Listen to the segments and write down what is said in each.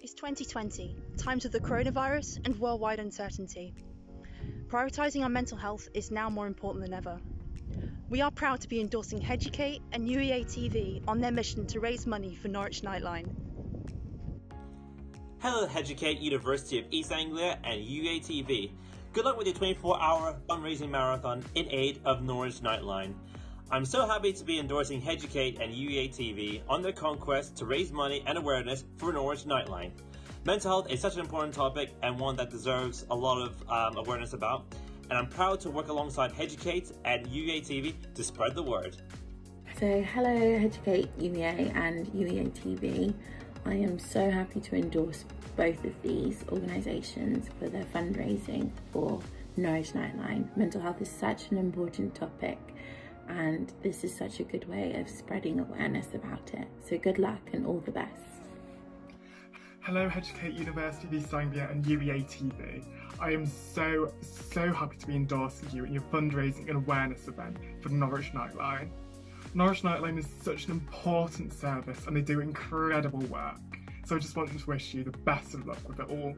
It's 2020, times of the coronavirus and worldwide uncertainty. Prioritising our mental health is now more important than ever. We are proud to be endorsing Educate and UEA TV on their mission to raise money for Norwich Nightline. Hello Educate, University of East Anglia and UEA TV. Good luck with your 24-hour fundraising marathon in aid of Norwich Nightline. I'm so happy to be endorsing Educate and UEA TV on their conquest to raise money and awareness for Norwich Nightline. Mental health is such an important topic and one that deserves a lot of awareness about, and I'm proud to work alongside Educate and UEA TV to spread the word. So hello Educate, UEA and UEA TV. I am so happy to endorse both of these organisations for their fundraising for Norwich Nightline. Mental health is such an important topic and this is such a good way of spreading awareness about it. So good luck and all the best. Hello Educate, University of East Anglia and UEA TV. I am so happy to be endorsing you in your fundraising and awareness event for Norwich Nightline. Norwich Nightline is such an important service and they do incredible work. So I just want to wish you the best of luck with it all.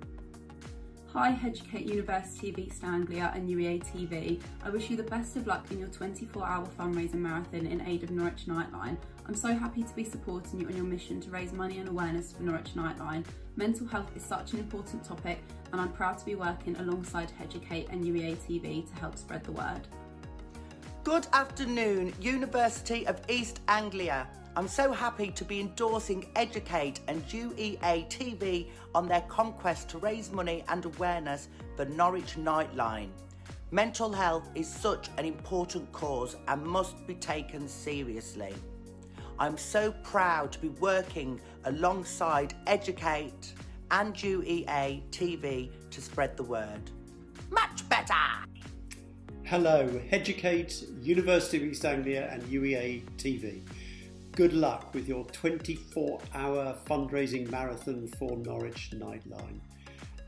Hi Educate, University of East Anglia and UEA TV. I wish you the best of luck in your 24-hour fundraising marathon in aid of Norwich Nightline. I'm so happy to be supporting you on your mission to raise money and awareness for Norwich Nightline. Mental health is such an important topic and I'm proud to be working alongside Educate and UEA TV to help spread the word. Good afternoon, University of East Anglia. I'm so happy to be endorsing Educate and UEA TV on their conquest to raise money and awareness for Norwich Nightline. Mental health is such an important cause and must be taken seriously. I'm so proud to be working alongside Educate and UEA TV to spread the word. Much better! Hello, Educate, University of East Anglia and UEA TV. Good luck with your 24-hour fundraising marathon for Norwich Nightline.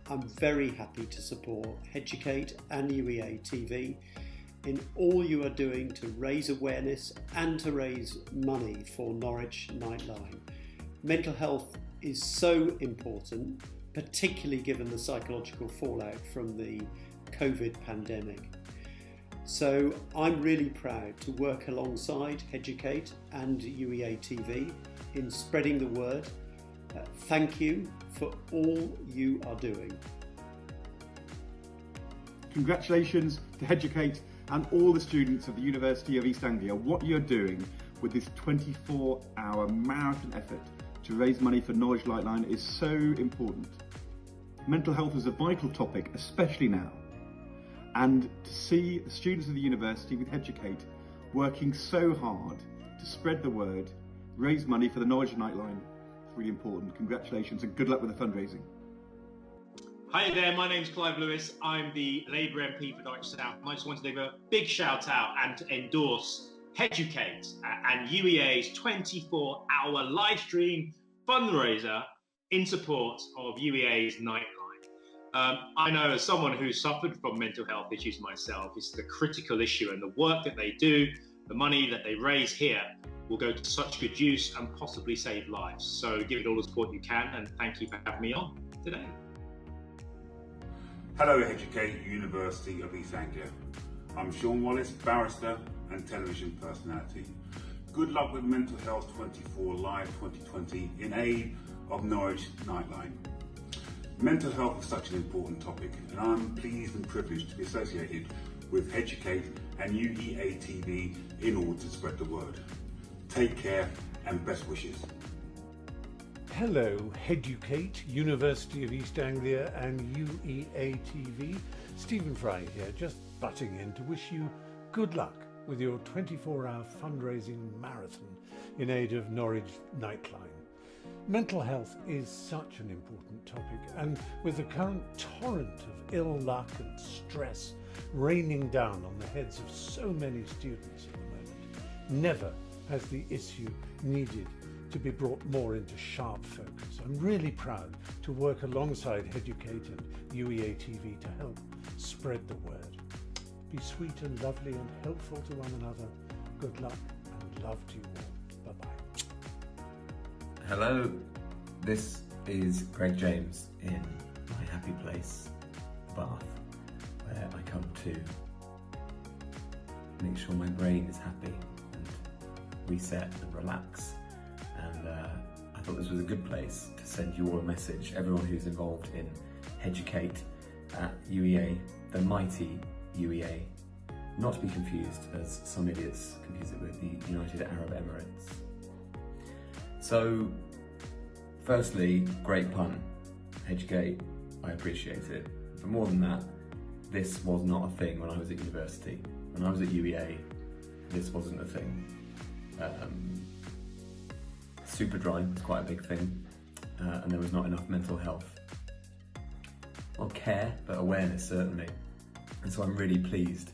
I'm very happy to support Educate and UEA TV in all you are doing to raise awareness and to raise money for Norwich Nightline. Mental health is so important, particularly given the psychological fallout from the COVID pandemic. So I'm really proud to work alongside Educate and UEA TV in spreading the word. Thank you for all you are doing. Congratulations to Educate and all the students of the University of East Anglia. What you're doing with this 24-hour marathon effort to raise money for Norwich Nightline is so important. Mental health is a vital topic, especially now. And to see the students of the university with Educate working so hard to spread the word, raise money for the Norwich Nightline, is really important. Congratulations and good luck with the fundraising. Hi there, my name's Clive Lewis. I'm the Labour MP for Norwich South. I just wanted to give a big shout out and to endorse Educate and UEA's 24-hour live stream fundraiser in support of UEA's Nightline. I know as someone who suffered from mental health issues myself, it's the critical issue and the work that they do, the money that they raise here will go to such good use and possibly save lives. So give it all the support you can and thank you for having me on today. Hello Educate, University of East Anglia. I'm Sean Wallace, barrister and television personality. Good luck with Mental Health 24 Live 2020 in aid of Norwich Nightline. Mental health is such an important topic and I'm pleased and privileged to be associated with Educate and UEA TV in order to spread the word. Take care and best wishes. Hello, Educate, University of East Anglia and UEA TV. Stephen Fry here, just butting in to wish you good luck with your 24-hour fundraising marathon in aid of Norwich Nightline. Mental health is such an important topic, and with the current torrent of ill luck and stress raining down on the heads of so many students at the moment, never has the issue needed to be brought more into sharp focus. I'm really proud to work alongside Educate and UEA TV to help spread the word. Be sweet and lovely and helpful to one another. Good luck and love to you all. Bye-bye. Hello, this is Greg James in my happy place, Bath, where I come to make sure my brain is happy and reset and relax. And I thought this was a good place to send you all a message, everyone who's involved in Educate at UEA, the mighty UEA, not to be confused, as some idiots confuse it with the United Arab Emirates. So, firstly, great pun, Educate, I appreciate it. But more than that, this was not a thing when I was at university. When I was at UEA, this wasn't a thing. Super dry was quite a big thing, and there was not enough mental health. Well, care, but awareness certainly. And so I'm really pleased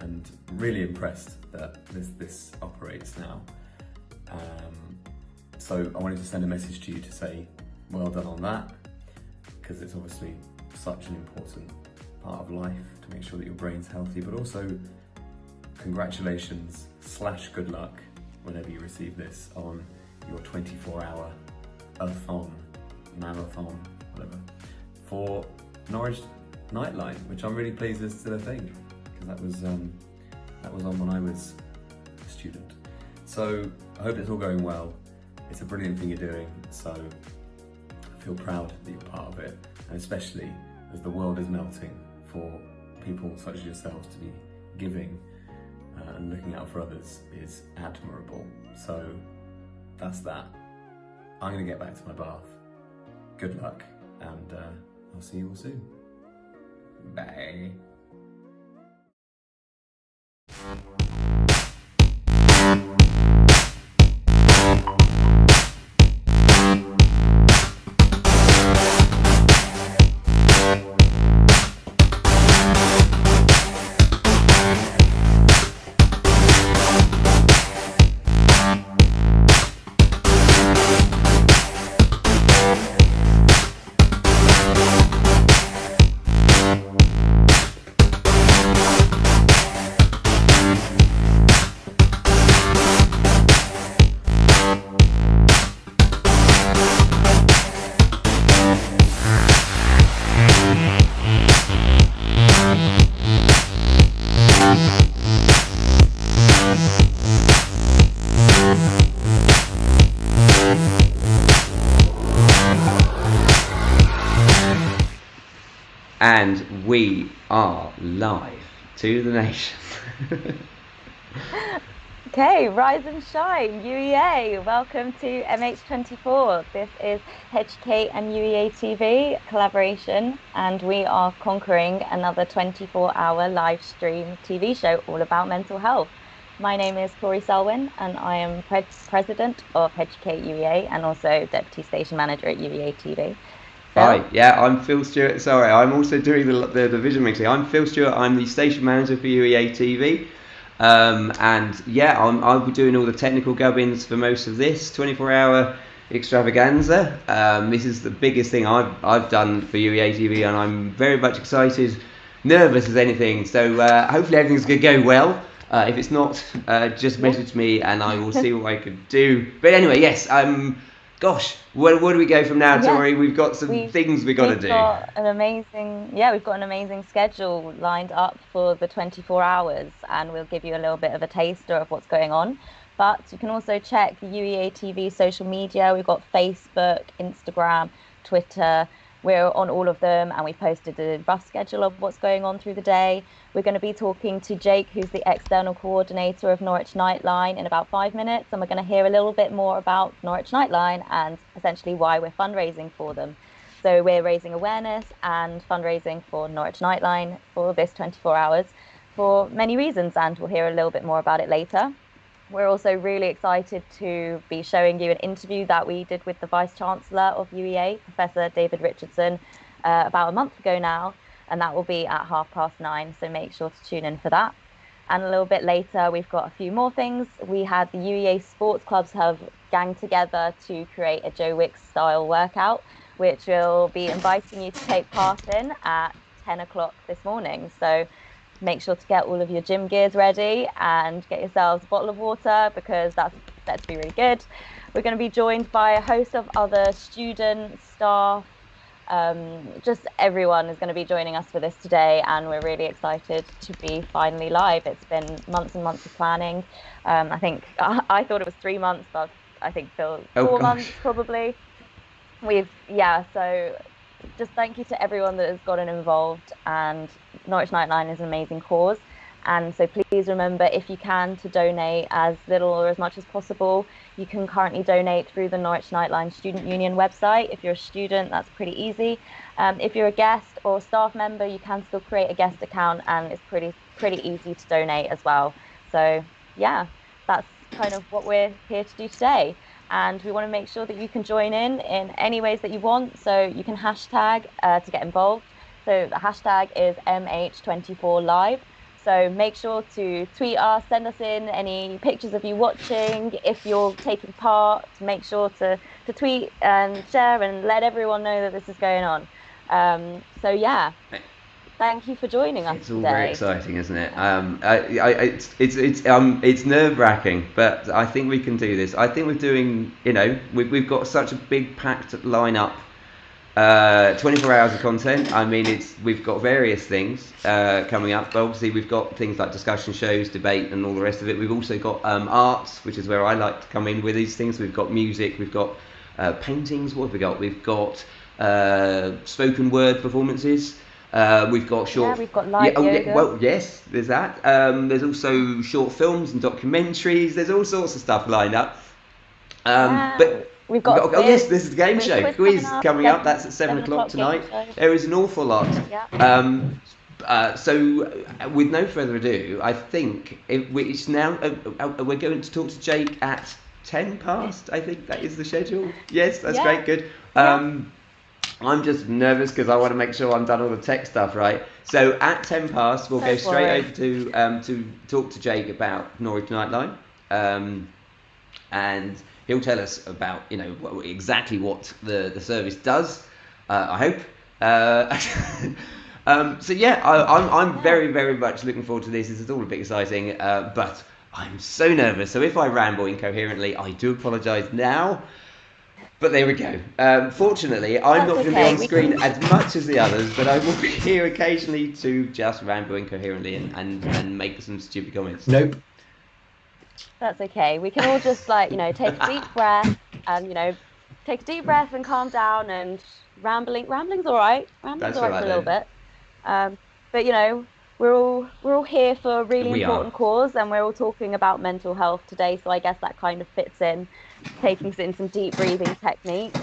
and really impressed that this operates now. So I wanted to send a message to you to say well done on that, because it's obviously such an important part of life to make sure that your brain's healthy, but also congratulations / good luck whenever you receive this on your 24-hour marathon, whatever, for Norwich Nightline, which I'm really pleased is still a thing, because that was on when I was a student. So I hope it's all going well. It's a brilliant thing you're doing, so I feel proud that you're part of it, and especially as the world is melting, for people such as yourselves to be giving and looking out for others is admirable. So that's that. I'm going to get back to my bath. Good luck, and I'll see you all soon. Bye. And we are live to the nation. Okay, rise and shine, UEA. Welcome to MH24. This is Educate and UEA TV collaboration, and we are conquering another 24-hour live stream TV show all about mental health. My name is Corey Selwyn, and I am president of Educate UEA and also deputy station manager at UEA TV. Hi, yeah, I'm Phil Stewart. Sorry, I'm also doing the division mixing. I'm Phil Stewart. I'm the station manager for UEA TV. And yeah, I'll be doing all the technical gubbins for most of this 24-hour extravaganza. This is the biggest thing I've done for UEA TV, and I'm very much excited, nervous as anything. So hopefully everything's going to go well. If it's not, just message me and I will see what I can do. But anyway, yes, gosh, where do we go from now, Tori? We've got some things we've got to do. We've got an amazing schedule lined up for the 24 hours, and we'll give you a little bit of a taster of what's going on. But you can also check the UEA TV social media. We've got Facebook, Instagram, Twitter. We're on all of them, and we posted a rough schedule of what's going on through the day. We're going to be talking to Jake, who's the external coordinator of Norwich Nightline, in about 5 minutes, and we're going to hear a little bit more about Norwich Nightline and essentially why we're fundraising for them. So we're raising awareness and fundraising for Norwich Nightline for this 24 hours for many reasons, and we'll hear a little bit more about it later. We're also really excited to be showing you an interview that we did with the Vice Chancellor of UEA, Professor David Richardson, about a month ago now, and that will be at 9:30, so make sure to tune in for that. And a little bit later, we've got a few more things. We had the UEA sports clubs have ganged together to create a Joe Wicks style workout, which we'll be inviting you to take part in at 10 o'clock this morning. So make sure to get all of your gym gears ready and get yourselves a bottle of water, because that's expect to be really good. We're going to be joined by a host of other students, staff, just everyone is going to be joining us for this today, and we're really excited to be finally live. It's been months and months of planning. I think I thought it was 3 months, but I think Phil 4 months probably. So just thank you to everyone that has gotten involved, and Norwich Nightline is an amazing cause. And so please remember, if you can, to donate as little or as much as possible. You can currently donate through the Norwich Nightline Student Union website. If you're a student, that's pretty easy. If you're a guest or staff member, you can still create a guest account, and it's pretty easy to donate as well. So yeah, that's kind of what we're here to do today. And we want to make sure that you can join in any ways that you want. So you can hashtag to get involved. So the hashtag is MH24 live. So make sure to tweet us, send us in any pictures of you watching. If you're taking part, make sure to tweet and share and let everyone know that this is going on. So yeah, thank you for joining us. It's all very exciting, isn't it? It's nerve-wracking, but I think we can do this. I think we're doing, we've got such a big packed lineup. 24 hours of content. I mean, we've got various things coming up, but obviously we've got things like discussion shows, debate, and all the rest of it. We've also got arts, which is where I like to come in with these things. We've got music, we've got paintings. What have we got? We've got spoken word performances. We've got short. Yeah, we've got live yoga. Well, yes, there's that. There's also short films and documentaries. There's all sorts of stuff lined up. But we've got yes, this is the game show quiz coming up. That's at 7 o'clock tonight. There is an awful lot. So with no further ado, I think it's now we're going to talk to Jake at 10 past. I think that is the schedule. Yes, that's great. Good. I'm just nervous because I want to make sure I'm done all the tech stuff right. So at 10 past, we'll go straight over to talk to Jake about Norwich Nightline, and he'll tell us about exactly what the service does. I hope. So yeah, I'm very, very much looking forward to this. This is all a bit exciting, but I'm so nervous. So if I ramble incoherently, I do apologise now. But there we go. Fortunately, I'm not going to be on screen as much as the others, but I will be here occasionally to just ramble incoherently and make some stupid comments. Nope. That's okay. We can all just take a deep breath and take a deep breath and calm down. And rambling's all right. Rambling's all right for a little bit. But we're all here for a really important cause, and we're all talking about mental health today. So I guess that kind of fits in, taking in some deep breathing techniques.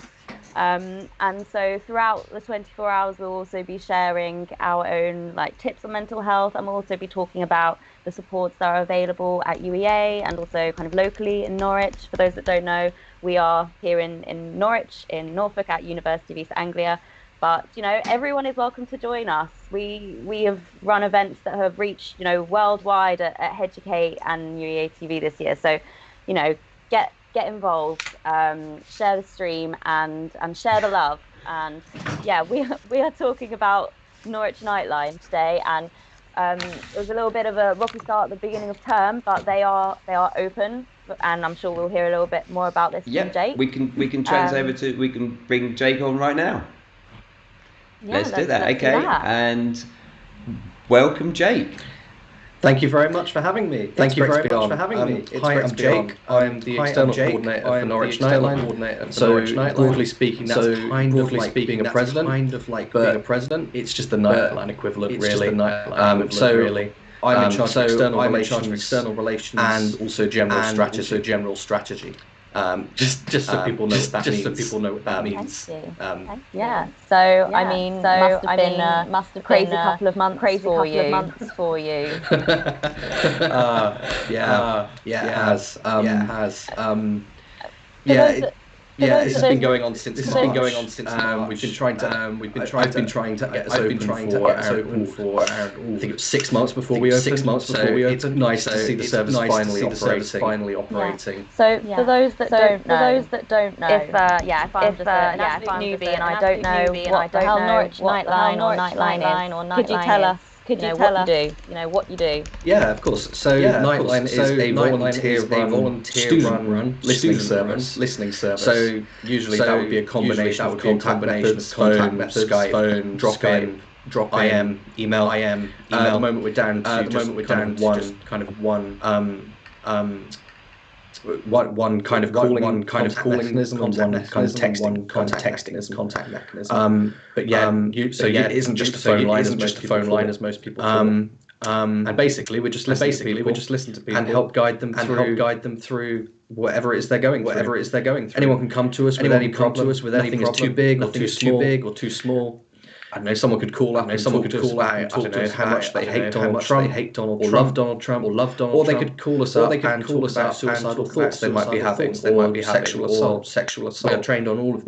And so throughout the 24 hours, we'll also be sharing our own tips on mental health, and we'll also be talking about the supports that are available at UEA and also kind of locally in Norwich. For those that don't know, we are here in Norwich, in Norfolk, at University of East Anglia. But everyone is welcome to join us. We have run events that have reached worldwide at Educate and UEA TV this year. So get involved, share the stream, and share the love. And yeah, we are talking about Norwich Nightline today, and it was a little bit of a rocky start at the beginning of term, but they are open, and I'm sure we'll hear a little bit more about this from Jake. we can we can bring Jake on right now. Let's do that. Okay, and welcome, Jake. Thank you very much for having me. Thank you very much for having me. Hi, I'm Jake. I'm the external coordinator for Norwich Nightline. So broadly speaking, that's kind of like being a president. It's just the Nightline equivalent, really. I'm in charge of external relations and also general strategy. Just so people know what that means. Just so people know what that means. Yeah. So I mean, must have been crazy couple of months for you. Yeah, it has. It's been going on since March. We've been trying to get us open for I think it was 6 months before we opened. So it's nice to see the service finally operating. So for those that don't know, if I'm just a newbie and I don't know what the hell Norwich Nightline or Nightline is, could you tell us Could you tell us, what you do? Yeah, of course. So Nightline is a volunteer-run, student-run listening service. So usually that would be a combination of contact methods, phone, Skype, drop in, email. At the moment we're down to one kind of calling mechanism, and one kind of texting contact mechanism. But yeah, it isn't just a phone line as most people call it. And basically we just listen to people and help guide them through whatever it is they're going through. Anyone can come to us with any problem. Nothing is too big or too small. I don't know, someone could call up and talk to us about how much they hate Donald Trump, or love Donald Trump, or they could call us up and talk about suicidal thoughts they might be having, or sexual assault. We are trained on all of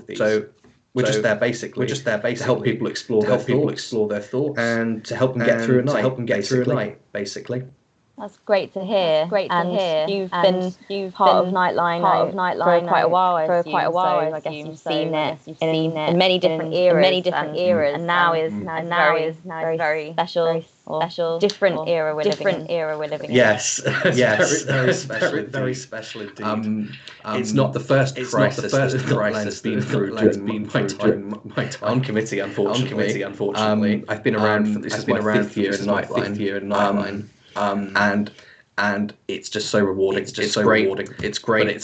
these. So we're just there basically to help people explore their thoughts and to help them get through a night, basically. That's great to hear. You've been part of Nightline for quite a while. I guess you've seen it in many different eras. And now is very special, different era we're living in. Yes, very special indeed. It's not the first crisis that's been through during my time on committee. Unfortunately, I've been around. This is my fifth year in Nightline. And it's just so rewarding. It's great. It's great. But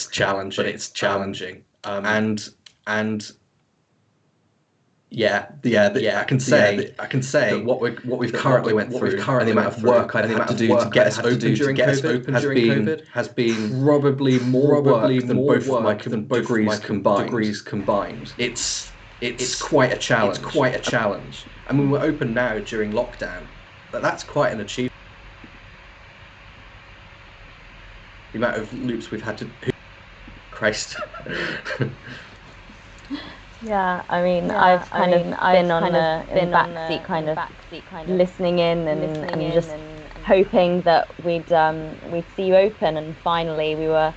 it's challenging. And I can say that what we've currently went through, and the amount of work I've had to do to get us open during COVID has been probably more work than both of my degrees combined. It's quite a challenge. I mean, we're open now during lockdown, but that's quite an achievement. The amount of loops we've had to... Christ. Yeah, I mean, I've kind of been on the backseat, kind of listening in and just hoping that we'd see you open, and finally we were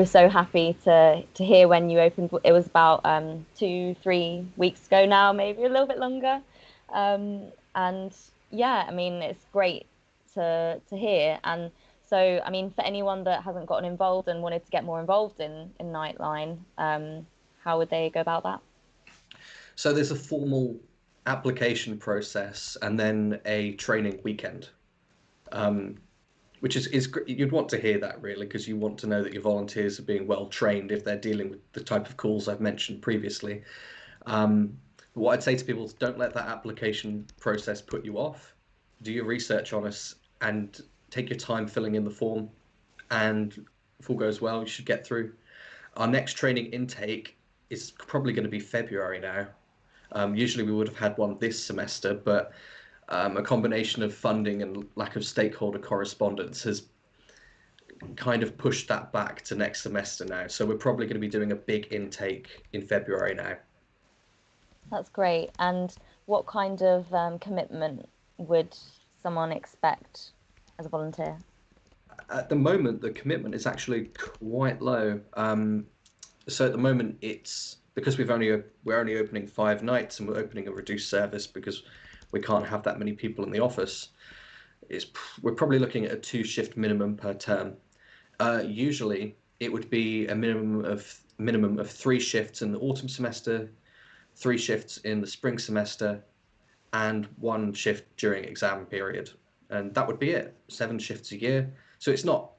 so happy to hear when you opened. It was about 2-3 weeks ago now, maybe a little bit longer, and yeah, I mean, it's great to hear. And so, I mean, for anyone that hasn't gotten involved and wanted to get more involved in Nightline, how would they go about that? So there's a formal application process and then a training weekend, which is you'd want to hear that, really, because you want to know that your volunteers are being well trained if they're dealing with the type of calls I've mentioned previously. What I'd say to people is, don't let that application process put you off. Do your research on us and take your time filling in the form, and if all goes well, you should get through. Our next training intake is probably going to be February now. Usually we would have had one this semester, but a combination of funding and lack of stakeholder correspondence has kind of pushed that back to next semester now. So we're probably going to be doing a big intake in February now. That's great. And what kind of commitment would someone expect as a volunteer? At the moment, the commitment is actually quite low. So at the moment, it's because we're only opening 5 nights, and we're opening a reduced service because we can't have that many people in the office. We're probably looking at a 2-shift minimum per term. Usually, it would be a minimum of 3 shifts in the autumn semester, 3 shifts in the spring semester, and 1 shift during exam period. And that would be it. 7 shifts a year. So it's not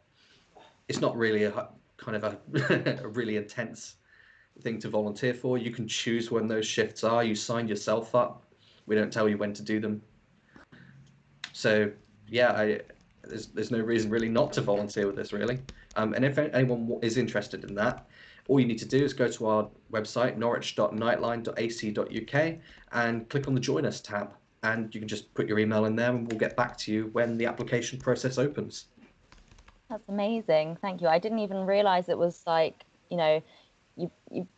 really a kind of a really intense thing to volunteer for. You can choose when those shifts are. You sign yourself up. We don't tell you when to do them. So yeah, there's no reason really not to volunteer with this, really. And if anyone is interested in that, all you need to do is go to our website, norwich.nightline.ac.uk, and click on the Join Us tab. And you can just put your email in there, and we'll get back to you when the application process opens. That's amazing. Thank you. I didn't even realize it was like, you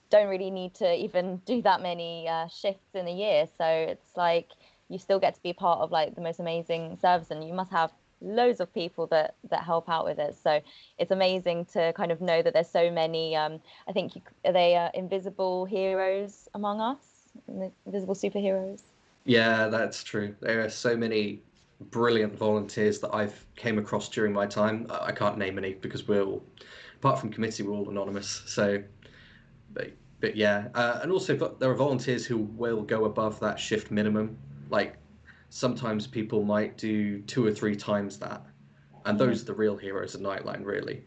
don't really need to even do that many shifts in a year. So it's like you still get to be part of like the most amazing service, and you must have loads of people that help out with it. So it's amazing to kind of know that there's so many. I think are they invisible heroes among us, invisible superheroes? Yeah, that's true. There are so many brilliant volunteers that I've came across during my time. I can't name any because we're all, apart from committee, we're all anonymous. So, but yeah, and also there are volunteers who will go above that shift minimum. Like sometimes people might do 2 or 3 times that, and those are the real heroes of Nightline, really.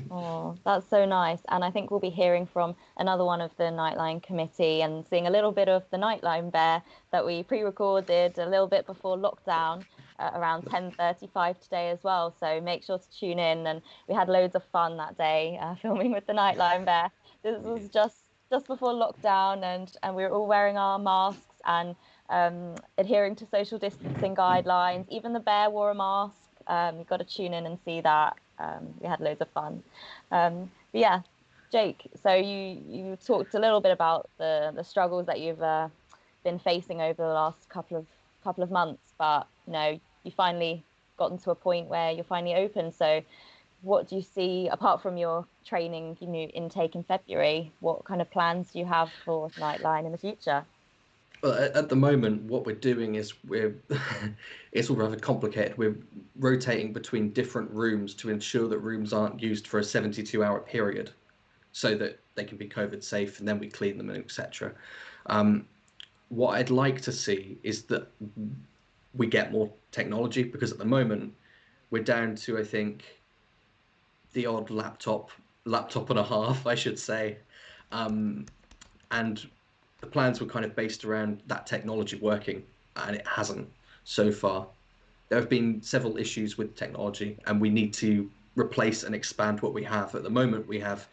Oh, that's so nice. And I think we'll be hearing from another one of the Nightline committee and seeing a little bit of the Nightline bear that we pre-recorded a little bit before lockdown, around 10:35 today as well. So make sure to tune in. And we had loads of fun that day filming with the Nightline bear. This was just before lockdown, and we were all wearing our masks and adhering to social distancing guidelines. Even the bear wore a mask. You've got to tune in and see that. We had loads of fun. But yeah, Jake, so you talked a little bit about the struggles that you've been facing over the last couple of months, but you finally gotten to a point where you're finally open. So what do you see, apart from your training intake in February, what kind of plans do you have for Nightline in the future? Well, at the moment, what we're doing is it's all rather complicated. We're rotating between different rooms to ensure that rooms aren't used for a 72-hour period so that they can be COVID safe, and then we clean them, etc. What I'd like to see is that we get more technology, because at the moment we're down to, I think, the odd laptop and a half, I should say. And the plans were kind of based around that technology working, and it hasn't so far. There have been several issues with technology, and we need to replace and expand what we have. At the moment, we have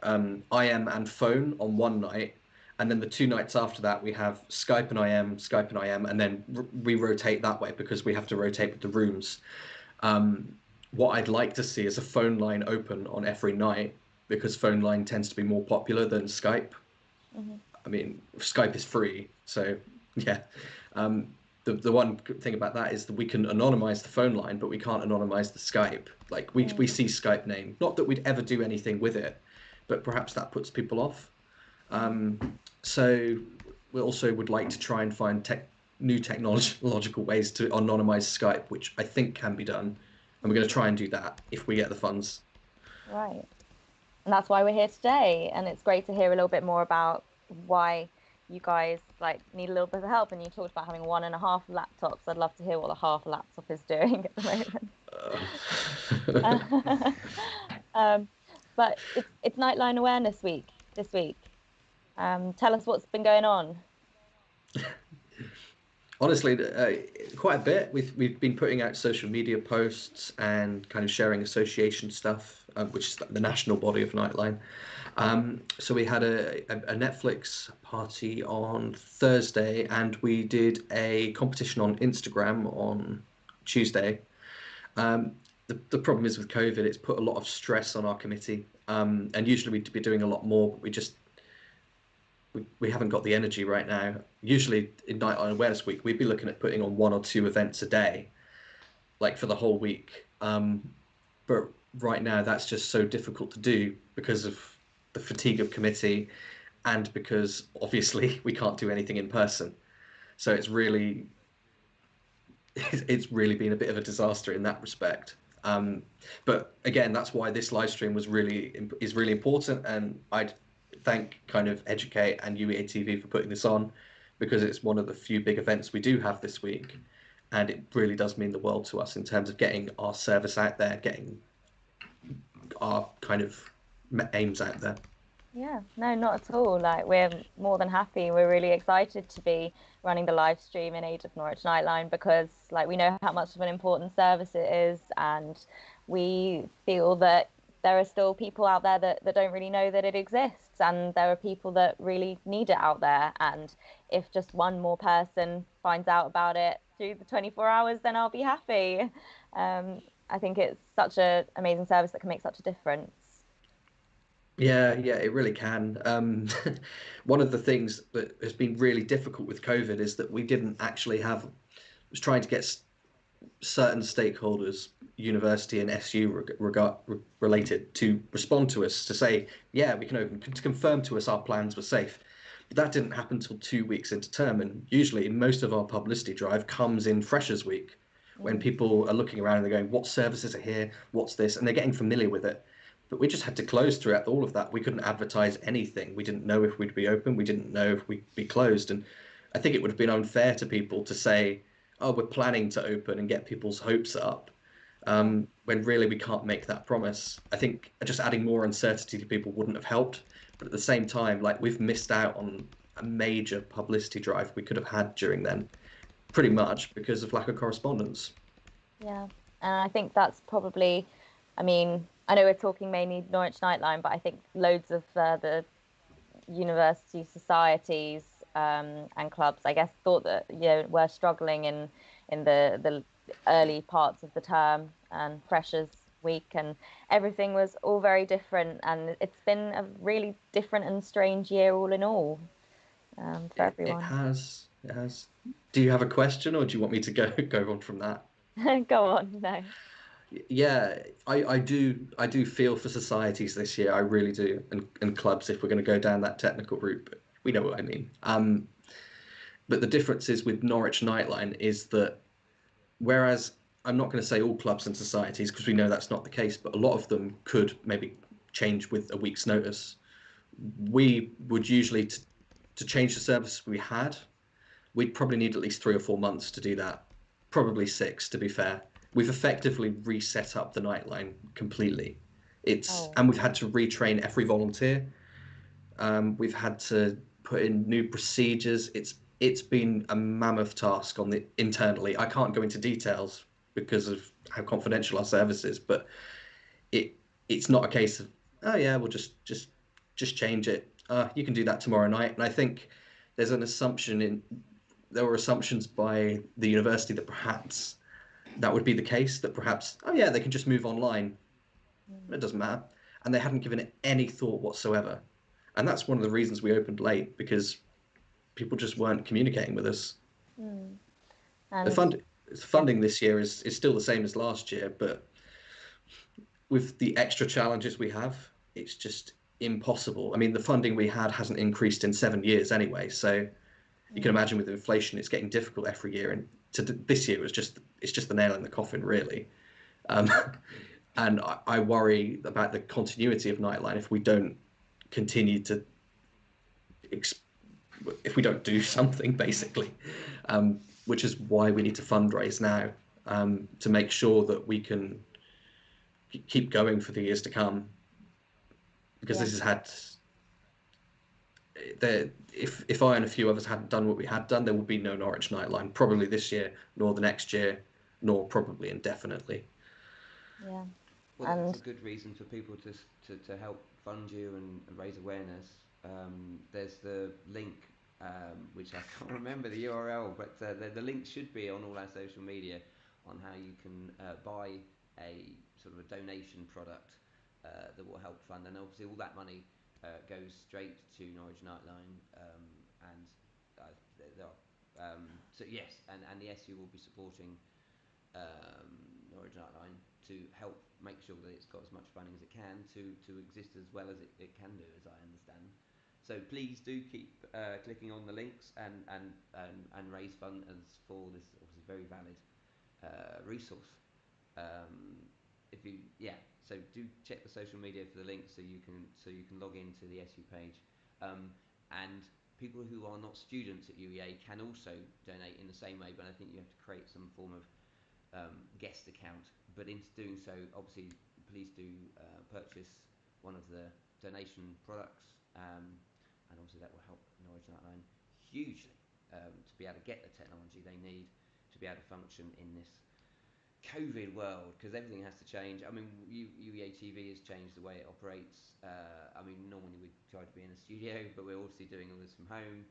IM and phone on one night, and then the 2 nights after that, we have Skype and IM, and then we rotate that way because we have to rotate with the rooms. What I'd like to see is a phone line open on every night, because phone line tends to be more popular than Skype. Mm-hmm. I mean, Skype is free, so yeah. The one thing about that is that we can anonymize the phone line, but we can't anonymize the Skype. Like we see Skype name, not that we'd ever do anything with it, but perhaps that puts people off. So we also would like to try and find new technological ways to anonymize Skype, which I think can be done, and we're going to try and do that if we get the funds. Right, and that's why we're here today, and it's great to hear a little bit more about why you guys need a little bit of help. And you talked about having 1.5 laptops. I'd love to hear what the half laptop is doing at the moment. But it's Nightline Awareness Week this week. Tell us what's been going on. Honestly, quite a bit. We've been putting out social media posts and kind of sharing association stuff, which is the national body of Nightline. So we had a Netflix party on Thursday, and we did a competition on Instagram on Tuesday. The problem is with COVID, it's put a lot of stress on our committee, and usually we'd be doing a lot more, but we haven't got the energy right now. Usually in Nightline Awareness Week, we'd be looking at putting on 1 or 2 events a day, like for the whole week. But right now that's just so difficult to do because of the fatigue of committee, and because obviously we can't do anything in person. So it's really been a bit of a disaster in that respect. But again, that's why this live stream is really important, and I'd thank kind of Educate and UEA TV for putting this on, because it's one of the few big events we do have this week, and it really does mean the world to us in terms of getting our service out there, getting our kind of aims out there. Yeah, no, not at all. We're more than happy. We're really excited to be running the live stream in aid of Norwich Nightline, because we know how much of an important service it is, and we feel that there are still people out there that don't really know that it exists, and there are people that really need it out there. And if just one more person finds out about it through the 24 hours, then I'll be happy. I think it's such an amazing service that can make such a difference. Yeah, it really can. One of the things that has been really difficult with COVID is that we didn't actually was trying to get certain stakeholders, university and SU related, to respond to us to say, yeah, we can open, to confirm to us our plans were safe. But that didn't happen until 2 weeks into term, and usually most of our publicity drive comes in Freshers Week, when people are looking around and they're going, what services are here, what's this, and they're getting familiar with it. But we just had to close throughout all of that. We couldn't advertise anything. We didn't know if we'd be open. We didn't know if we'd be closed. And I think it would have been unfair to people to say, oh, we're planning to open and get people's hopes up, when really we can't make that promise. I think just adding more uncertainty to people wouldn't have helped. But at the same time, like, we've missed out on a major publicity drive we could have had during then, pretty much because of lack of correspondence. Yeah, and I think that's probably, I mean, I know we're talking mainly Norwich Nightline, but I think loads of the university societies and clubs, I guess, thought that, you know, were struggling in the early parts of the term and Freshers Week, and everything was all very different, and it's been a really different and strange year all in all, for everyone. It has. Do you have a question, or do you want me to go on from that? Go on. No. Yeah, I do feel for societies this year. I really do, and clubs, if we're going to go down that technical route. But we know what I mean. But the difference is with Norwich Nightline is that, whereas I'm not going to say all clubs and societies, because we know that's not the case, but a lot of them could maybe change with a week's notice. We would usually, to change the service we had, we'd probably need at least 3 or 4 months to do that. Probably 6, to be fair. We've effectively reset up the Nightline completely. And we've had to retrain every volunteer. We've had to put in new procedures. It's been a mammoth task internally. I can't go into details because of how confidential our service is, but it's not a case of, oh yeah, we'll just change it. You can do that tomorrow night. And I think there's an assumption there were assumptions by the university that perhaps that would be the case, that perhaps, oh yeah, they can just move online. It doesn't matter. And they hadn't given it any thought whatsoever. And that's one of the reasons we opened late, because people just weren't communicating with us. The funding this year is still the same as last year, but with the extra challenges we have, it's just impossible. I mean, the funding we had hasn't increased in 7 years anyway, so you can imagine with inflation, it's getting difficult every year. And this year, it's just the nail in the coffin, really. And I worry about the continuity of Nightline if we don't continue to, if we don't do something, basically, which is why we need to fundraise now, to make sure that we can keep going for the years to come. Because this has had, if I and a few others hadn't done what we had done, there would be no Norwich Nightline, probably this year, nor the next year, nor probably indefinitely. Yeah. Well, that's a good reason for people to help fund you and raise awareness. There's the link, which I can't remember the URL, but the link should be on all our social media on how you can buy a sort of a donation product that will help fund. And obviously all that money goes straight to Norwich Nightline, and so yes, and the SU will be supporting Norwich Nightline to help make sure that it's got as much funding as it can to exist as well as it can do, as I understand. So please do keep clicking on the links and raise funds for this obviously very valid resource. So do check the social media for the links so you can log into the SU page, and people who are not students at UEA can also donate in the same way, but I think you have to create some form of guest account. But in doing so, obviously, please do purchase one of the donation products, and obviously that will help Norwich Nightline hugely to be able to get the technology they need to be able to function in this COVID world, because everything has to change. I mean, UEA TV has changed the way it operates. I mean, normally we try to be in a studio, but we're obviously doing all this from home.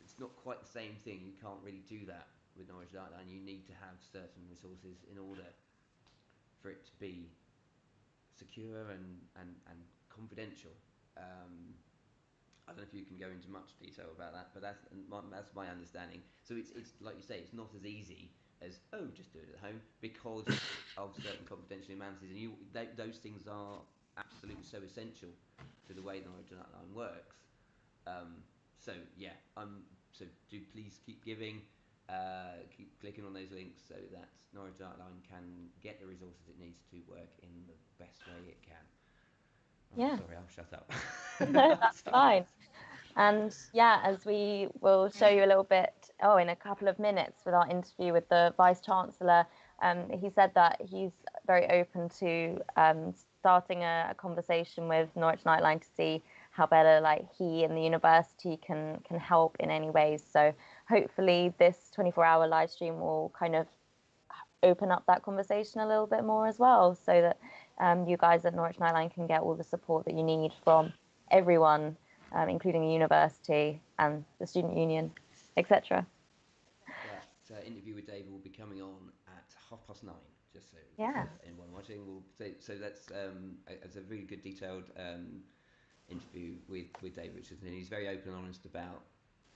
It's not quite the same thing. You can't really do that with Norwich Nightline. You need to have certain resources in order for it to be secure and confidential. I don't know if you can go into much detail about that, but that's my understanding. So it's like you say, it's not as easy as, oh, just do it at home, because of certain confidential amounts, and those things are absolutely so essential to the way the Norwich Nightline works. So yeah, so do please keep giving, keep clicking on those links so that Norwich Nightline can get the resources it needs to work in the best way it can. Yeah. Sorry, I'll shut up. No, that's fine. And yeah, as we will show you a little bit, in a couple of minutes with our interview with the Vice Chancellor, he said that he's very open to starting a conversation with Norwich Nightline to see how better he and the university can help in any ways. So hopefully this 24-hour live stream will kind of open up that conversation a little bit more as well, so that you guys at Norwich Nightline can get all the support that you need from everyone, including the university and the student union, etc. That interview with David will be coming on at 9:30, just so anyone watching will say. So that's a really good detailed interview with David Richardson. He's very open and honest about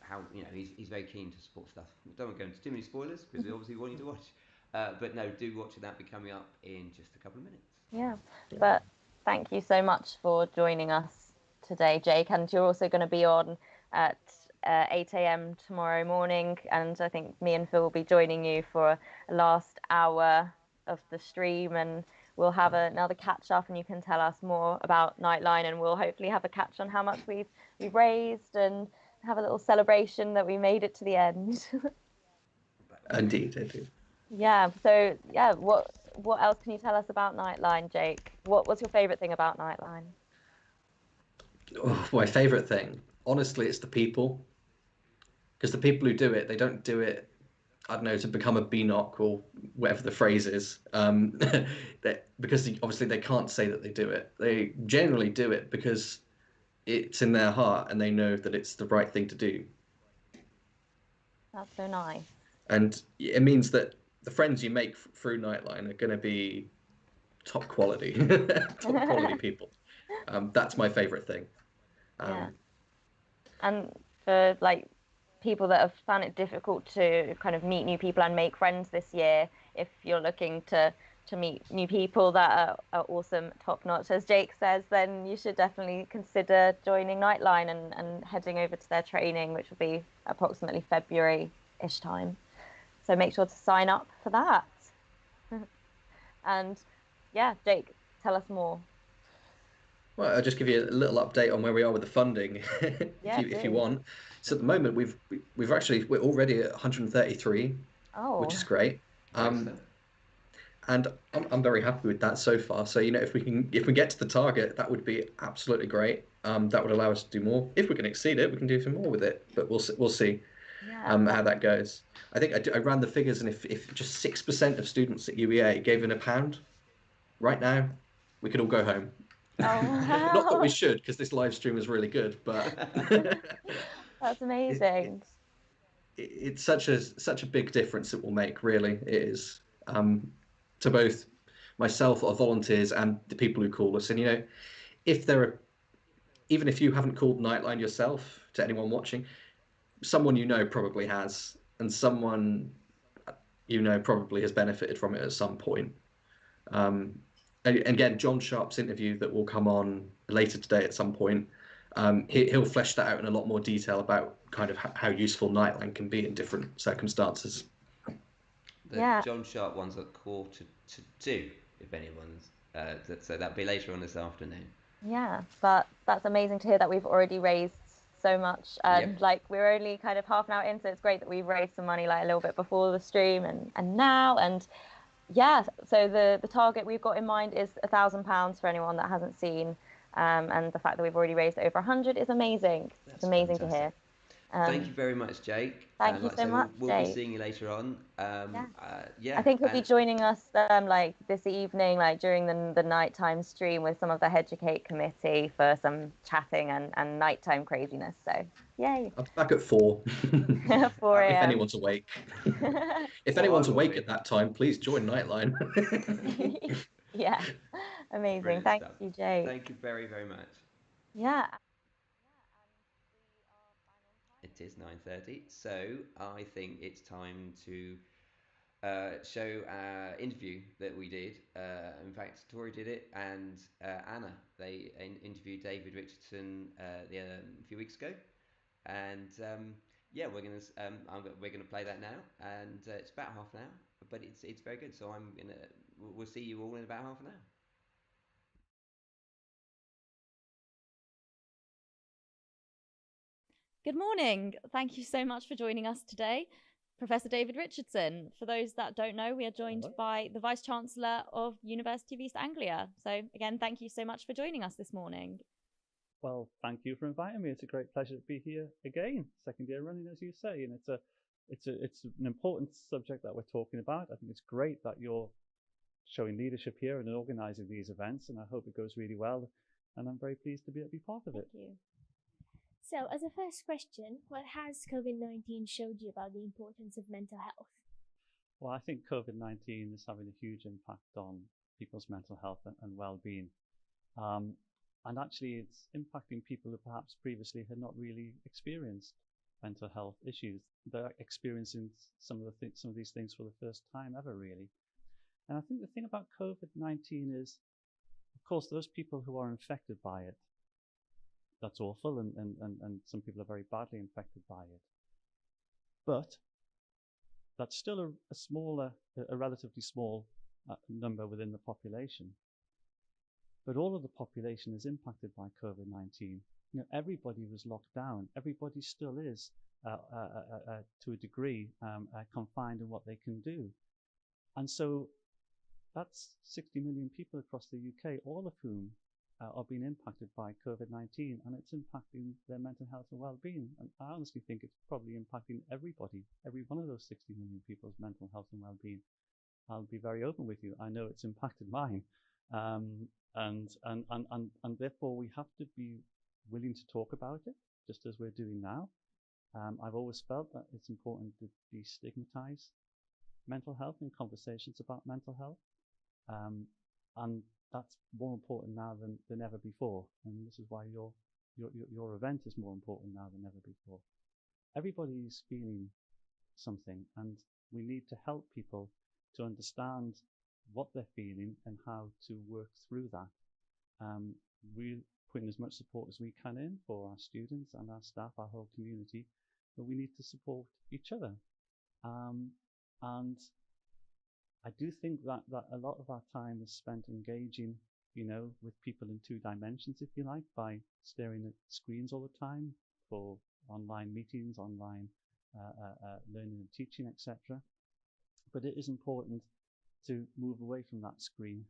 how he's very keen to support stuff. We don't want to go into too many spoilers because we obviously want you to watch. But no, do watch it. That'll be coming up in just a couple of minutes. Yeah, but thank you so much for joining us today, Jake. And you're also going to be on at 8 a.m. tomorrow morning. And I think me and Phil will be joining you for a last hour of the stream. And we'll have another catch up and you can tell us more about Nightline. And we'll hopefully have a catch on how much we've raised and have a little celebration that we made it to the end. Indeed. Yeah. So yeah, what else can you tell us about Nightline, Jake? What's your favourite thing about Nightline? Oh, my favourite thing, honestly, it's the people. Because the people who do it, they don't do it, I don't know, to become a BNOC or whatever the phrase is. Because obviously they can't say that they do it. They generally do it because it's in their heart and they know that it's the right thing to do. That's so nice. And it means that the friends you make through Nightline are going to be top quality, top quality people. That's my favourite thing. Yeah. And for people that have found it difficult to kind of meet new people and make friends this year, if you're looking to meet new people that are awesome, top notch, as Jake says, then you should definitely consider joining Nightline and heading over to their training, which will be approximately February-ish time. So make sure to sign up for that. And yeah, Jake, tell us more. Well, I'll just give you a little update on where we are with the funding, if you want. So at the moment, we're already at 133, which is great. And I'm very happy with that so far. So if we get to the target, that would be absolutely great. That would allow us to do more. If we can exceed it, we can do some more with it. But we'll see how that goes. I think I ran the figures, and if just 6% of students at UEA gave in £1 right now, we could all go home. Oh, wow. Not that we should, because this live stream is really good, but that's amazing. It's such a big difference it will make. Really, it is, to both myself, our volunteers, and the people who call us. And even if you haven't called Nightline yourself, to anyone watching, someone probably has, and someone probably has benefited from it at some point. And again, John Sharp's interview that will come on later today at some point, he'll flesh that out in a lot more detail about kind of how useful Nightline can be in different circumstances. The John Sharp one's at 1:45, if anyone's. So that'll be later on this afternoon. Yeah, but that's amazing to hear that we've already raised so much. And we're only kind of half an hour in, so it's great that we've raised some money a little bit before the stream and now. And yeah, so the target we've got in mind is £1,000 for anyone that hasn't seen, and the fact that we've already raised over 100 is amazing. It's amazing to hear. Thank you very much, Jake. Thank you so much, We'll Jake. be seeing you later on. I think he'll be joining us this evening, during the nighttime stream with some of the Educate committee for some chatting and nighttime craziness. So yay! I'll be back at 4. 4 a.m. If anyone's awake. If anyone's awake at that time, please join Nightline. Yeah, amazing. Brilliant Thank stuff. you, Jake. Thank you very, very much. Yeah. It is 9:30, so I think it's time to show our interview that we did. In fact, Tori did it, and Anna, they interviewed David Richardson a few weeks ago. And yeah, we're gonna play that now, and it's about half an hour, but it's very good. So we'll see you all in about half an hour. Good morning. Thank you so much for joining us today, Professor David Richardson. For those that don't know, we are joined by the Vice Chancellor of University of East Anglia. So again, thank you so much for joining us this morning. Well, thank you for inviting me. It's a great pleasure to be here again, second year running, as you say, and it's an important subject that we're talking about. I think it's great that you're showing leadership here and organising these events, and I hope it goes really well. And I'm very pleased to be part of it. Thank you. So, as a first question, what has COVID-19 showed you about the importance of mental health? Well, I think COVID-19 is having a huge impact on people's mental health and well-being. And actually, it's impacting people who perhaps previously had not really experienced mental health issues. They're experiencing some of these things for the first time ever, really. And I think the thing about COVID-19 is, of course, those people who are infected by it, that's awful, and some people are very badly infected by it. But that's still a relatively small number within the population. But all of the population is impacted by COVID-19. Everybody was locked down. Everybody still is, to a degree, confined in what they can do. And so that's 60 million people across the UK, all of whom are being impacted by COVID-19, and it's impacting their mental health and well-being. And I honestly think it's probably impacting everybody, every one of those 60 million people's mental health and well-being. I'll be very open with you. I know it's impacted mine. And therefore we have to be willing to talk about it, just as we're doing now. I've always felt that it's important to destigmatize mental health and conversations about mental health. And that's more important now than ever before. And this is why your event is more important now than ever before. Everybody's feeling something, and we need to help people to understand what they're feeling and how to work through that. We're putting as much support as we can in for our students and our staff, our whole community, but we need to support each other. And I do think that a lot of our time is spent engaging, with people in two dimensions, if you like, by staring at screens all the time for online meetings, online learning and teaching, etc. But it is important to move away from that screen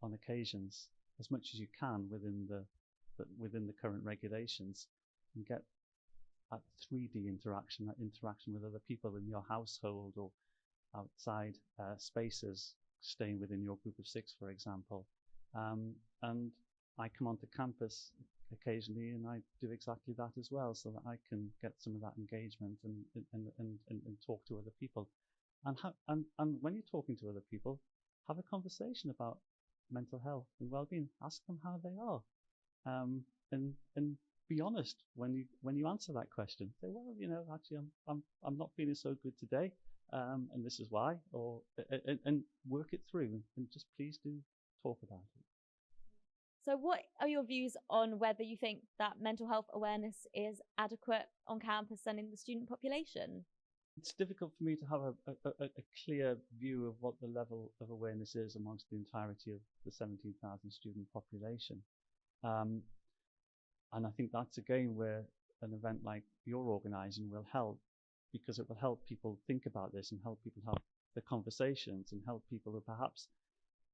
on occasions as much as you can within the current regulations, and get that 3D interaction, that interaction with other people in your household or outside spaces, staying within your group of 6, for example. And I come onto campus occasionally, and I do exactly that as well, so that I can get some of that engagement and talk to other people. And when you're talking to other people, have a conversation about mental health and well-being. Ask them how they are, and be honest when you answer that question. Say, well, actually, I'm not feeling so good today, and this is why, and work it through, and just please do talk about it. So what are your views on whether you think that mental health awareness is adequate on campus and in the student population? It's difficult for me to have a clear view of what the level of awareness is amongst the entirety of the 17,000 student population. And I think that's again where an event like you're organising will help, because it will help people think about this and help people have the conversations and help people who perhaps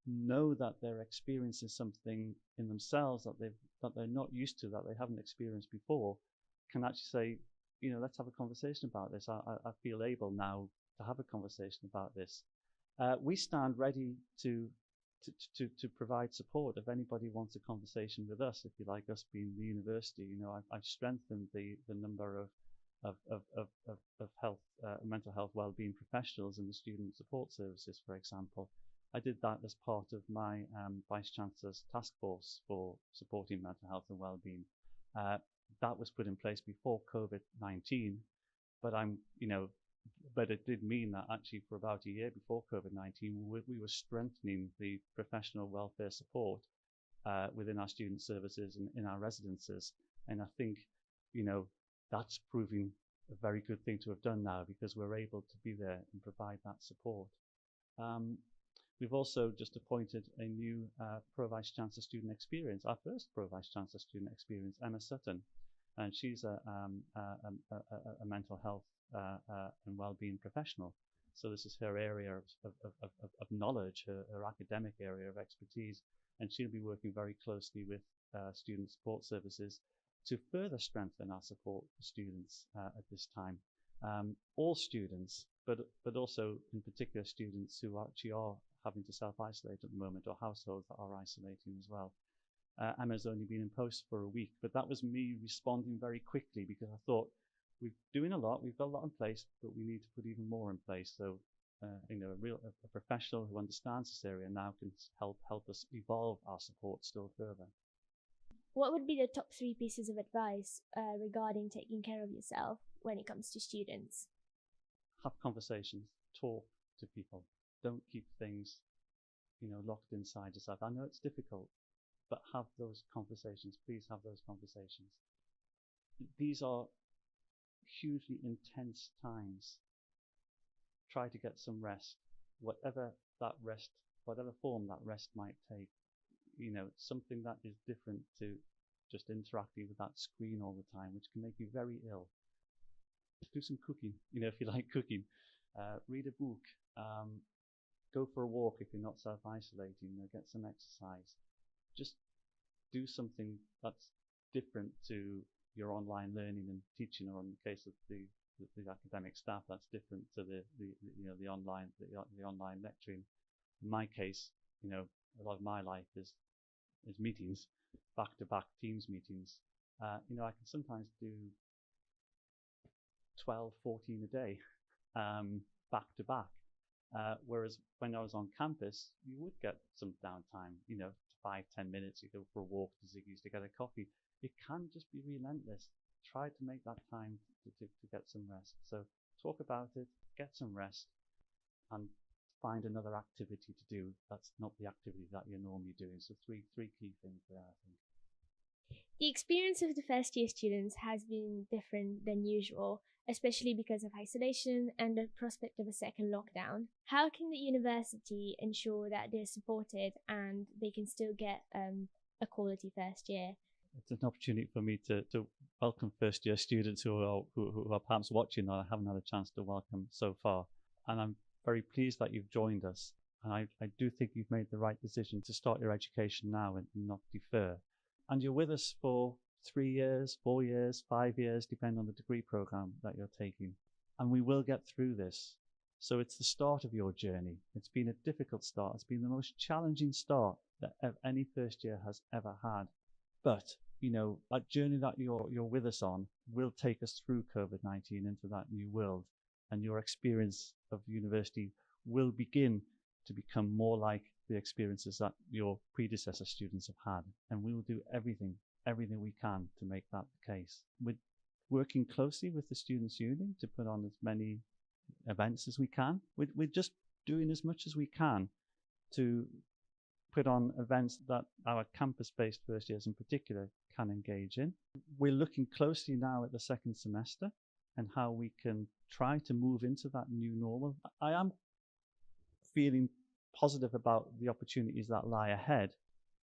know that they're experiencing something in themselves that they're not used to, that they haven't experienced before, can actually say, let's have a conversation about this. I feel able now to have a conversation about this. We stand ready to provide support if anybody wants a conversation with us. If you like, us being the university, I've strengthened the number of health, mental health wellbeing professionals in the student support services, for example. I did that as part of my Vice Chancellor's task force for supporting mental health and wellbeing. That was put in place before COVID-19, but but it did mean that actually for about a year before COVID-19, we were strengthening the professional welfare support within our student services and in our residences. And I think, that's proving a very good thing to have done now, because we're able to be there and provide that support. We've also just appointed a new Pro Vice Chancellor Student Experience, our first Pro Vice Chancellor Student Experience, Emma Sutton, and she's a mental health and wellbeing professional. So this is her area of knowledge, her academic area of expertise, and she'll be working very closely with student support services to further strengthen our support for students at this time. All students, but also in particular students who actually are having to self-isolate at the moment, or households that are isolating as well. Emma's only been in post for a week, but that was me responding very quickly, because I thought, we're doing a lot, we've got a lot in place, but we need to put even more in place. So, a professional who understands this area now can help us evolve our support still further. What would be the top 3 pieces of advice regarding taking care of yourself when it comes to students? Have conversations, talk to people. Don't keep things, locked inside yourself. I know it's difficult, but have those conversations. Please have those conversations. These are hugely intense times. Try to get some rest, whatever form that rest might take. Something that is different to just interacting with that screen all the time, which can make you very ill. Do some cooking, if you like cooking. Read a book. Go for a walk if you're not self-isolating. Get some exercise. Just do something that's different to your online learning and teaching, or in the case of the academic staff, that's different to the online lecturing. In my case, a lot of my life is meetings, back-to-back Teams meetings. I can sometimes do 12, 14 a day, back-to-back. Whereas when I was on campus, you would get some downtime, 5-10 minutes, you go for a walk to Ziggy's to get a coffee. It can just be relentless. Try to make that time to get some rest. So talk about it, get some rest, and find another activity to do that's not the activity that you're normally doing. So three key things there, I think. The experience of the first year students has been different than usual, especially because of isolation and the prospect of a second lockdown. How can the university ensure that they're supported and they can still get a quality first year? It's an opportunity for me to welcome first year students who are perhaps watching that I haven't had a chance to welcome so far. And I'm very pleased that you've joined us. And I do think you've made the right decision to start your education now and not defer. And you're with us for 3 years, 4 years, 5 years, depending on the degree program that you're taking. And we will get through this. So it's the start of your journey. It's been a difficult start. It's been the most challenging start that any first year has ever had. But, that journey that you're with us on will take us through COVID-19 into that new world. And your experience of university will begin to become more like the experiences that your predecessor students have had. And we will do everything we can to make that the case. We're working closely with the Students' Union to put on as many events as we can. We're just doing as much as we can to put on events that our campus-based first years in particular can engage in. We're looking closely now at the second semester and how we can try to move into that new normal. I am feeling positive about the opportunities that lie ahead.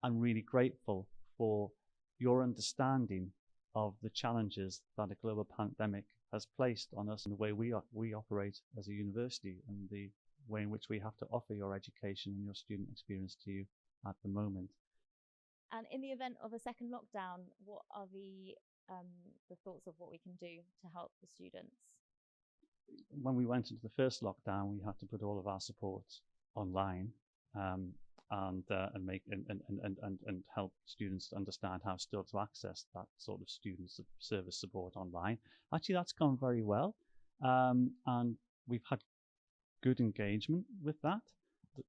I'm really grateful for your understanding of the challenges that a global pandemic has placed on us and the way we operate as a university and the way in which we have to offer your education and your student experience to you at the moment. And in the event of a second lockdown, what are the thoughts of what we can do to help the students? When we went into the first lockdown, we had to put all of our support online and help students understand how still to access that sort of student service support online. Actually, that's gone very well, and we've had good engagement with that.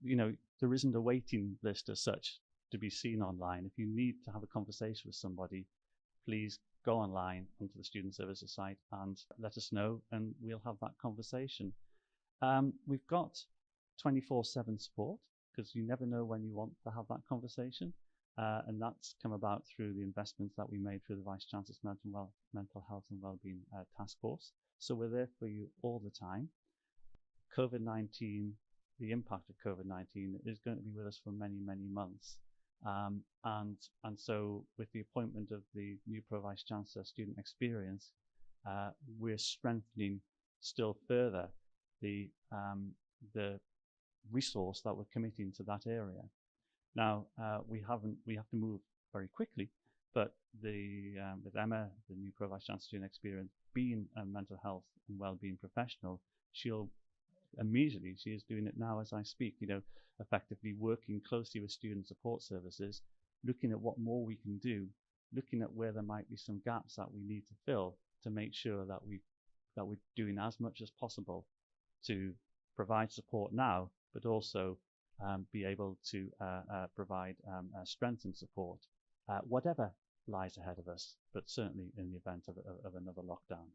There isn't a waiting list as such to be seen online. If you need to have a conversation with somebody, please go online onto the Student Services site and let us know, and we'll have that conversation. We've got 24/7 support, because you never know when you want to have that conversation. and that's come about through the investments that we made through the Vice Chancellor's Mental Health and Wellbeing Task Force. So we're there for you all the time. COVID-19, the impact of COVID-19 is going to be with us for many, many months. And so with the appointment of the new Pro-Vice Chancellor student experience, we're strengthening still further the resource that we're committing to that area. Now, we have to move very quickly, but with Emma, the new Pro-Vice Chancellor student experience, being a mental health and wellbeing professional, she'll immediately, she is doing it now as I speak, effectively working closely with student support services, looking at what more we can do, looking at where there might be some gaps that we need to fill to make sure that we're doing as much as possible to provide support now, but also be able to provide strength and support, whatever lies ahead of us, but certainly in the event of another lockdown.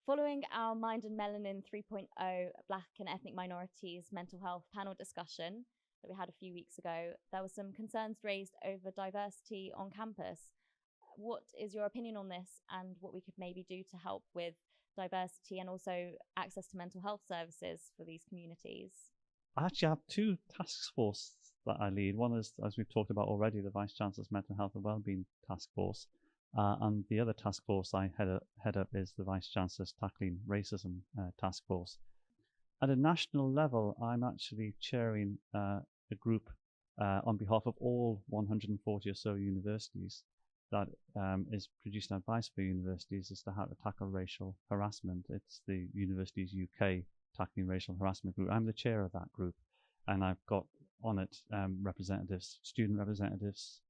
Following our Mind and Melanin 3.0 Black and Ethnic Minorities Mental Health panel discussion that we had a few weeks ago, there were some concerns raised over diversity on campus. What is your opinion on this, and what we could maybe do to help with diversity and also access to mental health services for these communities? I actually have two task forces that I lead. One is, as we've talked about already, the Vice Chancellor's Mental Health and Wellbeing Task Force. And the other task force I head up is the Vice Chancellor's Tackling Racism Task Force. At a national level, I'm actually chairing a group on behalf of all 140 or so universities that is producing advice for universities as to how to tackle racial harassment. It's the Universities UK Tackling Racial Harassment Group. I'm the chair of that group, and I've got on it representatives, student representatives,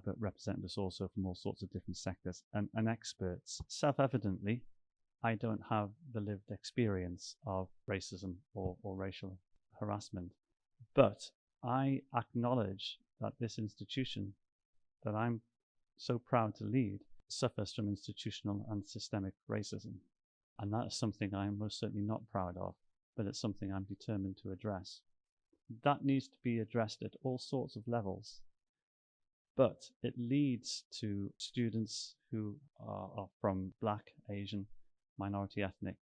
but representatives also from all sorts of different sectors and experts. Self-evidently, I don't have the lived experience of racism or racial harassment, but I acknowledge that this institution that I'm so proud to lead suffers from institutional and systemic racism. And that is something I am most certainly not proud of, but it's something I'm determined to address. That needs to be addressed at all sorts of levels. But it leads to students who are from Black, Asian, minority ethnic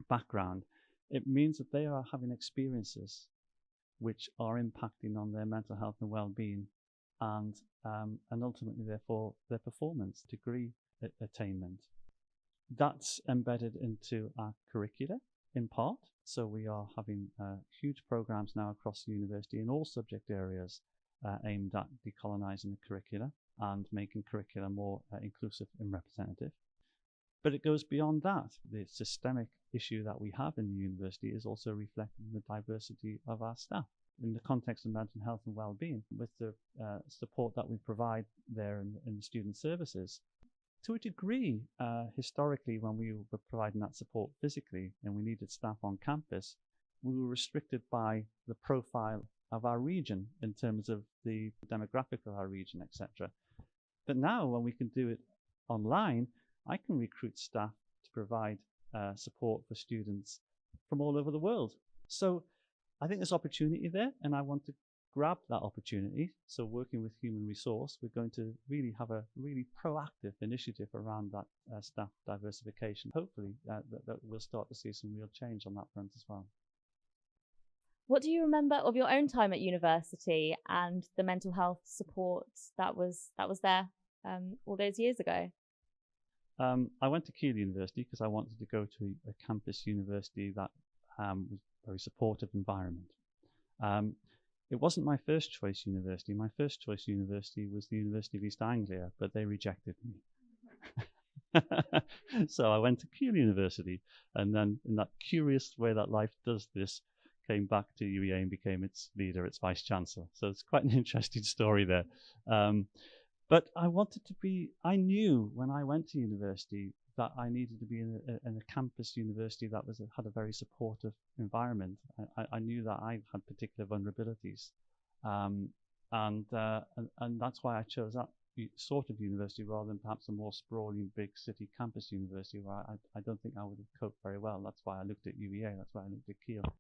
background. It means that they are having experiences which are impacting on their mental health and well-being, and ultimately, therefore, their performance, degree attainment. That's embedded into our curricula in part. So we are having huge programs now across the university in all subject areas aimed at decolonising the curricula and making curricula more inclusive and representative. But it goes beyond that. The systemic issue that we have in the university is also reflected in the diversity of our staff. In the context of mental health and well-being, with the support that we provide there in the student services, to a degree, historically, when we were providing that support physically and we needed staff on campus, we were restricted by the profile of our region in terms of the demographic of our region, etc. But now, when we can do it online, I can recruit staff to provide support for students from all over the world. So I think there's opportunity there, and I want to grab that opportunity. So working with human resource, we're going to really have a really proactive initiative around that staff diversification. Hopefully that we'll start to see some real change on that front as well. What do you remember of your own time at university and the mental health support that was there all those years ago? I went to Keele University because I wanted to go to a campus university that was a very supportive environment. It wasn't my first choice university. My first choice university was the University of East Anglia, but they rejected me. So I went to Keele University, and then in that curious way that life does this, came back to UEA and became its leader, its vice chancellor. So it's quite an interesting story there. But I knew when I went to university that I needed to be in a campus university that had a very supportive environment. I knew that I had particular vulnerabilities, and that's why I chose that sort of university rather than perhaps a more sprawling big city campus university where I don't think I would have coped very well. That's why I looked at UEA. That's why I looked at Keele,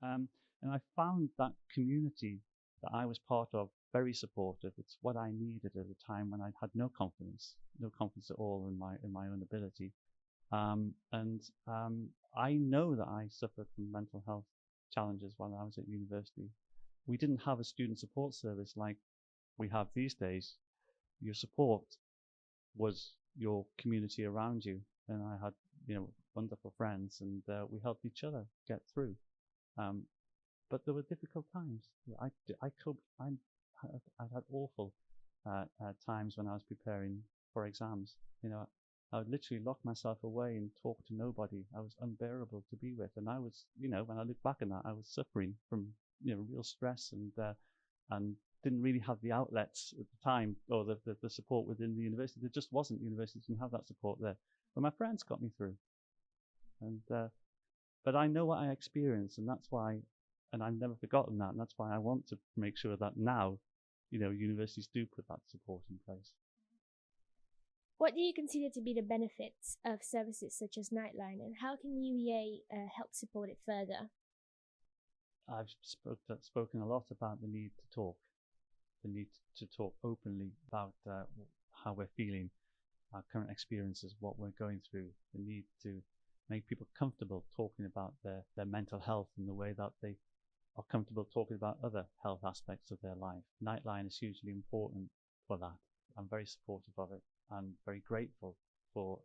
and I found that community that I was part of, very supportive. It's what I needed at a time when I had no confidence at all in my own ability. I know that I suffered from mental health challenges while I was at university. We didn't have a student support service like we have these days. Your support was your community around you, and I had, wonderful friends, and we helped each other get through. But there were difficult times. I coped. I had awful times when I was preparing for exams. I would literally lock myself away and talk to nobody. I was unbearable to be with, and I was, when I look back on that, I was suffering from, real stress and didn't really have the outlets at the time, or the support within the university. There just wasn't. The university didn't have that support there. But my friends got me through, and but I know what I experienced, and that's why, and I've never forgotten that, and that's why I want to make sure that now, universities do put that support in place. What do you consider to be the benefits of services such as Nightline, and how can UEA help support it further? I've spoken a lot about the need to talk openly about how we're feeling, our current experiences, what we're going through, the need to make people comfortable talking about their mental health in the way that they are comfortable talking about other health aspects of their life. Nightline is hugely important for that. I'm very supportive of it. I'm very grateful for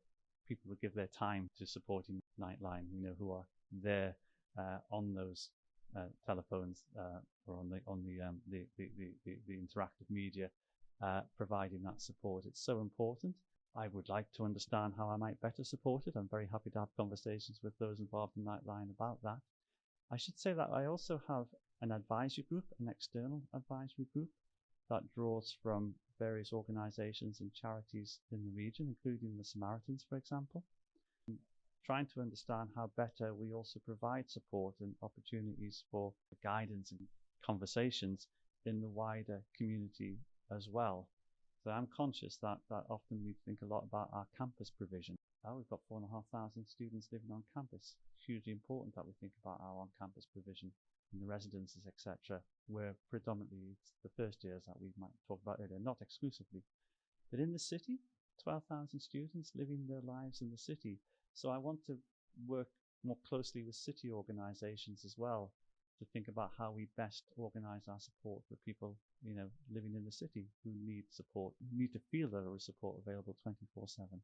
people who give their time to supporting Nightline, who are there on those telephones or on the interactive media, providing that support. It's so important. I would like to understand how I might better support it. I'm very happy to have conversations with those involved in Nightline about that. I should say that I also have an advisory group, an external advisory group, that draws from various organisations and charities in the region, including the Samaritans, for example. Trying to understand how better we also provide support and opportunities for guidance and conversations in the wider community as well. So I'm conscious that often we think a lot about our campus provision. We've got 4,500 students living on campus. It's hugely important that we think about our on-campus provision in the residences, etc., where predominantly it's the first years that we might talk about earlier, not exclusively. But in the city, 12,000 students living their lives in the city. So I want to work more closely with city organisations as well to think about how we best organise our support for people, living in the city who need support, who need to feel that there is support available 24/7.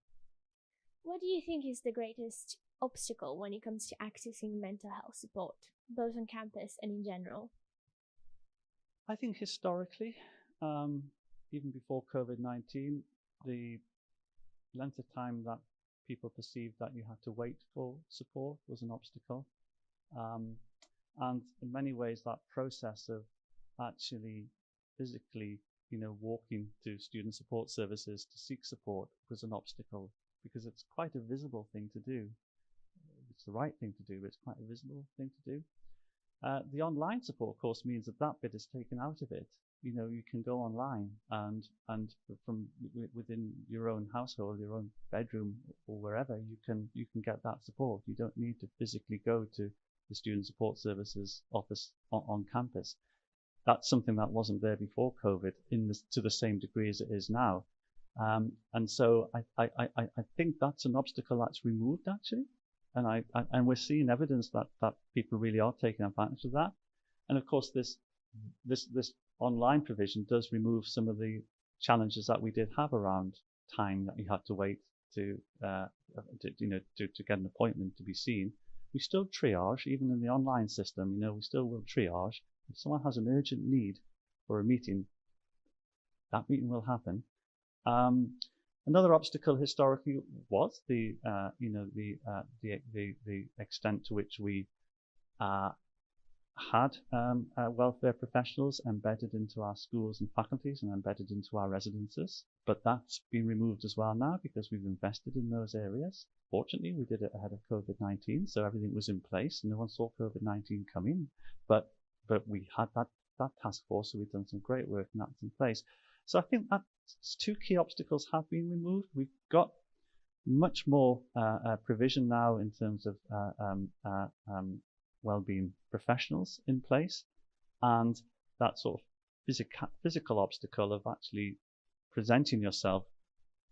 What do you think is the greatest obstacle when it comes to accessing mental health support, both on campus and in general? I think historically, even before COVID-19, the length of time that people perceived that you had to wait for support was an obstacle. And in many ways, that process of actually physically, walking to student support services to seek support was an obstacle, because it's quite a visible thing to do. It's the right thing to do, but it's quite a visible thing to do. The online support, of course, means that bit is taken out of it. You can go online and from within your own household, your own bedroom or wherever, you can get that support. You don't need to physically go to the Student Support Services office on campus. That's something that wasn't there before COVID to the same degree as it is now. And so I think that's an obstacle that's removed, actually. And we're seeing evidence that people really are taking advantage of that. And of course, this online provision does remove some of the challenges that we did have around time that you had to wait to get an appointment to be seen. We still triage, even in the online system. We still will triage. If someone has an urgent need for a meeting, that meeting will happen. Another obstacle historically was the extent to which we had welfare professionals embedded into our schools and faculties and embedded into our residences. But that's been removed as well now, because we've invested in those areas. Fortunately, we did it ahead of COVID-19, so everything was in place. No one saw COVID-19 coming, but we had that task force, so we've done some great work, and that's in place. So I think that two key obstacles have been removed. We've got much more provision now in terms of wellbeing professionals in place, and that sort of physical obstacle of actually presenting yourself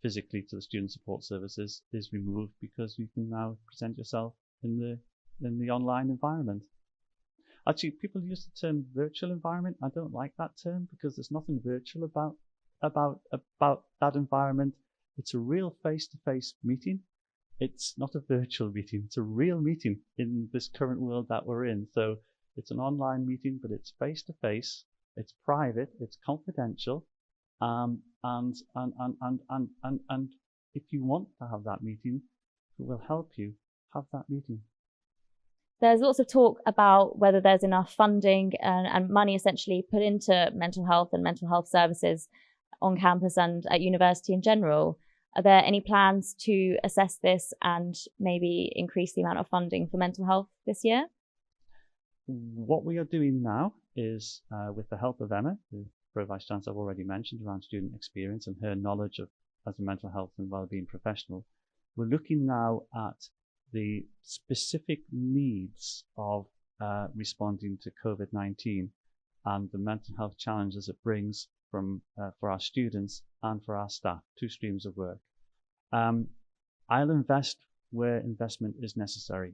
physically to the student support services is removed, because you can now present yourself in the online environment. Actually, people use the term virtual environment. I don't like that term, because there's nothing virtual about that environment. It's a real face-to-face meeting. It's not a virtual meeting. It's a real meeting in this current world that we're in. So it's an online meeting, but it's face-to-face. It's private. It's confidential. And if you want to have that meeting, it will help you have that meeting. There's lots of talk about whether there's enough funding and money essentially put into mental health and mental health services on campus and at university in general. Are there any plans to assess this and maybe increase the amount of funding for mental health this year? What we are doing now is, with the help of Emma, the Pro Vice Chancellor I've already mentioned, around student experience and her knowledge of as a mental health and wellbeing professional, we're looking now at the specific needs of responding to COVID-19 and the mental health challenges it brings for our students and for our staff, two streams of work. I'll invest where investment is necessary,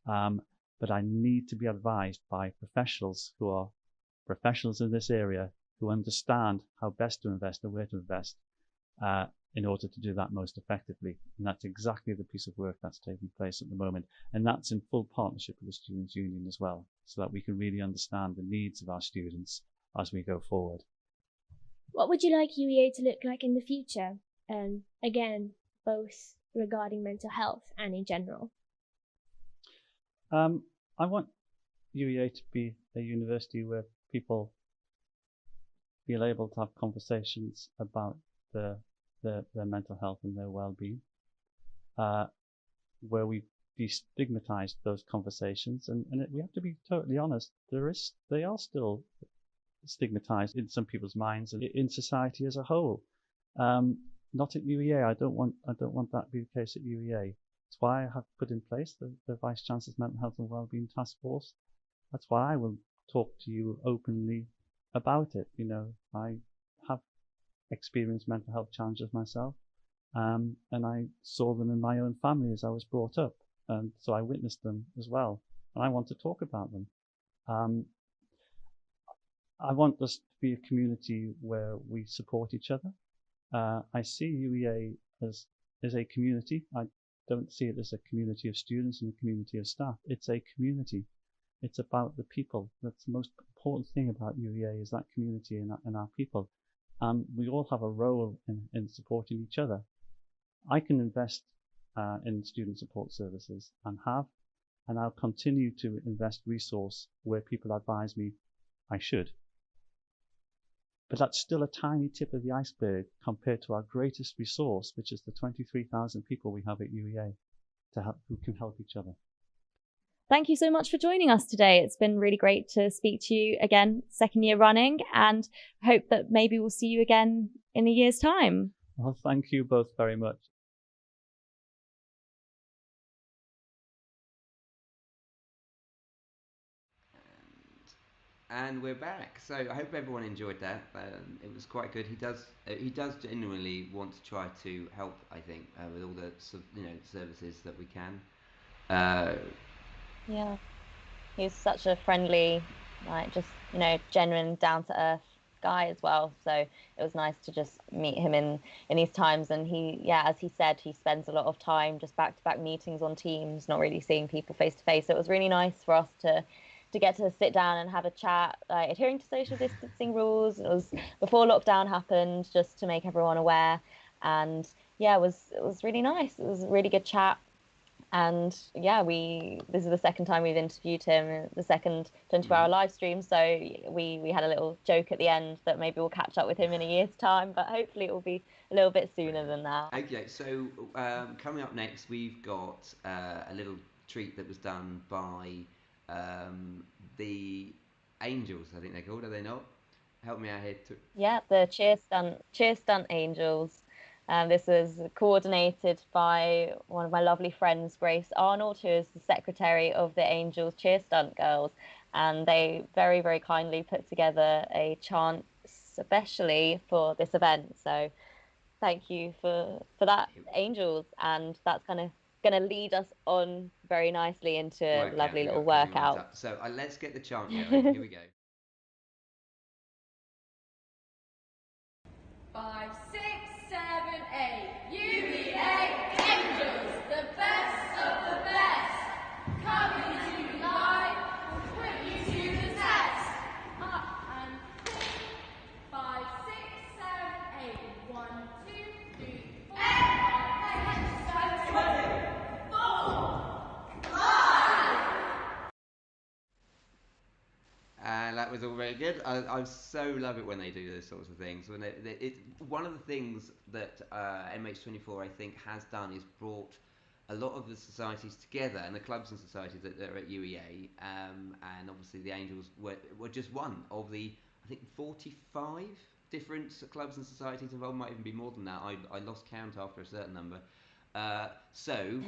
but I need to be advised by professionals who are professionals in this area, who understand how best to invest and where to invest in order to do that most effectively. And that's exactly the piece of work that's taking place at the moment. And that's in full partnership with the Students' Union as well, so that we can really understand the needs of our students as we go forward. What would you like UEA to look like in the future? Again, both regarding mental health and in general. I want UEA to be a university where people feel able to have conversations about their mental health and their well-being, where we destigmatise those conversations, and we have to be totally honest. They are still stigmatized in some people's minds and in society as a whole. Not at UEA. I don't want that to be the case at UEA. That's why I have put in place the Vice Chancellor's Mental Health and Wellbeing Task Force. That's why I will talk to you openly about it. You know, I have experienced mental health challenges myself, and I saw them in my own family as I was brought up, and so I witnessed them as well, and I want to talk about them. I want us to be a community where we support each other. I see UEA as a community. I don't see it as a community of students and a community of staff. It's a community. It's about the people. That's the most important thing about UEA, is that community and our people. We all have a role in supporting each other. I can invest in student support services and I'll continue to invest resource where people advise me I should. But that's still a tiny tip of the iceberg compared to our greatest resource, which is the 23,000 people we have at UEA who can help each other. Thank you so much for joining us today. It's been really great to speak to you again, second year running, and hope that maybe we'll see you again in a year's time. Well, thank you both very much. And we're back. So I hope everyone enjoyed that. It was quite good. He does genuinely want to try to help, I think, with all the services that we can. Yeah, he's such a friendly, genuine, down to earth guy as well. So it was nice to just meet him in these times. And he, as he said, he spends a lot of time just back-to-back meetings on Teams, not really seeing people face to face. So it was really nice for us to get to sit down and have a chat, adhering to social distancing rules. It was before lockdown happened, just to make everyone aware. And it was really nice. It was a really good chat. And this is the second time we've interviewed him, the second 24-hour live stream. So we had a little joke at the end that maybe we'll catch up with him in a year's time, but hopefully it will be a little bit sooner than that. Okay, so coming up next, we've got a little treat that was done by the Angels, I think they're called, are they not? Help me out here. Yeah, the Cheer Stunt Angels. This was coordinated by one of my lovely friends, Grace Arnold, who is the secretary of the Angels Cheer Stunt Girls. and they very, very kindly put together a chant especially for this event. So thank you for that, Angels, and that's kind of going to lead us on very nicely into a lovely little workout. So let's get the chant going. Here we go. 5, 6, 7, 8. UEA Angels, the best of the best. Coming to life, will put you to the test. Up and quick. 5, 6, 7, 8. 1, 2, 3, 4, 5, 6, 7, 4, 5. And that was all very good. I so love it when they do those sorts of things. When one of the things that MH24 I think has done is brought a lot of the societies together, and the clubs and societies that are at UEA, and obviously the Angels were just one of the, I think, 45 different clubs and societies involved. Might even be more than that. I lost count after a certain number. So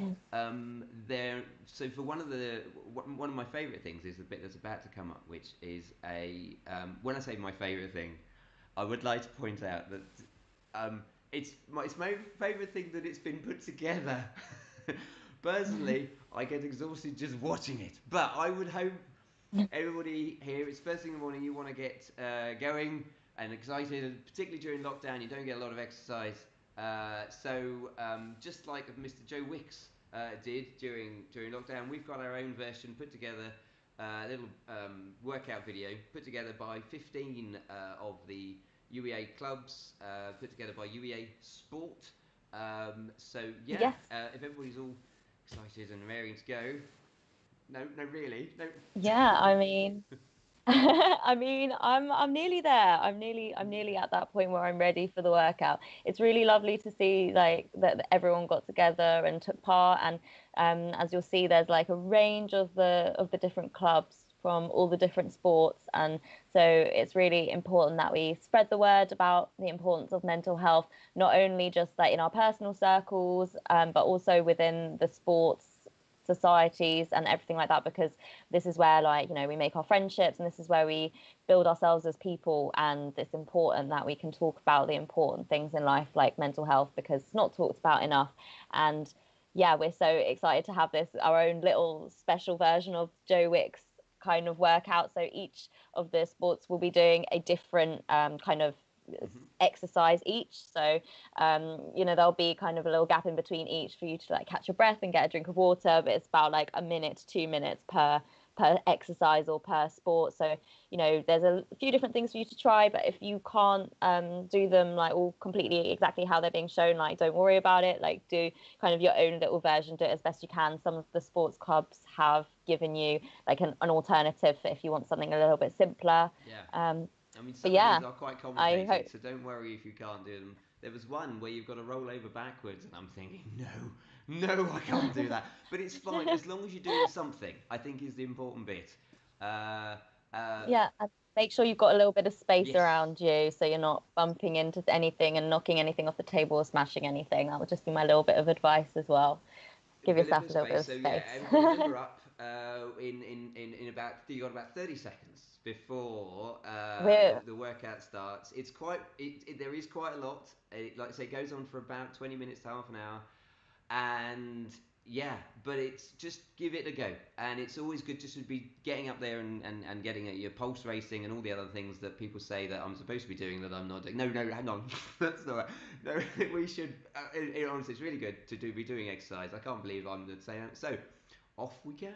for one of my favourite things is the bit that's about to come up, which is when I say my favourite thing, I would like to point out that it's my favourite thing that it's been put together. Personally, I get exhausted just watching it, but I would hope everybody here, it's first thing in the morning, you want to get going and excited, and particularly during lockdown, you don't get a lot of exercise. So just like Mr. Joe Wicks did during lockdown, we've got our own version put together, a little workout video put together by 15 of the UEA clubs, put together by UEA Sport. So yeah, yes. If everybody's all excited and raring to go, no, really, no. Yeah, I mean. I'm nearly there. I'm nearly at that point where I'm ready for the workout. It's really lovely to see like that everyone got together and took part, and as you'll see, there's like a range of the different clubs from all the different sports, and so it's really important that we spread the word about the importance of mental health, not only just like in our personal circles, but also within the sports societies and everything like that, because this is where, like, you know, we make our friendships, and this is where we build ourselves as people, and it's important that we can talk about the important things in life like mental health, because it's not talked about enough. And yeah, we're so excited to have this, our own little special version of Joe Wicks kind of workout. So each of the sports will be doing a different kind of exercise each, so you know, there'll be kind of a little gap in between each for you to like catch your breath and get a drink of water, but it's about like a minute to 2 minutes per exercise or per sport. So you know, there's a few different things for you to try, but if you can't do them like all completely exactly how they're being shown, like don't worry about it, like do kind of your own little version, do it as best you can. Some of the sports clubs have given you like an alternative if you want something a little bit simpler. I mean, some of these are quite complicated, so don't worry if you can't do them. There was one where you've got to roll over backwards, and I'm thinking, no, I can't do that. But it's fine, as long as you're doing something, I think is the important bit. Yeah, and make sure you've got a little bit of space around you, so you're not bumping into anything and knocking anything off the table or smashing anything. That would just be my little bit of advice as well. Give yourself a little bit of space. So yeah, everybody number up in about, you got about 30 seconds before the workout starts. It's quite, there is quite a lot. Like I say, it goes on for about 20 minutes to half an hour, and yeah, but it's just give it a go. And it's always good just to be getting up there and getting your pulse racing and all the other things that people say that I'm supposed to be doing that I'm not doing. No, hang on, that's not right. No, we should. Honestly, it's really good to be doing exercise. I can't believe I'm saying that. So off we go.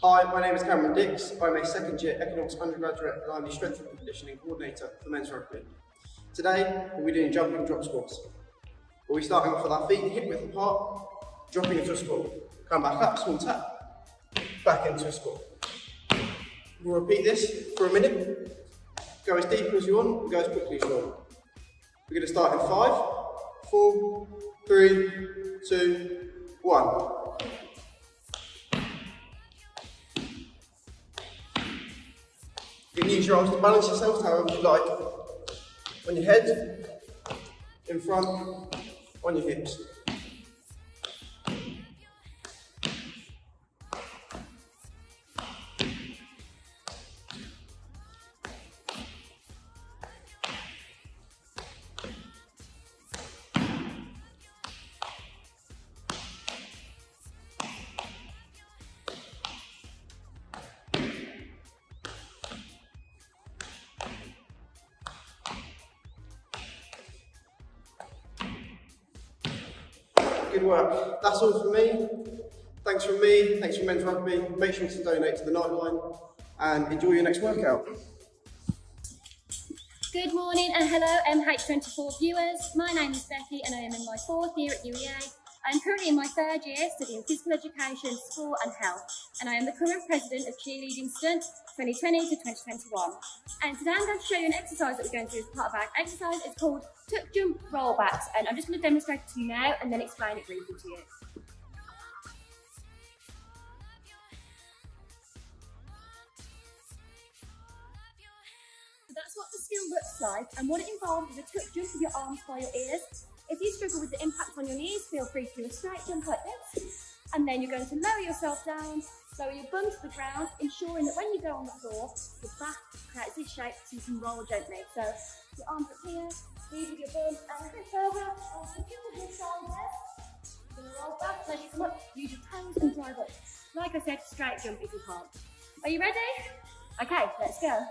Hi, my name is Cameron Dix. I'm a second year economics undergraduate, and I'm the strength and conditioning coordinator for men's rugby. Today, we'll be doing jumping drop squats. We'll be starting off with our feet hip width apart, dropping into a squat. Come back up, small tap, back into a squat. We'll repeat this for a minute. Go as deep as you want, go as quickly as you want. We're going to start in 5, 4, 3, 2, 1. You can use your arms to balance yourself however you like. On your head, in front, on your hips. good work. That's all from me. Thanks from me, thanks from Men's Rugby. Make sure to donate to the Nightline and enjoy your next workout. Good morning and hello MH24 viewers. My name is Becky and I am in my 4th year at UEA. I am currently in my 3rd year studying physical education, sport and health, and I am the current president of Cheerleading Stunt 2020 to 2021. And today I'm going to show you an exercise that we're going to do as part of our exercise. It's called tuck jump rollbacks, and I'm just going to demonstrate it to you now and then explain it briefly to you. So that's what the skill looks like, and what it involves is a tuck jump with your arms by your ears. If you struggle with the impact on your knees, feel free to do a straight jump like this, and then you're going to lower yourself down, lower your bum to the ground, ensuring that when you go on the floor, your back creates this shape so you can roll gently. So your arms up here, knees with your bum, and a bit further, and so with your shoulders. You're going to roll back, so as you come up, use your toes and drive up. Like I said, straight jump if you can't. Are you ready? Okay, let's go.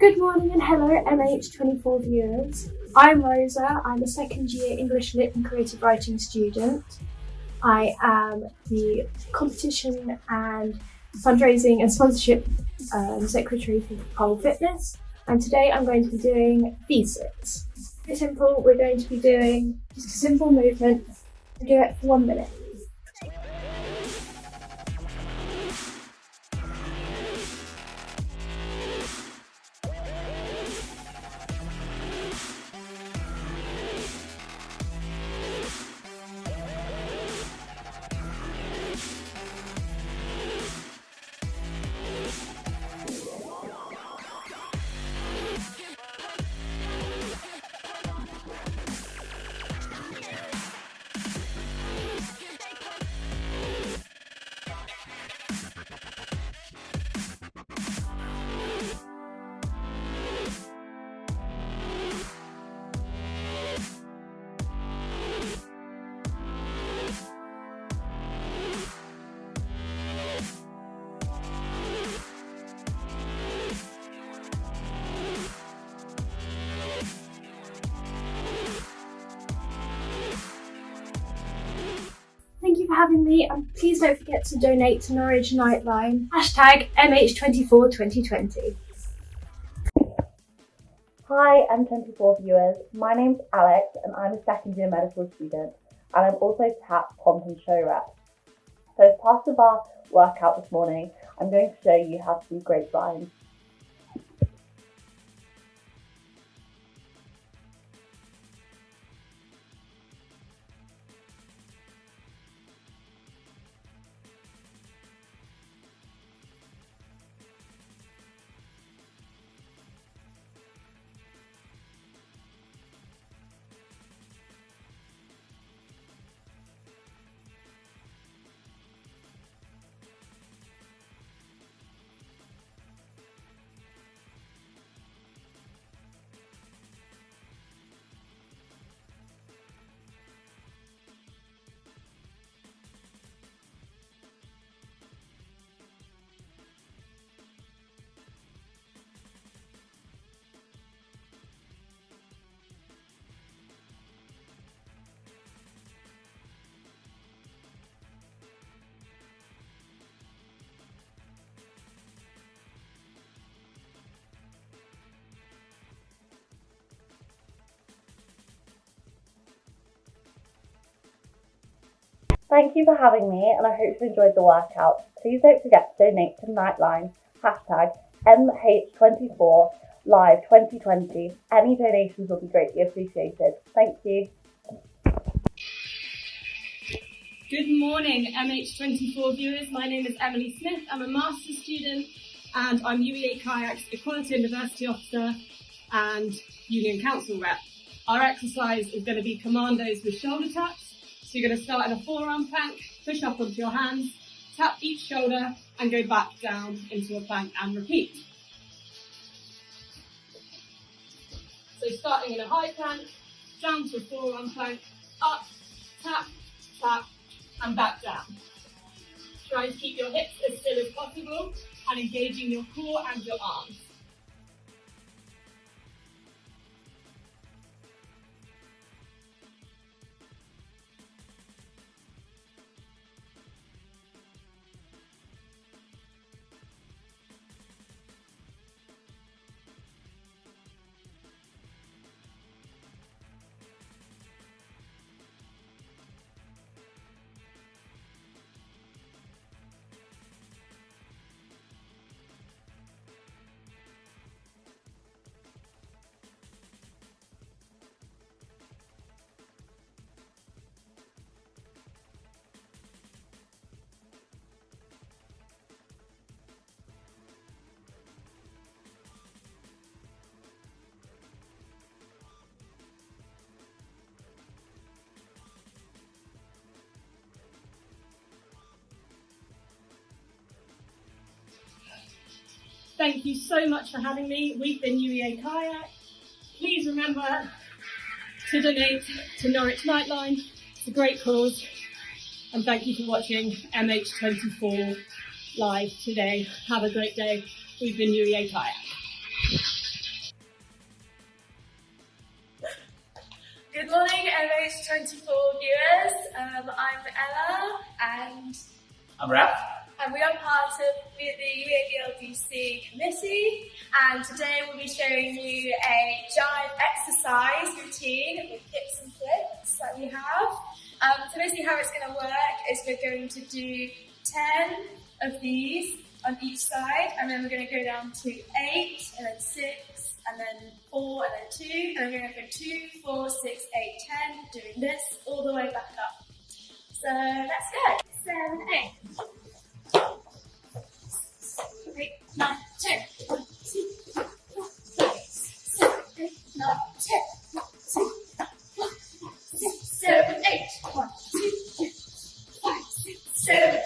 Good morning and hello MH24 viewers. I'm Rosa, I'm a 2nd year English Lit and Creative Writing student. I am the competition and fundraising and sponsorship secretary for Pole Fitness, and today I'm going to be doing V-sits. Very simple, we're going to be doing just a simple movement. We do it for 1 minute. Thank you for having me, and please don't forget to donate to Norwich Nightline. Hashtag MH24 2020. Hi M24 viewers, my name's Alex and I'm a 2nd year medical student, and I'm also TAP Pomp and Show Rep. So as part of our workout this morning, I'm going to show you how to do grapevines. Thank you for having me, and I hope you enjoyed the workout. Please don't forget to donate to Nightline, hashtag MH24 Live 2020. Any donations will be greatly appreciated. Thank you. Good morning, MH24 viewers. My name is Emily Smith. I'm a master's student, and I'm UEA Kayak's Equality and Diversity Officer and Union Council Rep. Our exercise is going to be commandos with shoulder taps. So you're going to start in a forearm plank, push up onto your hands, tap each shoulder and go back down into a plank and repeat. So starting in a high plank, down to a forearm plank, up, tap, tap, and back down. Try to keep your hips as still as possible and engaging your core and your arms. Thank you so much for having me. We've been UEA Kayak. Please remember to donate to Norwich Nightline. It's a great cause. And thank you for watching MH24 live today. Have a great day. We've been UEA Kayak. Good morning, MH24 viewers. I'm Ella and I'm Raph. And we are part of the UABLDC committee, and today we'll be showing you a jive exercise routine with hips and flips that we have. So basically how it's going to work is we're going to do 10 of these on each side, and then we're going to go down to 8, and then 6, and then 4, and then 2, and then we're going to go 2, 4, 6, 8, 10, doing this all the way back up. So let's go. 7, 8. 8, 9, 10. 1, 2, 3, 4, 5, 6, 7, 8, 9, 10. 1, 2, 3, 4, 6, 7, 8. 1, 2, 3, 5, 6, 7, 8.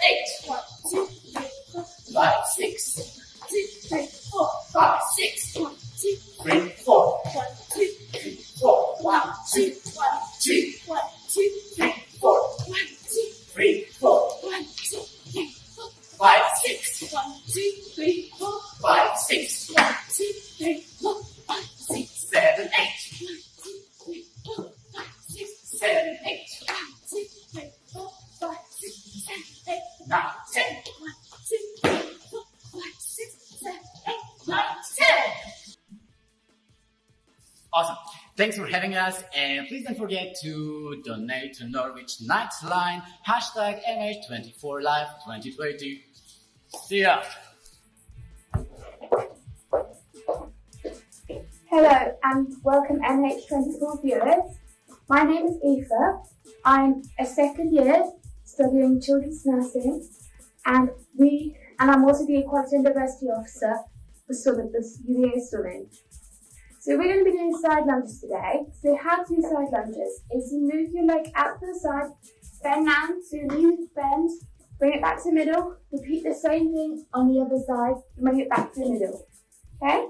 1, 2, 3, 4, 5, 6. 2, 3, 4, 5, 6. 1, 2, 3, 4. 1, 2, 3, 4. 1, 2, 1, 2, 1, 2, 3, 4. 1, 2, 3, 4. 1, 2, 3, 4, 5, 6. 1, 2, 3, 4, 5, 6. 1, 2, 3, 4, 5, 6, 7, 8. 1, 2, 3, 4, 5, 6, 7, 8. 1, 2, 3, 4, 5, 6, 7, 8, 9, 10. 1, 2, 3, 4, 5, 6, 7, 8, 9, 10. Awesome. Thanks for having us, and please don't forget to donate to Norwich Nightline, hashtag MH24Live2020. See ya! Hello and welcome MH24 viewers. My name is Aoife. I'm a second year studying children's nursing, and I'm also the Equality and Diversity Officer for Summit, the UEA Summit. So we're going to be doing side lunges today. So how to do side lunges is you move your leg out to the side, bend down, so your knees bend, bring it back to the middle, repeat the same thing on the other side, bring it back to the middle. Okay?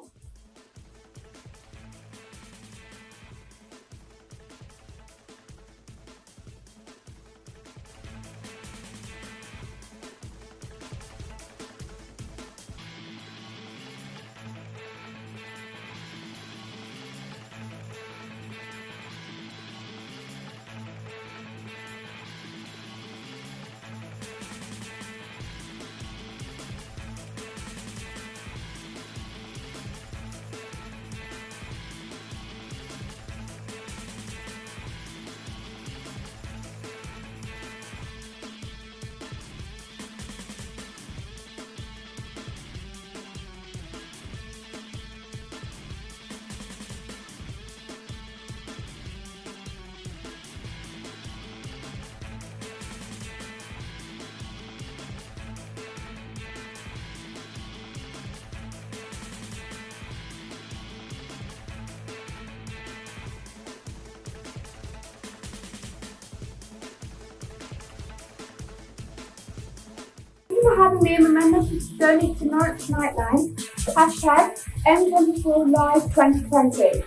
for having me, and remember to donate to Norwich Nightline, hashtag M24Live2020.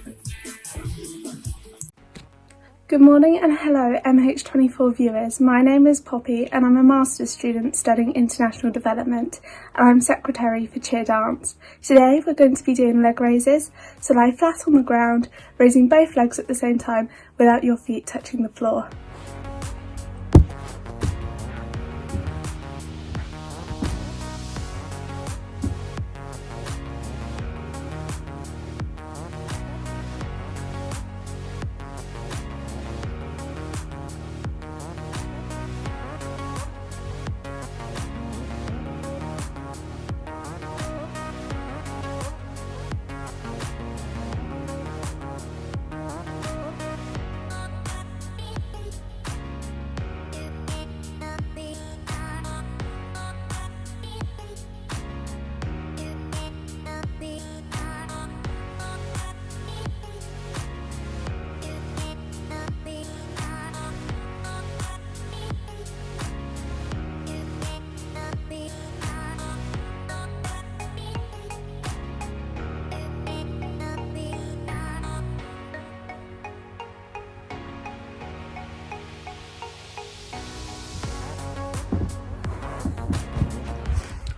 Good morning and hello MH24 viewers. My name is Poppy and I'm a master's student studying international development and I'm secretary for cheer dance. Today we're going to be doing leg raises, so lie flat on the ground, raising both legs at the same time without your feet touching the floor.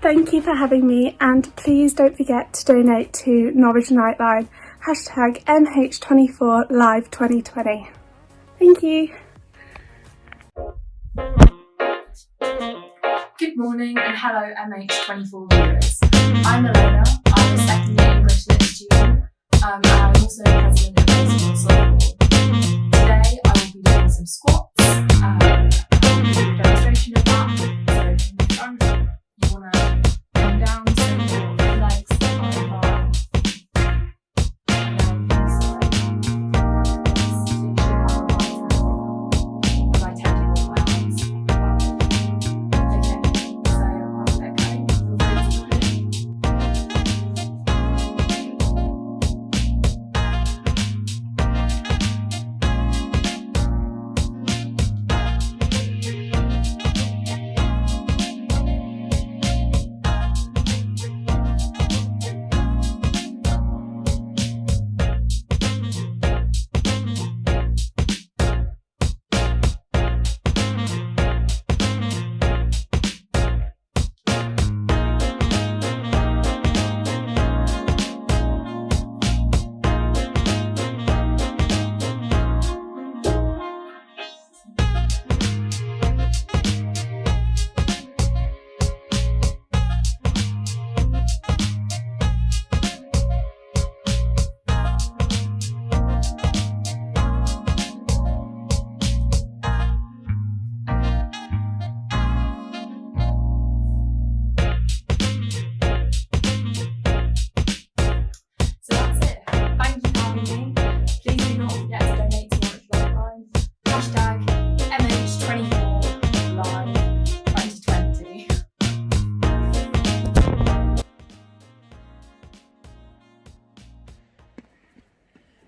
Thank you for having me, and please don't forget to donate to Norwich Nightline, hashtag MH24Live2020. Thank you. Good morning and hello MH24 viewers. I'm Elena, I'm a second year English Lit student, and I'm also president of baseball softball. Today I will be doing some squats, and I'll give you a demonstration of that. So in the front, you want to come down so your legs are high, and then this way. As I take you with my arms up. Okay, so I'll let go.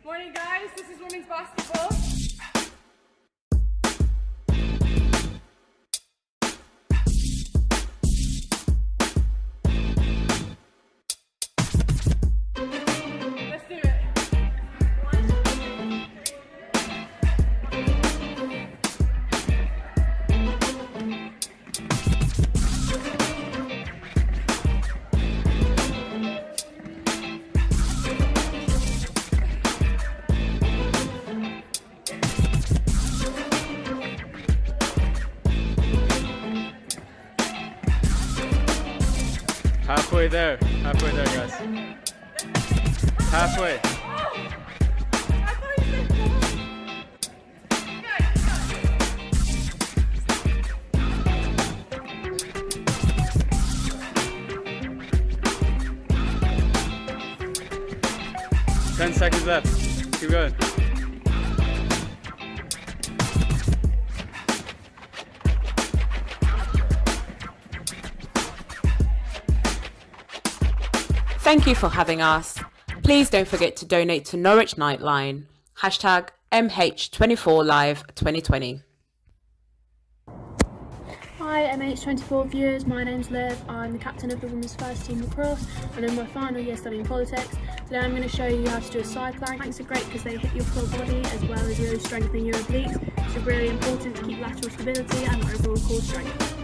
Morning guys, this is women's basketball. Let's do it. Halfway there, guys. Halfway. 10 seconds left. Keep going. Thank you for having us. Please don't forget to donate to Norwich Nightline, hashtag MH24Live2020. Hi Hi MH24 viewers, my name's Liv, I'm the captain of the women's first team lacrosse and in my final year studying politics. Today I'm going to show you how to do a side plank. Planks are great because they hit your full body as well as really strengthening your obliques. It's really important to keep lateral stability and overall core strength.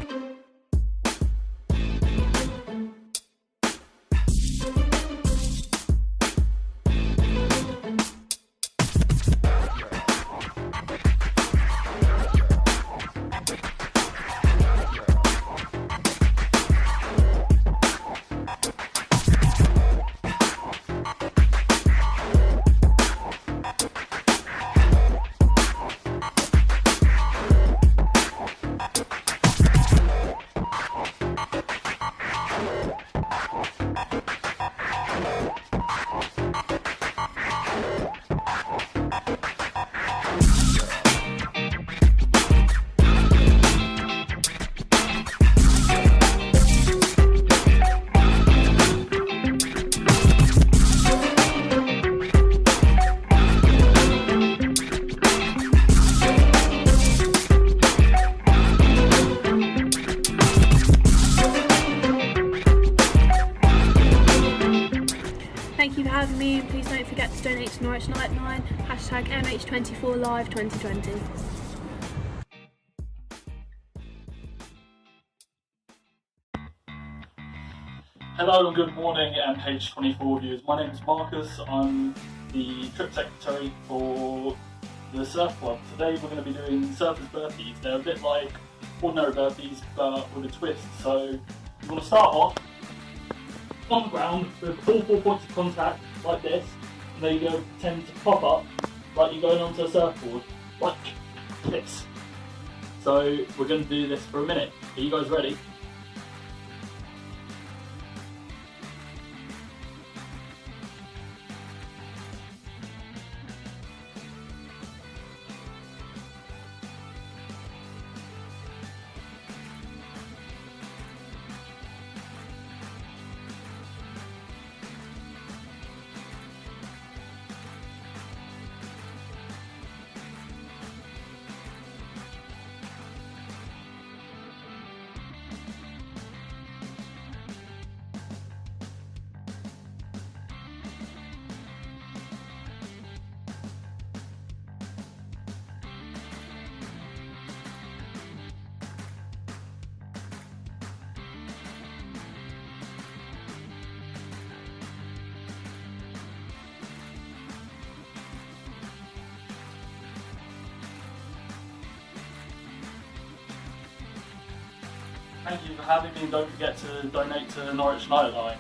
Thank you for having me, and please don't forget to donate to Norwich Nightline, hashtag MH24 Live 2020. Hello and good morning MH24 viewers. My name is Marcus, I'm the trip secretary for the surf club. Today we're going to be doing surfers burpees. They're a bit like ordinary burpees but with a twist. So we're going to start off on the ground with all 4 points of contact like this, and then you tend to pop up like you're going onto a surfboard, like this. So we're going to do this for a minute. Are you guys ready? Thank you for having me, and don't forget to donate to Norwich Nightline.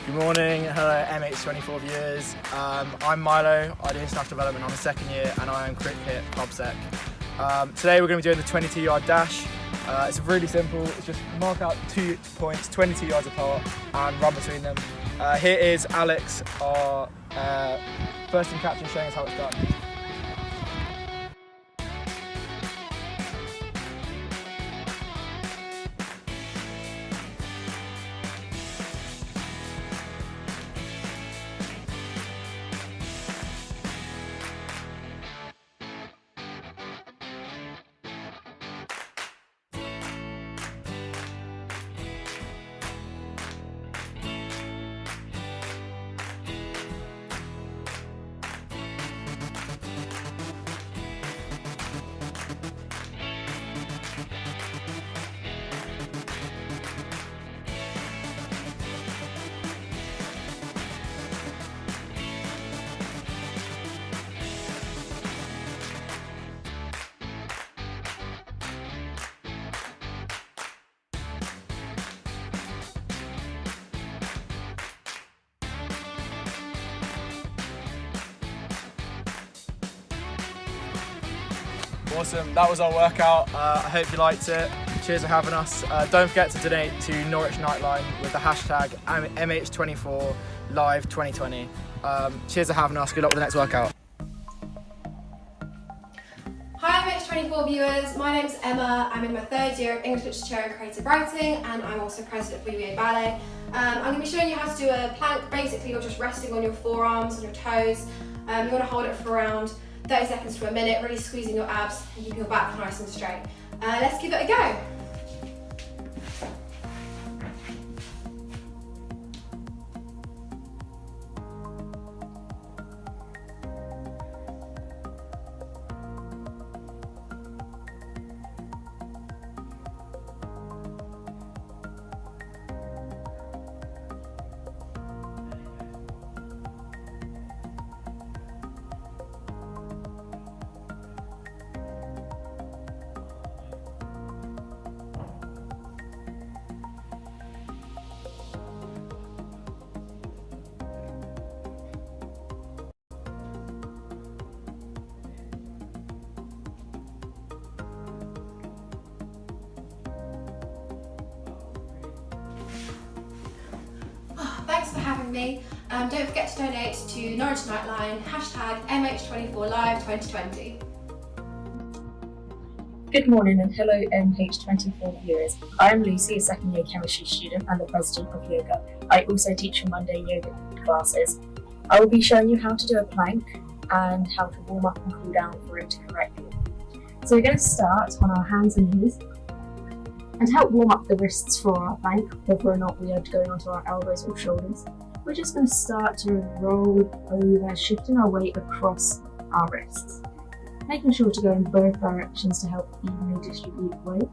Good morning, hello MH24 viewers. I'm Milo, I do international development, I'm a second year and I am cricket club sec. Today we're going to be doing the 22-yard dash. It's really simple, it's just mark out 2 points 22 yards apart and run between them. Here is Alex, our first team captain, showing us how it's done. Awesome, that was our workout. I hope you liked it. Cheers for having us. Don't forget to donate to Norwich Nightline with the hashtag MH24 Live 2020. Cheers for having us. Good luck with the next workout. Hi MH24 viewers, my name's Emma. I'm in my 3rd year of English Literature and Creative Writing, and I'm also president for UEA Ballet. I'm going to be showing you how to do a plank. Basically, you're just resting on your forearms, on your toes. You want to hold it for around 30 seconds to a minute, really squeezing your abs and keeping your back nice and straight. Let's give it a go. Thanks for having me. Don't forget to donate to Norwich Nightline, hashtag MH24Live2020. Good morning and hello MH24 viewers. I am Lucy, a second year chemistry student and the president of yoga. I also teach Monday yoga classes. I will be showing you how to do a plank and how to warm up and cool down for it correctly. So we're going to start on our hands and knees. And to help warm up the wrists for our plank, whether or not we are going onto our elbows or shoulders, we're just going to start to roll over, shifting our weight across our wrists. Making sure to go in both directions to help evenly distribute weight.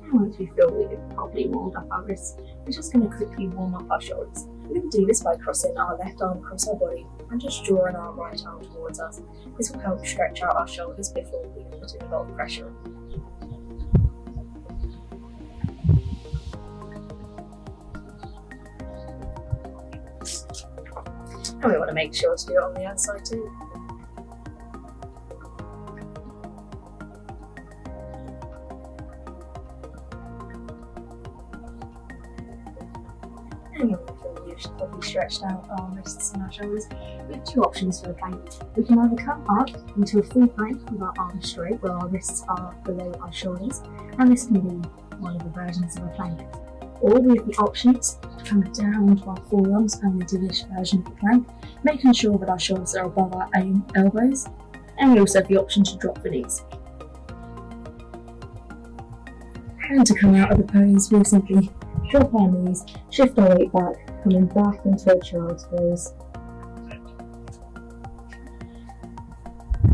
And once we feel we've properly warmed up our wrists, we're just going to quickly warm up our shoulders. We're going to do this by crossing our left arm across our body and just drawing our right arm towards us. This will help stretch out our shoulders before we put in a lot of pressure on. And we want to make sure to do it on the other side too. And when we feel we've probably stretched out our wrists and our shoulders, we have two options for the plank. We can either come up into a full plank with our arms straight where our wrists are below our shoulders, and this can be one of the versions of a plank. Or we have the options to come down onto our forearms and we do this version of the plank, making sure that our shoulders are above our elbows, and we also have the option to drop the knees. And to come out of the pose, we simply drop our knees, shift our weight back, coming back into a child's pose.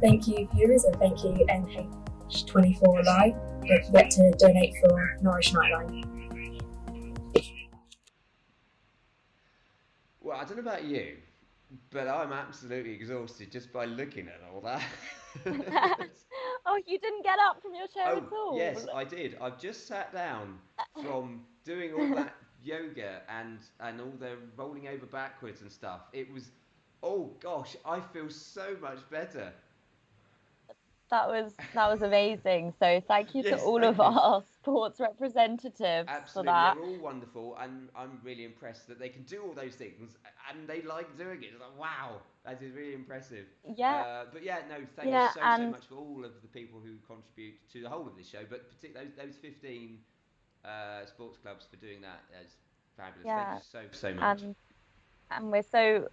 Thank you viewers, and thank you MH24 Live. Don't forget to donate for Norwich Nightline. Well, I don't know about you, but I'm absolutely exhausted just by looking at all that. Oh, you didn't get up from your chair at all? Yes, I did. I've just sat down from doing all that yoga and all the rolling over backwards and stuff. It was, oh gosh, I feel so much better. That was amazing. So thank you to all of our sports representatives for that. They're all wonderful, and I'm really impressed that they can do all those things and they like doing it. It's like, wow, that is really impressive. Yeah. But yeah, no, thank you so much for all of the people who contribute to the whole of this show, but particularly those 15 sports clubs for doing that. That's fabulous. Yeah. Thank you so much. And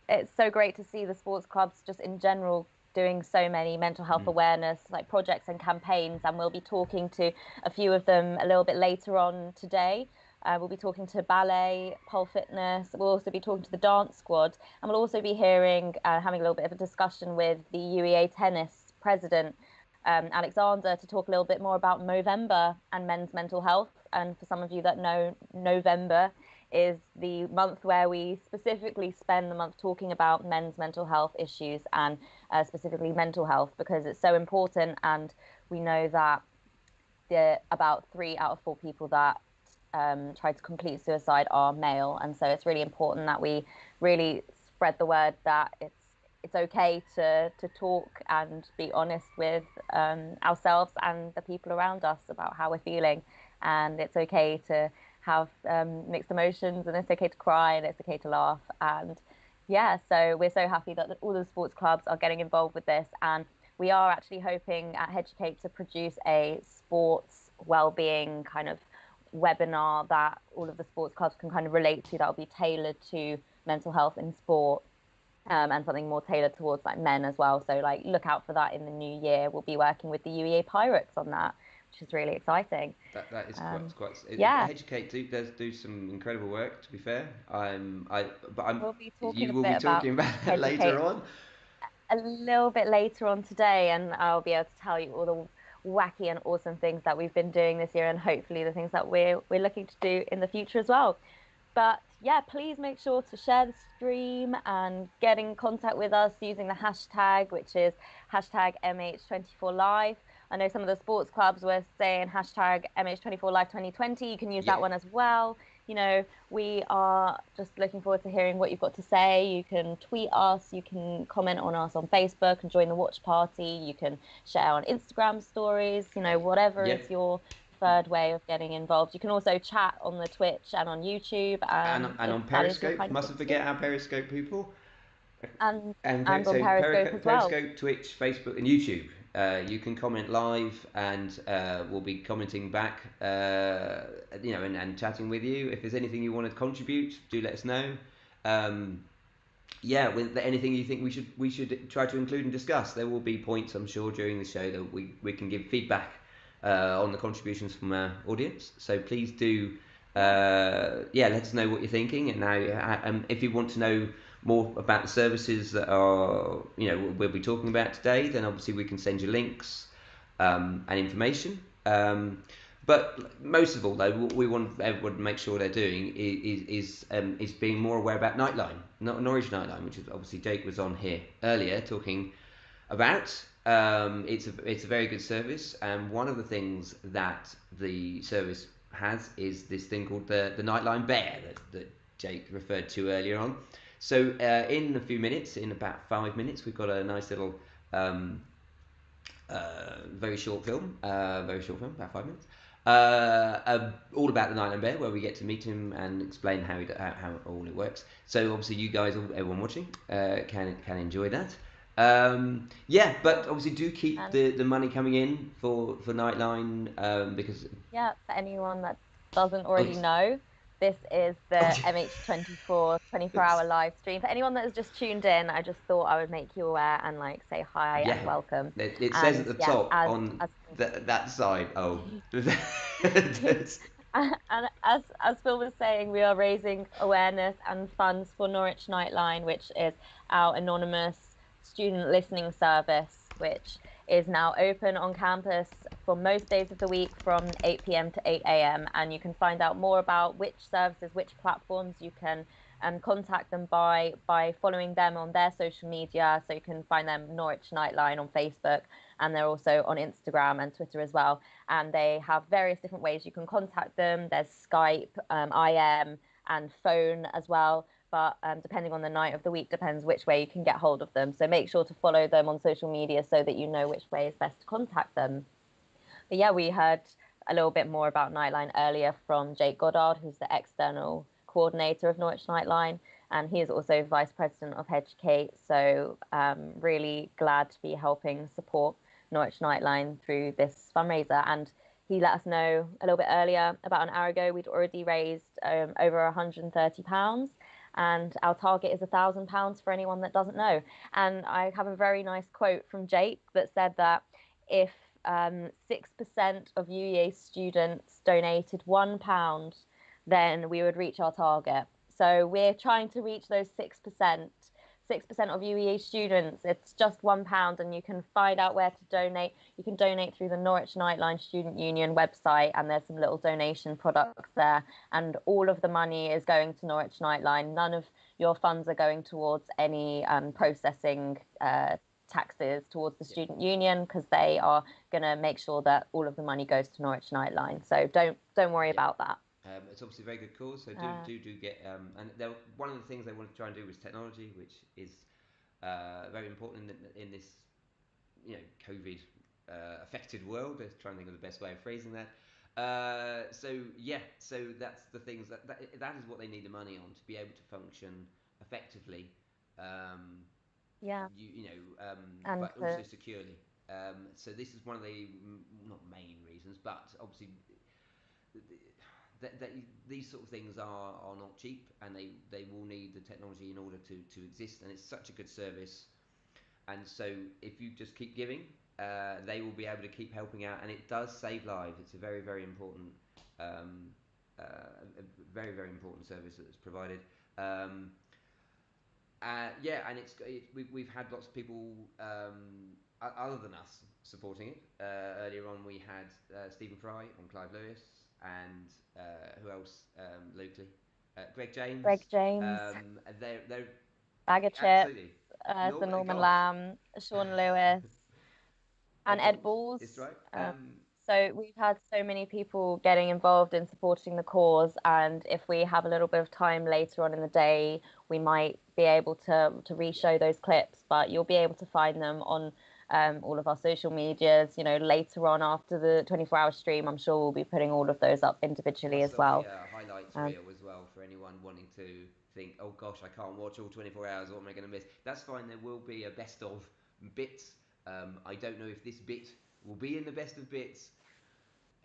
it's so great to see the sports clubs just in general doing so many mental health awareness like projects and campaigns, and we'll be talking to a few of them a little bit later on today. We'll be talking to ballet, pole fitness. We'll also be talking to the dance squad, and we'll also be having a little bit of a discussion with the UEA tennis president, Alexander, to talk a little bit more about Movember and men's mental health. And for some of you that know, November is the month where we specifically spend the month talking about men's mental health issues and specifically mental health, because it's so important. And we know that about 3 out of 4 people that try to complete suicide are male, and so it's really important that we really spread the word that it's okay to talk and be honest with ourselves and the people around us about how we're feeling, and it's okay to have mixed emotions, and it's okay to cry, and it's okay to laugh. And yeah, so we're so happy that all the sports clubs are getting involved with this, and we are actually hoping at Educate to produce a sports well-being kind of webinar that all of the sports clubs can kind of relate to, that will be tailored to mental health in sport. And something more tailored towards like men as well. So like look out for that in the new year. We'll be working with the UEA Pirates on that, which is really exciting. That is quite. Yeah. Educate does do some incredible work. To be fair, We'll be talking you a will be bit about talking about it Educate later on. a little bit later on today, and I'll be able to tell you all the wacky and awesome things that we've been doing this year, and hopefully the things that we're looking to do in the future as well. But yeah, please make sure to share the stream and get in contact with us using the hashtag, which is hashtag MH24Live. I know some of the sports clubs were saying hashtag MH24Live 2020. You can use that one as well. You know, we are just looking forward to hearing what you've got to say. You can tweet us, you can comment on us on Facebook and join the watch party. You can share on Instagram stories, you know, whatever is your preferred way of getting involved. You can also chat on the Twitch and on YouTube. And on Periscope, mustn't forget our Periscope people. And so on Periscope as well. Periscope, Twitch, Facebook, and YouTube. You can comment live, and we'll be commenting back, and chatting with you. If there's anything you want to contribute, do let us know. With anything you think we should try to include and discuss. There will be points, I'm sure, during the show that we can give feedback on the contributions from our audience. So please do, let us know what you're thinking. And now, if you want to know more about the services that we'll be talking about today, then obviously we can send you links and information. But most of all, though, what we want everyone to make sure they're doing is being more aware about Nightline, Norwich Nightline, which is obviously Jake was on here earlier talking about. It's a very good service, and one of the things that the service has is this thing called the Nightline Bear that Jake referred to earlier on. So in a few minutes, in about 5 minutes, we've got a nice little very short film, about 5 minutes, all about the Nightline Bear, where we get to meet him and explain how all it works. So obviously you guys, everyone watching, can enjoy that. But obviously do keep the money coming in for Nightline, because for anyone that doesn't already know, this is the MH24 24-hour live stream. For anyone that has just tuned in, I just thought I would make you aware and say hi and welcome. It says at the top on that side. Oh. And as Phil was saying, we are raising awareness and funds for Norwich Nightline, which is our anonymous student listening service, which is now open on campus for most days of the week from 8 p.m. to 8 a.m. And you can find out more about which services, which platforms you can contact them by following them on their social media. So you can find them Norwich Nightline on Facebook, and they're also on Instagram and Twitter as well. And they have various different ways you can contact them. There's Skype, IM, and phone as well. But depending on the night of the week, depends which way you can get hold of them. So make sure to follow them on social media so that you know which way is best to contact them. But yeah, we heard a little bit more about Nightline earlier from Jake Goddard, who's the external coordinator of Norwich Nightline, and he is also vice president of Educate. So really glad to be helping support Norwich Nightline through this fundraiser. And he let us know a little bit earlier, about an hour ago, we'd already raised over £130. And our target is £1,000 for anyone that doesn't know. And I have a very nice quote from Jake that said that if 6% of UEA students donated £1, then we would reach our target. So we're trying to reach those 6%. 6% of UEA students, it's just £1, and you can find out where to donate. You can donate through the Norwich Nightline Student Union website, and there's some little donation products there, and all of the money is going to Norwich Nightline. None of your funds are going towards any processing taxes towards the student union, because they are going to make sure that all of the money goes to Norwich Nightline. So don't worry about that. It's obviously a very good cause, so do get. And one of the things they wanted to try and do was technology, which is very important in this, COVID affected world. They're trying to think of the best way of phrasing that. So that's the things that is what they need the money on, to be able to function effectively. But also securely. So this is one of the not main reasons, but obviously these sort of things are not cheap, and they will need the technology in order to exist, and it's such a good service. And so if you just keep giving, they will be able to keep helping out, and it does save lives. It's a very, very important, a very, very important service that's provided. Yeah, and we've had lots of people other than us supporting it. Earlier on, we had Stephen Fry and Clive Lewis, and who else locally? Greg James. They're Bag of Chips. absolutely. So Norman Lamb, Sean Lewis, and Ed Balls. That's right. So we've had so many people getting involved in supporting the cause, and if we have a little bit of time later on in the day, we might be able to re-show those clips, but you'll be able to find them on all of our social medias, later on after the 24-hour stream. I'm sure we'll be putting all of those up individually as well. Highlights reel as well for anyone wanting to think, oh gosh, I can't watch all 24 hours, what am I going to miss? That's fine, there will be a best of bits. I don't know if this bit will be in the best of bits.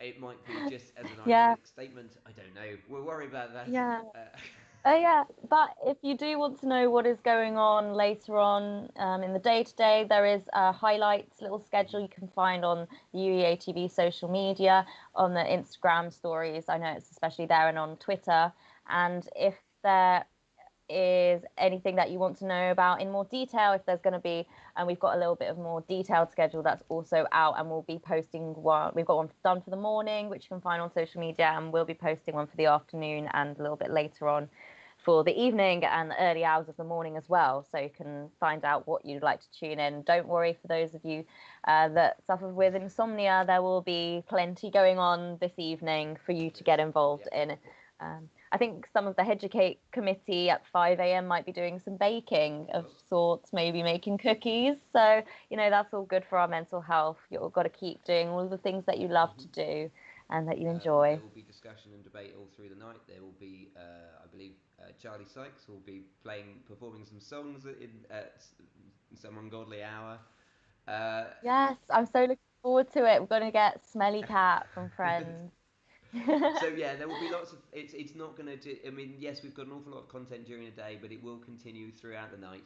It might be just as an ironic statement. I don't know. We'll worry about that. Yeah. Yeah, but if you do want to know what is going on later on in the day-to-day, there is a highlights little schedule you can find on the UEA TV social media, on the Instagram stories. I know it's especially there, and on Twitter. And if there is anything that you want to know about in more detail, if there's going to be, and we've got a little bit of more detailed schedule that's also out, and we'll be posting one. We've got one done for the morning, which you can find on social media, and we'll be posting one for the afternoon and a little bit later on for the evening and the early hours of the morning as well, so you can find out what you'd like to tune in. Don't worry, for those of you that suffer with insomnia, there will be plenty going on this evening for you to get involved in. I think some of the Educate committee at 5 a.m. might be doing some baking of sorts, maybe making cookies. So, that's all good for our mental health. You've got to keep doing all the things that you love to do and that you enjoy. There will be discussion and debate all through the night. There will be, I believe, Charlie Sykes will be performing some songs at some ungodly hour. Yes, I'm so looking forward to it. We're going to get Smelly Cat from Friends. So yeah, there will be lots of. It's not going to do. I mean, yes, we've got an awful lot of content during the day, but it will continue throughout the night.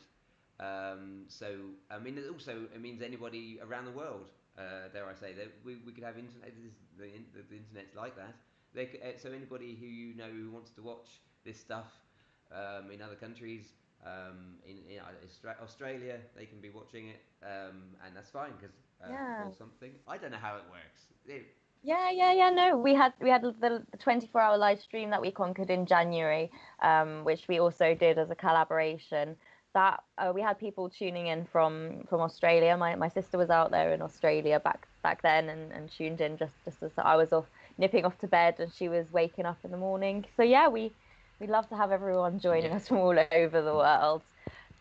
So I mean, it means anybody around the world, dare I say, that we could have internet. The internet's like that. So anybody who wants to watch this stuff in other countries, in Australia, they can be watching it, and that's fine because or something. I don't know how it works. No, we had the 24-hour live stream that we conquered in January, which we also did as a collaboration. That we had people tuning in from Australia. My sister was out there in Australia back then and tuned in just as I was nipping off to bed, and she was waking up in the morning. So yeah, we'd love to have everyone joining us from all over the world.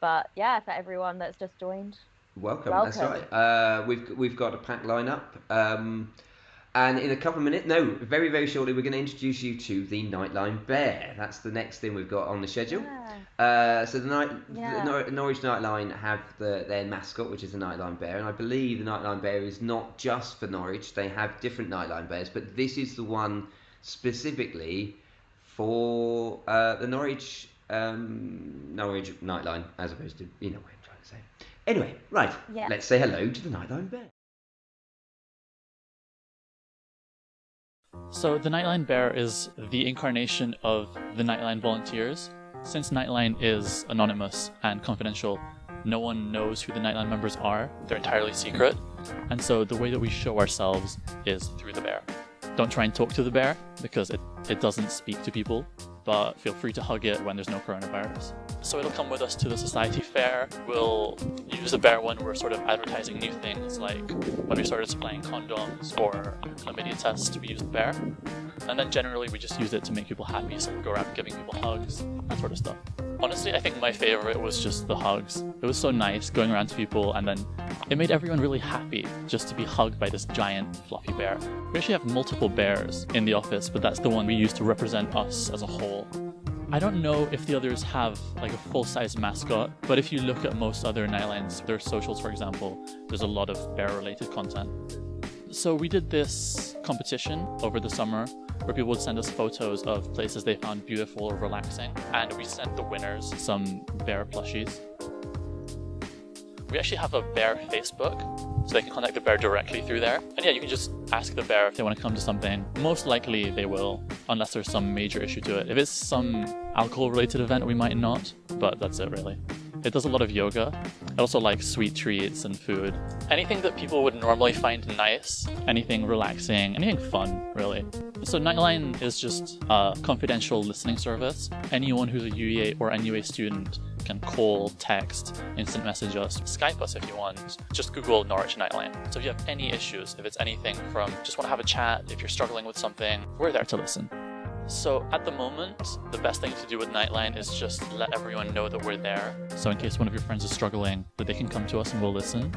But yeah, for everyone that's just joined, welcome. That's right. We've got a packed lineup. And in a couple of minutes, very, very shortly, we're going to introduce you to the Nightline Bear. That's the next thing we've got on the schedule. So the Norwich Nightline have their mascot, which is the Nightline Bear. And I believe the Nightline Bear is not just for Norwich. They have different Nightline Bears, but this is the one specifically for the Norwich Nightline, as opposed to, what I'm trying to say. Anyway, right, let's say hello to the Nightline Bear. So the Nightline Bear is the incarnation of the Nightline volunteers. Since Nightline is anonymous and confidential, no one knows who the Nightline members are. They're entirely secret. And so the way that we show ourselves is through the bear. Don't try and talk to the bear because it doesn't speak to people, but feel free to hug it when there's no coronavirus. So it'll come with us to the society fair. We'll use the bear when we're sort of advertising new things, like when we started supplying condoms or chlamydia tests, we use the bear. And then generally we just use it to make people happy, so we'll go around giving people hugs, that sort of stuff. Honestly, I think my favorite was just the hugs. It was so nice going around to people, and then it made everyone really happy just to be hugged by this giant fluffy bear. We actually have multiple bears in the office, but that's the one we use to represent us as a whole. I don't know if the others have like a full-size mascot, but if you look at most other Nightlines, their socials for example, there's a lot of bear-related content. So we did this competition over the summer where people would send us photos of places they found beautiful or relaxing, and we sent the winners some bear plushies. We actually have a bear Facebook, so they can contact the bear directly through there. And yeah, you can just ask the bear if they want to come to something. Most likely they will, unless there's some major issue to it. If it's some alcohol-related event, we might not, but that's it really. It does a lot of yoga. It also likes sweet treats and food. Anything that people would normally find nice, anything relaxing, anything fun, really. So Nightline is just a confidential listening service. Anyone who's a UEA or NUA student can call, text, instant message us, Skype us if you want. Just Google Norwich Nightline. So if you have any issues, if it's anything from just want to have a chat, if you're struggling with something, we're there to listen. So at the moment, the best thing to do with Nightline is just let everyone know that we're there. So in case one of your friends is struggling, that they can come to us and we'll listen.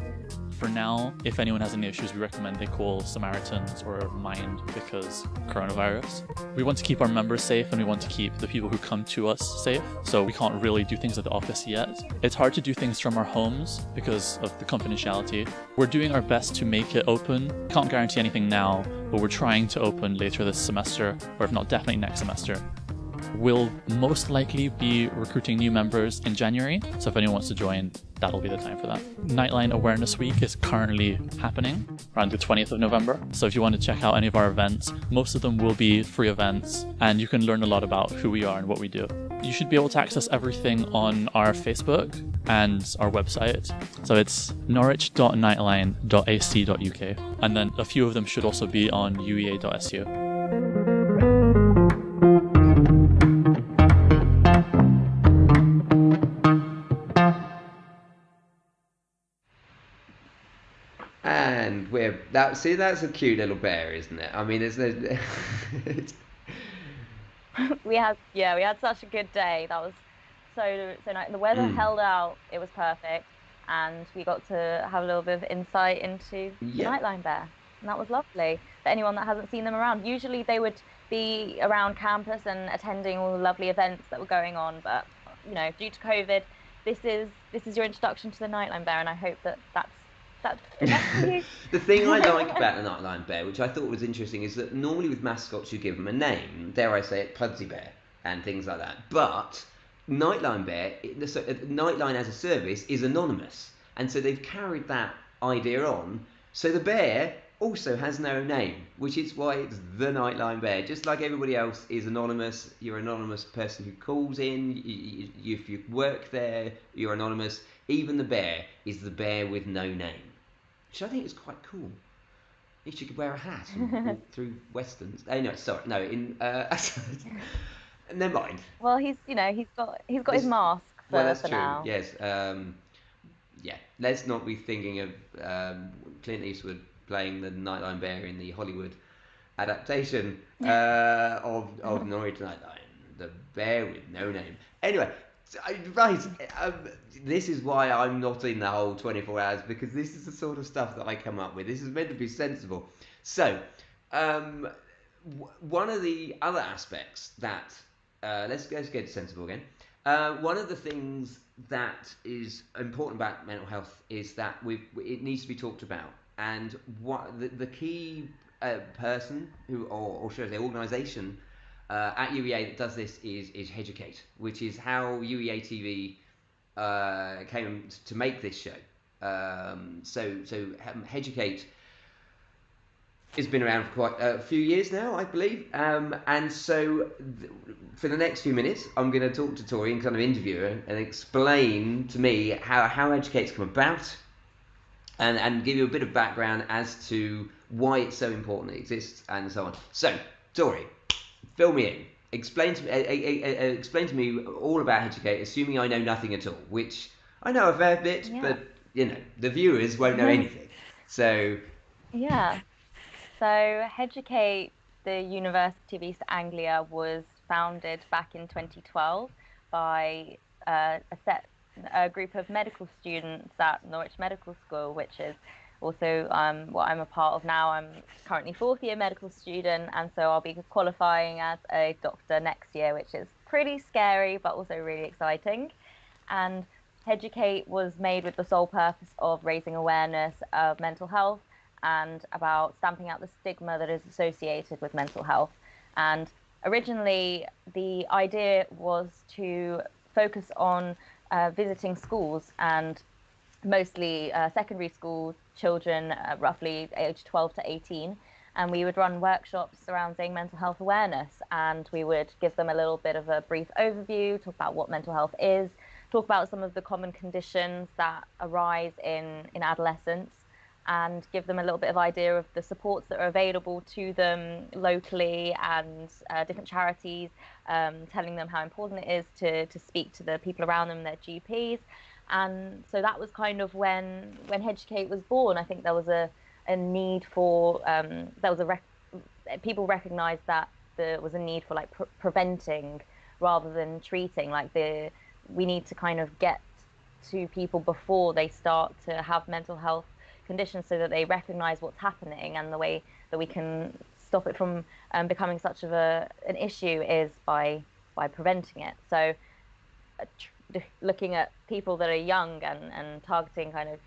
For now, if anyone has any issues, we recommend they call Samaritans or Mind because coronavirus. We want to keep our members safe and we want to keep the people who come to us safe. So we can't really do things at the office yet. It's hard to do things from our homes because of the confidentiality. We're doing our best to make it open. Can't guarantee anything now, but we're trying to open later this semester, or if not, definitely next semester. We'll most likely be recruiting new members in January, so if anyone wants to join, that'll be the time for that. Nightline Awareness Week is currently happening around the 20th of November, so if you want to check out any of our events, most of them will be free events, and you can learn a lot about who we are and what we do. You should be able to access everything on our Facebook and our website, so it's norwich.nightline.ac.uk, and then a few of them should also be on UEA.su. And that's a cute little bear, isn't it? I mean, there's no. we had such a good day. That was so nice. The weather held out. It was perfect, and we got to have a little bit of insight into the Nightline bear, and that was lovely. For anyone that hasn't seen them around, usually they would be around campus and attending all the lovely events that were going on, but due to COVID, this is your introduction to the Nightline bear, and I hope that's The thing I like about the Nightline bear, which I thought was interesting, is that normally with mascots you give them a name, dare I say it, Pudsey Bear and things like that. But Nightline bear, Nightline as a service is anonymous, and so they've carried that idea on. So the bear also has no name, which is why it's the Nightline bear. Just like everybody else is anonymous, you're an anonymous person who calls in. If you work there, you're anonymous. Even the bear is the bear with no name. Which I think is quite cool. You should wear a hat and walk through Westerns. Oh no, sorry, no. Never mind. Well, he's got his mask for, well, that's for true. now. Yes. Yeah. Let's not be thinking of Clint Eastwood playing the Nightline bear in the Hollywood adaptation of Norwich Nightline, the bear with no name. Anyway. Right, this is why I'm not in the whole 24 hours, because this is the sort of stuff that I come up with. This is meant to be sensible. So, one of the other aspects that, let's get sensible again. One of the things that is important about mental health is that it needs to be talked about. And what the key person or should I say organisation at UEA that does this is Educate, which is how UEA TV came to make this show. So Educate has been around for quite a few years now, I believe. And so for the next few minutes, I'm going to talk to Tori and kind of interview her and explain to me how Educate's come about, and give you a bit of background as to why it's so important it exists and so on. So, Tori, fill me in. Explain to me all about Educate, assuming I know nothing at all, which I know a fair bit, but the viewers won't know anything. So So Educate, the University of East Anglia, was founded back in 2012 by a group of medical students at Norwich Medical School, which is also what I'm a part of now. I'm currently fourth year medical student, and so I'll be qualifying as a doctor next year, which is pretty scary but also really exciting. And Educate was made with the sole purpose of raising awareness of mental health and about stamping out the stigma that is associated with mental health. And originally, the idea was to focus on visiting schools, and mostly secondary school children, roughly aged 12 to 18. And we would run workshops surrounding mental health awareness, and we would give them a little bit of a brief overview, talk about what mental health is, talk about some of the common conditions that arise in adolescence, and give them a little bit of idea of the supports that are available to them locally and different charities, telling them how important it is to speak to the people around them, their GPs. And so that was kind of when Educate was born. I think there was a need for people recognized that there was a need for like preventing rather than treating. Like we need to kind of get to people before they start to have mental health conditions, so that they recognize what's happening, and the way that we can stop it from becoming such of an issue is by preventing it. So looking at people that are young and targeting kind of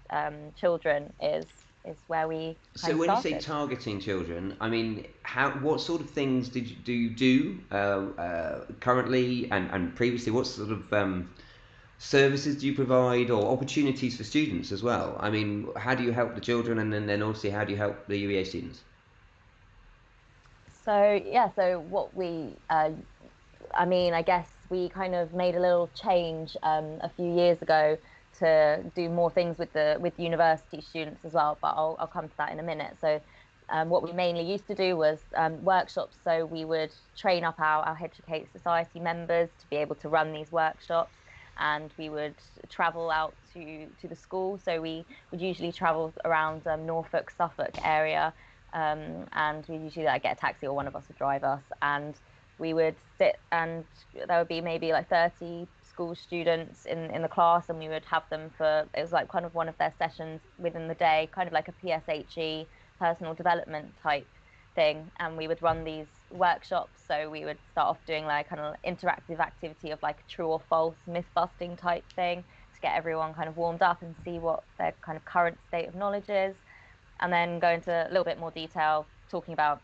children is where we So when you say targeting children, I mean, what sort of things do you do currently and previously? What sort of services do you provide, or opportunities for students as well? I mean, how do you help the children, and then obviously how do you help the UEA students? So what we, I mean, I guess we kind of made a little change a few years ago to do more things with university students as well, but I'll come to that in a minute. So what we mainly used to do was workshops. So we would train up our Educate Society members to be able to run these workshops, and we would travel out to the school. So we would usually travel around Norfolk, Suffolk area, and we usually get a taxi, or one of us would drive us, and we would sit, and there would be maybe like 30 school students in the class, and we would have them it was like kind of one of their sessions within the day, kind of like a PSHE, personal development type thing. And we would run these workshops. So we would start off doing like kind of interactive activity of like true or false myth busting type thing to get everyone kind of warmed up and see what their kind of current state of knowledge is, and then go into a little bit more detail talking about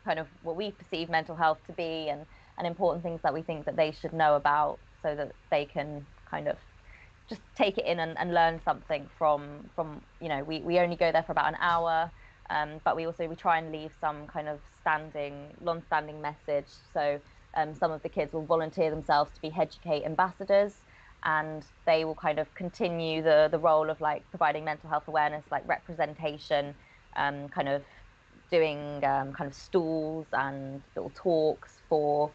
kind of what we perceive mental health to be, and important things that we think that they should know about, so that they can kind of just take it in and learn something from we only go there for about an hour, but we try and leave some kind of long-standing message. So some of the kids will volunteer themselves to be Educate ambassadors, and they will kind of continue the role of like providing mental health awareness, like representation, kind of doing kind of stalls and little talks for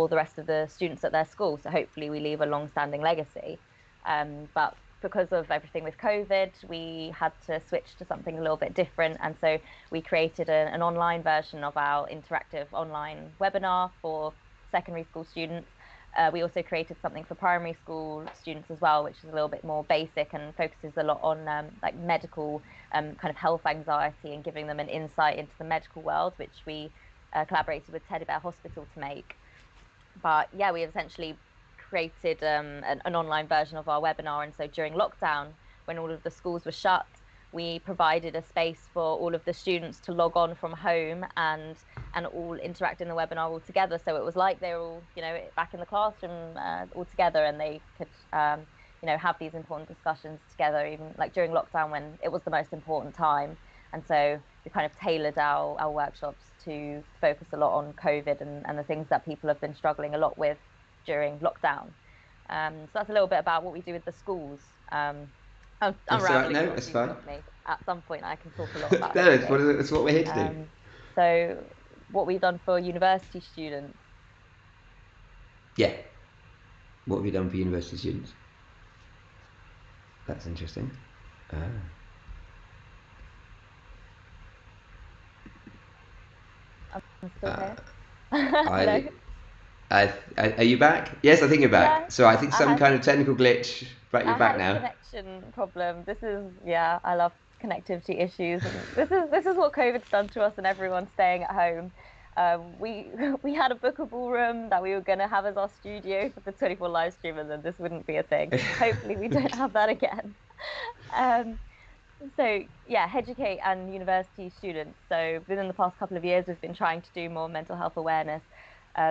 the rest of the students at their school. So hopefully we leave a long-standing legacy. But because of everything with COVID, we had to switch to something a little bit different. And so we created an online version of our interactive online webinar for secondary school students. We also created something for primary school students as well, which is a little bit more basic and focuses a lot on like medical kind of health anxiety, and giving them an insight into the medical world, which we collaborated with Teddy Bear Hospital to make. But yeah, we essentially created an online version of our webinar. And so during lockdown, when all of the schools were shut, we provided a space for all of the students to log on from home and all interact in the webinar all together. So it was like they were all, back in the classroom all together, and they could, have these important discussions together, even like during lockdown when it was the most important time. And so we kind of tailored our workshops to focus a lot on COVID and the things that people have been struggling a lot with during lockdown. So that's a little bit about what we do with the schools. I'm rambling. No, it's fine. At some point I can talk a lot about No, it's what we're here to do. So what we've done for university students. Yeah. What have you done for university students? That's interesting. I'm still here. Hello? Are you back? Yes, I think you're back. Yeah, so I think some kind of technical glitch, but you're back now. Connection problem. I love connectivity issues. And this is what COVID's done to us and everyone staying at home. We had a bookable room that we were going to have as our studio for the 24 live stream, and then this wouldn't be a thing. Hopefully we don't have that again. So yeah, educate and university students. So within the past couple of years, we've been trying to do more mental health awareness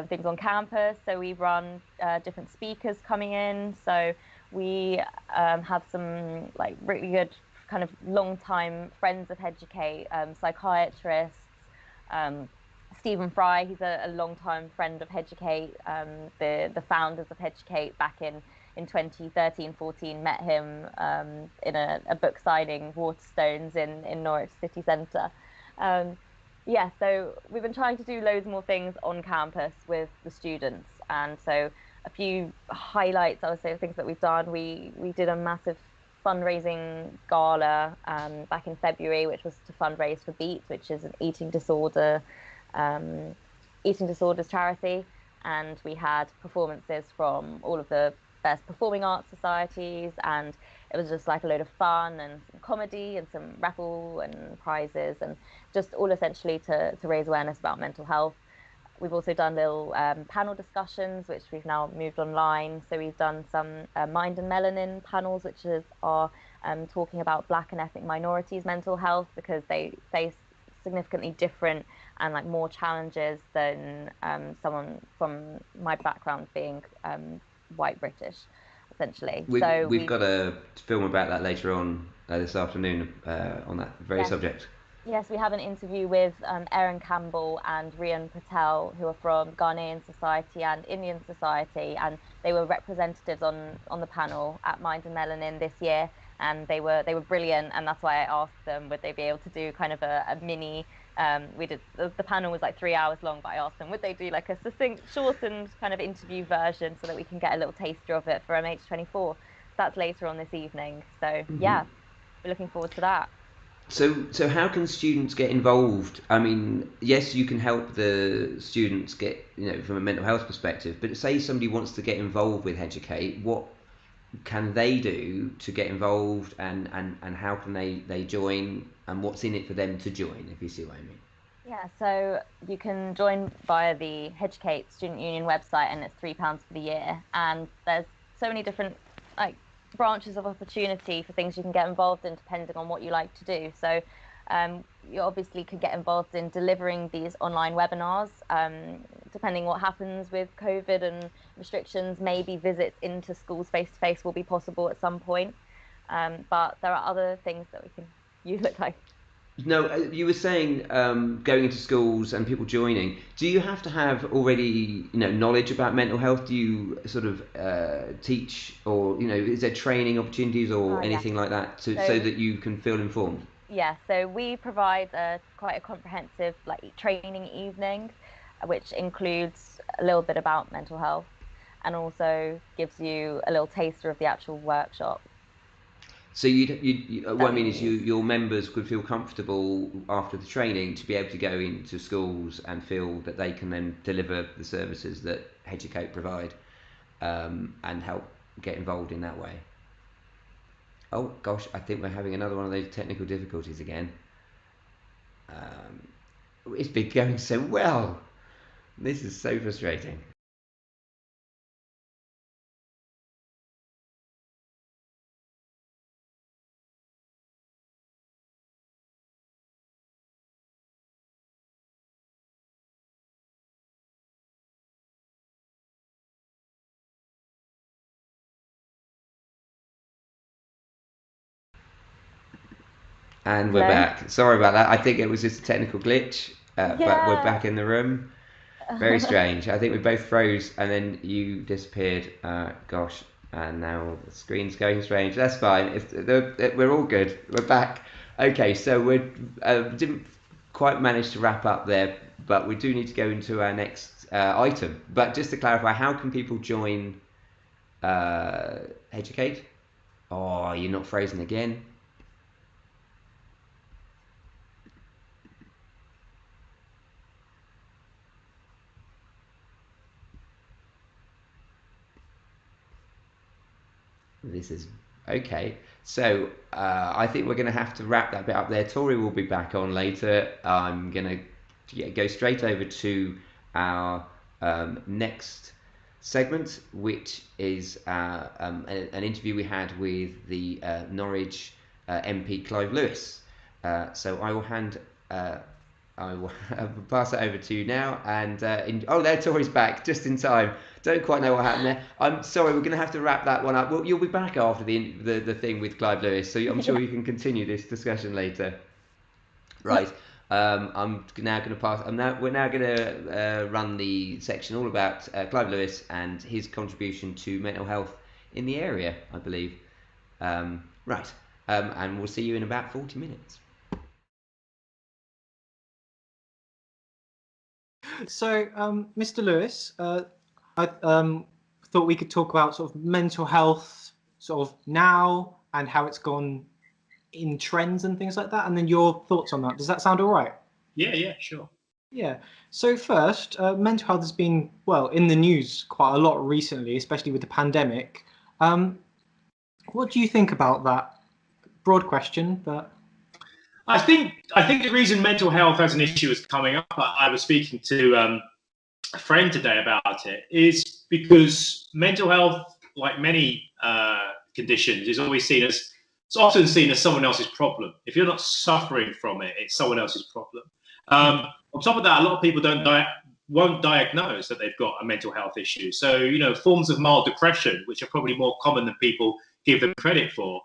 things on campus. So we run different speakers coming in. So we have some like really good kind of long-time friends of Educate, psychiatrists. Stephen Fry, he's a long-time friend of Educate, the founders of Educate back in 2013-14, met him in a book signing, Waterstones, in Norwich City Centre. Yeah, so we've been trying to do loads more things on campus with the students, and so a few highlights, I would say, things that we've done. We did a massive fundraising gala back in February, which was to fundraise for BEAT, which is an eating disorders charity, and we had performances from all of the best performing arts societies, and it was just like a load of fun and some comedy and some raffle and prizes, and just all essentially to raise awareness about mental health. We've also done little panel discussions, which we've now moved online. So we've done some Mind and Melanin panels, which are talking about Black and ethnic minorities' mental health, because they face significantly different and like more challenges than someone from my background being white British, essentially. We've got a film about that later on this afternoon on that very subject. Yes, we have an interview with Erin Campbell and Rian Patel, who are from Ghanaian Society and Indian Society, and they were representatives on the panel at Mind and Melanin this year, and they were brilliant, and that's why I asked them would they be able to do kind of a mini. We did the panel was like 3 hours long, but I asked them would they do like a succinct, shortened kind of interview version so that we can get a little taster of it for MH24. That's later on this evening, so yeah, we're looking forward to that. So how can students get involved? I mean, yes, you can help the students get, from a mental health perspective, but say somebody wants to get involved with Educate, what can they do to get involved, and how can they join, and what's in it for them to join, if you see what I mean? Yeah, so you can join via the Educate Student Union website, and it's £3 for the year, and there's so many different branches of opportunity for things you can get involved in depending on what you like to do. So you obviously could get involved in delivering these online webinars. Depending what happens with COVID and restrictions, maybe visits into schools face-to-face will be possible at some point. But there are other things that we can... You look like... No, you were saying going into schools and people joining. Do you have to have already, knowledge about mental health? Do you sort of teach, or is there training opportunities or anything like that so that you can feel informed? Yeah, so we provide quite a comprehensive training evening, which includes a little bit about mental health, and also gives you a little taster of the actual workshop. So what I mean is your members could feel comfortable after the training to be able to go into schools and feel that they can then deliver the services that Educate provide, and help get involved in that way. Oh gosh, I think we're having another one of those technical difficulties again. It's been going so well. This is so frustrating. And we're back. Sorry about that. I think it was just a technical glitch, but we're back in the room. Very strange. I think we both froze and then you disappeared. Gosh, and now the screen's going strange. That's fine. We're all good. We're back. Okay, so we didn't quite manage to wrap up there, but we do need to go into our next item. But just to clarify, how can people join Educate? Oh, you're not frozen again. This is okay. So I think we're going to have to wrap that bit up there. Tori will be back on later. I'm going to go straight over to our next segment, which is an interview we had with the Norwich MP Clive Lewis. So I will pass it over to you now. And there, Tori's back just in time. Don't quite know what happened there. I'm sorry, we're going to have to wrap that one up. Well, you'll be back after the thing with Clive Lewis, so I'm sure you can continue this discussion later. Right. I'm now going to pass. We're now going to run the section all about Clive Lewis and his contribution to mental health in the area, I believe. Right. And we'll see you in about 40 minutes. So, Mr. Lewis, I thought we could talk about sort of mental health, sort of now, and how it's gone in trends and things like that, and then your thoughts on that. Does that sound all right? Yeah, sure. Yeah. So first, mental health has been, well, in the news quite a lot recently, especially with the pandemic. What do you think about that? Broad question, but I think the reason mental health as an issue is coming up, I was speaking to a friend today about it, is because mental health, like many conditions, is always seen as, it's often seen as someone else's problem. If you're not suffering from it, it's someone else's problem. On top of that, a lot of people won't diagnose that they've got a mental health issue. So, you know, forms of mild depression, which are probably more common than people give them credit for,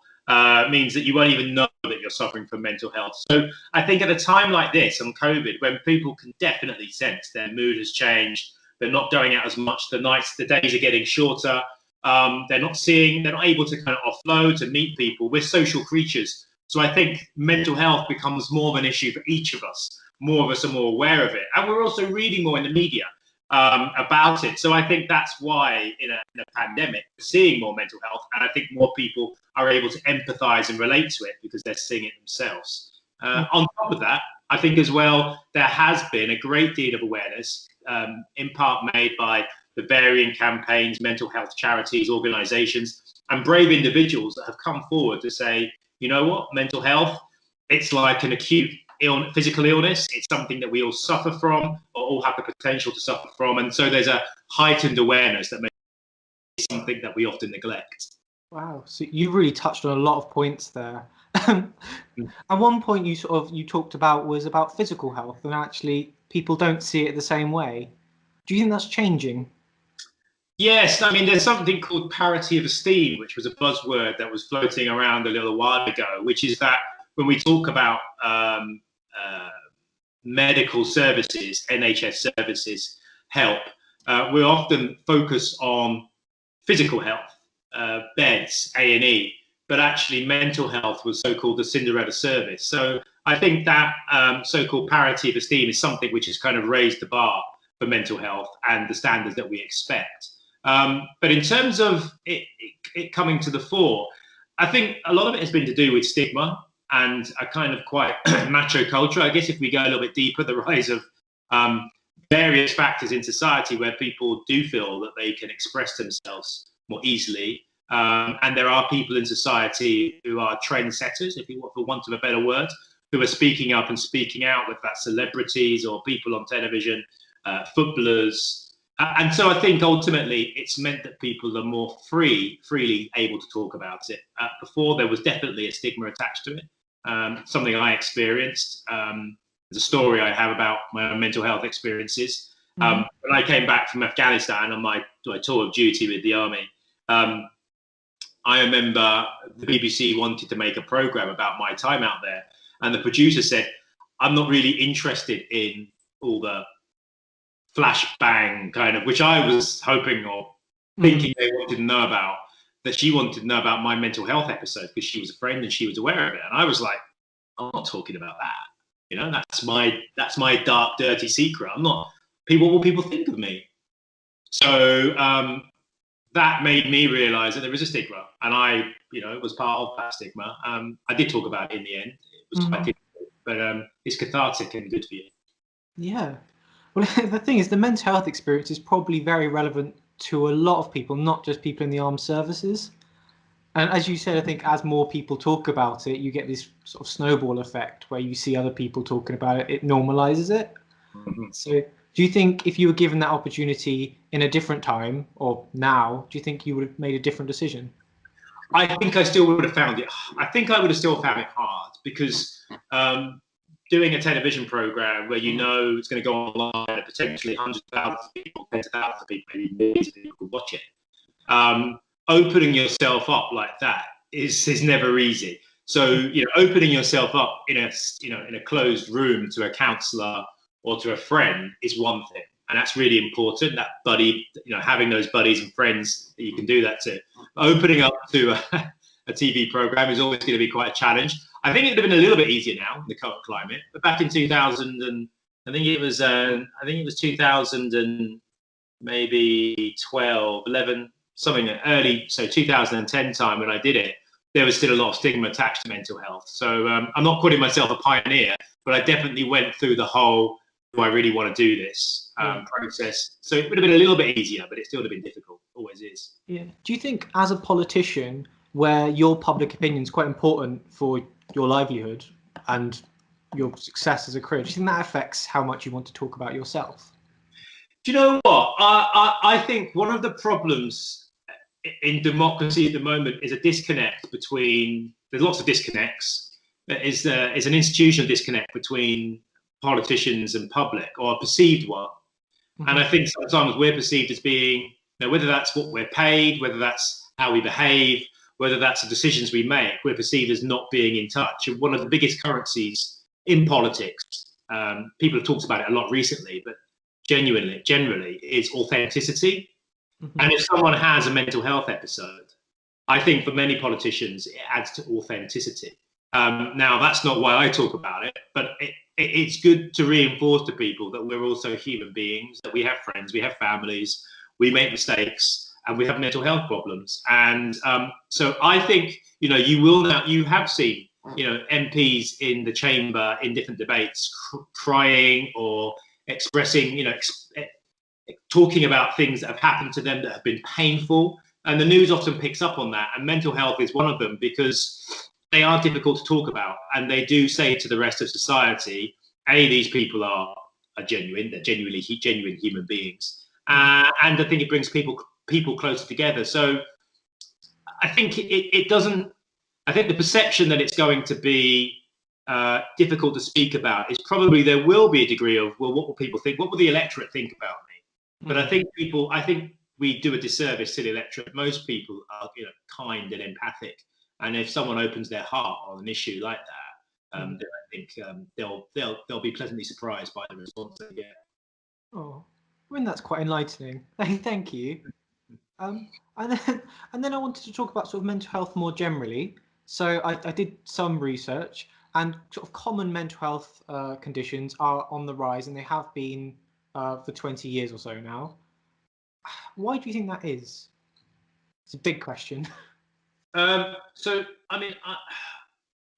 means that you won't even know that you're suffering from mental health. So I think at a time like this on COVID, when people can definitely sense their mood has changed, they're not going out as much, the days are getting shorter, they're not able to kind of offload, to meet people. We're social creatures. So I think mental health becomes more of an issue for each of us. More of us are more aware of it. And we're also reading more in the media about it. So I think that's why in a pandemic, we're seeing more mental health. And I think more people are able to empathize and relate to it because they're seeing it themselves. On top of that, I think as well, there has been a great deal of awareness, in part made by the varying campaigns, mental health charities, organizations, and brave individuals that have come forward to say, you know what, mental health, it's like an acute physical illness. It's something that we all suffer from, or all have the potential to suffer from. And so there's a heightened awareness that is something that we often neglect. wow, so you really touched on a lot of points there. And one point you talked about was about physical health, and actually people don't see it the same way. Do you think that's changing? Yes, I mean, there's something called parity of esteem, which was a buzzword that was floating around a little while ago, which is that when we talk about medical services, NHS services, help, we often focus on physical health, beds, A&E, but actually mental health was so-called the Cinderella service. So I think that so-called parity of esteem is something which has kind of raised the bar for mental health and the standards that we expect. But in terms of it coming to the fore, I think a lot of it has been to do with stigma and a kind of quite macho culture. I guess if we go a little bit deeper, the rise of various factors in society where people do feel that they can express themselves more easily. And there are people in society who are trendsetters, for want of a better word, who are speaking up and speaking out, whether that's celebrities or people on television, footballers. And so I think ultimately it's meant that people are more freely able to talk about it. Before, there was definitely a stigma attached to it, something I experienced. There's a story I have about my own mental health experiences. When I came back from Afghanistan on my tour of duty with the army, I remember the BBC wanted to make a programme about my time out there. And the producer said, I'm not really interested in all the flashbang kind of, which I was hoping or thinking they wanted to know about, that she wanted to know about my mental health episode because she was a friend and she was aware of it. And I was like, I'm not talking about that. You know, that's my dark, dirty secret. I'm not, what will people think of me? So that made me realize that there is a stigma, and I, was part of that stigma. I did talk about it in the end. It was quite difficult, but it's cathartic and good for you. Yeah. Well, the thing is, the mental health experience is probably very relevant to a lot of people, not just people in the armed services. And as you said, I think as more people talk about it, you get this sort of snowball effect where you see other people talking about it, it normalizes it. So do you think if you were given that opportunity in a different time or now, do you think you would have made a different decision? I think I still would have found it. I think I would have still found it hard because doing a television program where you know it's going to go online and potentially hundreds of thousands of people, tens of thousands of people, maybe millions of people could watch it. Opening yourself up like that is never easy. So opening yourself up in a closed room to a counsellor or to a friend is one thing, and that's really important. That buddy, having those buddies and friends that you can do that to. Opening up to a TV program is always going to be quite a challenge. I think it would have been a little bit easier now in the current climate, but back in 2000 and I think it was 2000 and maybe 12, 11, something early, so 2010 time when I did it, there was still a lot of stigma attached to mental health. So I'm not calling myself a pioneer, but I definitely went through the whole, do I really want to do this process? So it would have been a little bit easier, but it still would have been difficult. Always is. Yeah. Do you think as a politician, where your public opinion is quite important for your livelihood and your success as a career, do you think that affects how much you want to talk about yourself? Do you know what? I think one of the problems in democracy at the moment is a disconnect between, there's lots of disconnects, is an institutional disconnect between politicians and public, or a perceived one. And I think sometimes we're perceived as being, whether that's what we're paid, whether that's how we behave, whether that's the decisions we make, we're perceived as not being in touch. And one of the biggest currencies in politics, people have talked about it a lot recently, but generally is authenticity. And if someone has a mental health episode, I think for many politicians, it adds to authenticity. Now, that's not why I talk about it, but it's good to reinforce to people that we're also human beings, that we have friends, we have families, we make mistakes, and we have mental health problems. And so I think, you have seen, MPs in the chamber in different debates crying or expressing, talking about things that have happened to them that have been painful. And the news often picks up on that. And mental health is one of them because they are difficult to talk about. And they do say to the rest of society, these people are genuine, they're genuine human beings. And I think it brings people closer together. So I think it doesn't, I think the perception that it's going to be difficult to speak about is probably there will be a degree of, well, what will people think? What will the electorate think about me? But I think we do a disservice to the electorate. Most people are, kind and empathic. And if someone opens their heart on an issue like that, then I think they'll be pleasantly surprised by the response they get. Oh, I mean, that's quite enlightening. Thank you. And then I wanted to talk about sort of mental health more generally. So I did some research, and sort of common mental health conditions are on the rise, and they have been for 20 years or so now. Why do you think that is? It's a big question. So, I mean,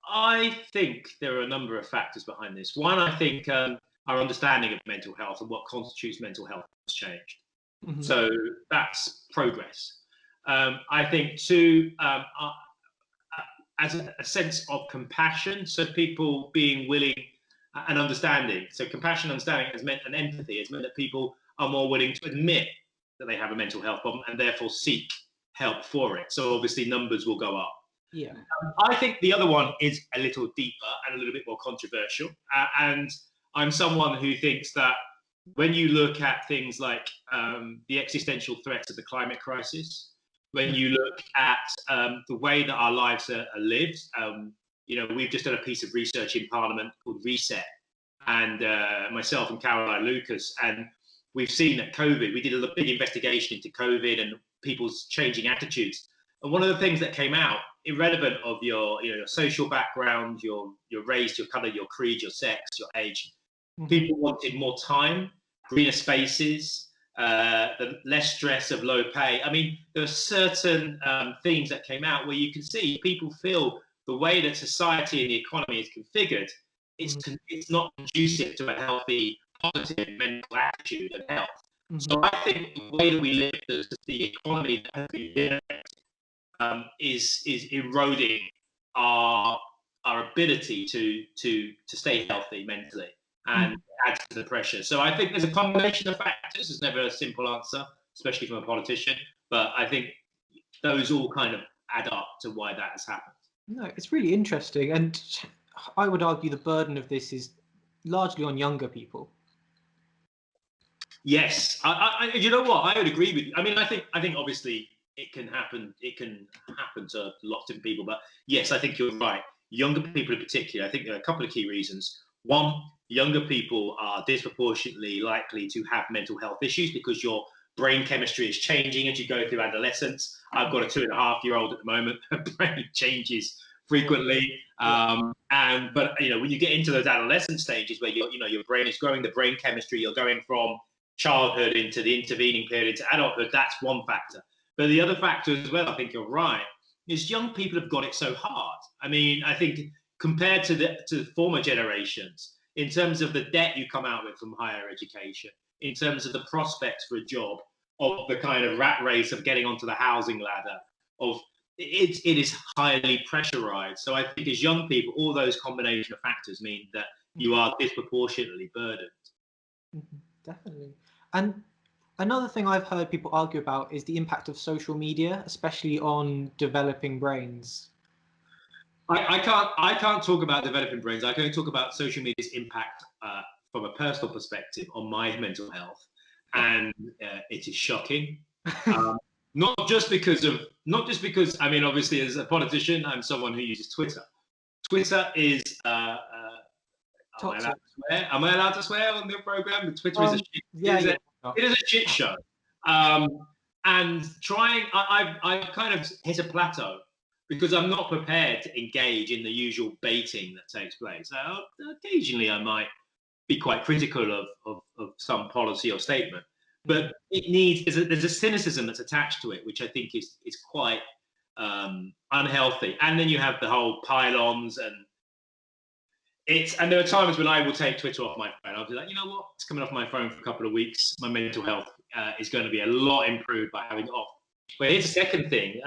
I think there are a number of factors behind this. One, I think our understanding of mental health and what constitutes mental health has changed. So that's progress. I think two, as a sense of compassion, so people being willing and understanding. So compassion, understanding has meant, and empathy has meant that people are more willing to admit that they have a mental health problem and therefore seek help for it. So obviously numbers will go up. Yeah. I think the other one is a little deeper and a little bit more controversial. And I'm someone who thinks that when you look at things like the existential threats of the climate crisis, when you look at the way that our lives are lived, we've just done a piece of research in Parliament called Reset, and myself and Caroline Lucas, and we've seen that COVID, we did a big investigation into COVID and people's changing attitudes. And one of the things that came out, irrelevant of your social background, your race, your colour, your creed, your sex, your age, people wanted more time, greener spaces, the less stress of low pay. I mean, there are certain themes that came out where you can see people feel the way that society and the economy is configured, it's not conducive to a healthy, positive mental attitude and health. So I think the way that we live, the economy that has been generated, is eroding our ability to stay healthy mentally and add to the pressure. So I think there's a combination of factors. There's never a simple answer, especially from a politician. But I think those all kind of add up to why that has happened. No, it's really interesting, and I would argue the burden of this is largely on younger people. Yes, you know what? I would agree with you. I mean, I think obviously it can happen. It can happen to lots of people, but yes, I think you're right. Younger people in particular, I think there are a couple of key reasons. One, younger people are disproportionately likely to have mental health issues because your brain chemistry is changing as you go through adolescence. I've got a 2.5-year-old at the moment. Her brain changes frequently, but you know, when you get into those adolescent stages where your brain is growing, the brain chemistry, you're going from childhood into the intervening period into adulthood. That's one factor. But the other factor as well, I think you're right, is young people have got it so hard. I mean, I think compared to the former generations, in terms of the debt you come out with from higher education, in terms of the prospects for a job, of the kind of rat race of getting onto the housing ladder, of it is highly pressurized. So I think as young people, all those combination of factors mean that you are disproportionately burdened. Definitely. And another thing I've heard people argue about is the impact of social media, especially on developing brains. I can't talk about developing brains. I can only talk about social media's impact from a personal perspective on my mental health, and it is shocking. Not just because I mean, obviously, as a politician, I'm someone who uses Twitter. Twitter is. Am I allowed to swear on the program? Twitter is a shit. It is a shit show. And I've kind of hit a plateau because I'm not prepared to engage in the usual baiting that takes place. Occasionally, I might be quite critical of some policy or statement, but there's a cynicism that's attached to it, which I think is quite unhealthy. And then you have the whole pylons and there are times when I will take Twitter off my phone. I'll be like, you know what? It's coming off my phone for a couple of weeks. My mental health is going to be a lot improved by having it off. But here's the second thing.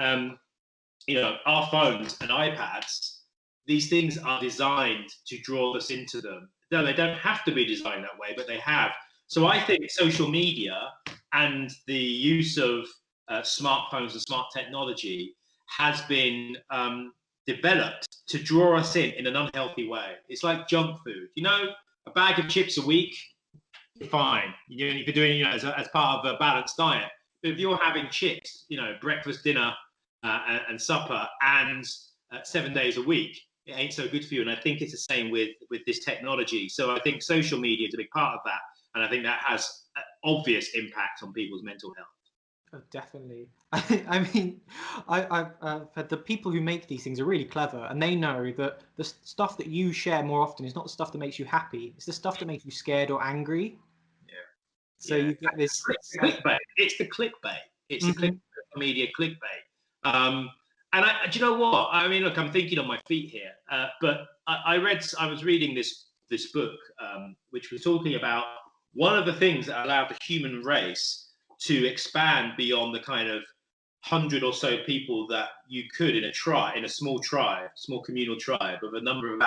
You know, our phones and iPads, these things are designed to draw us into them. No, they don't have to be designed that way, but they have. So I think social media and the use of smartphones and smart technology has been developed to draw us in an unhealthy way. It's like junk food. You know, a bag of chips a week, fine. You know, if you're doing, as part of a balanced diet. But if you're having chips, breakfast, dinner, and supper, and 7 days a week, it ain't so good for you. And I think it's the same with this technology. So I think social media is a big part of that, and I think that has an obvious impact on people's mental health. Oh, definitely. I mean, I've heard the people who make these things are really clever, and they know that the stuff that you share more often is not the stuff that makes you happy. It's the stuff that makes you scared or angry. Yeah. So you get this. It's the clickbait. It's the clickbait. Media clickbait. And do you know what? I mean, look, I'm thinking on my feet here, but I was reading this book, which was talking about one of the things that allowed the human race to expand beyond the kind of 100 or so people that you could in a small communal tribe of a number of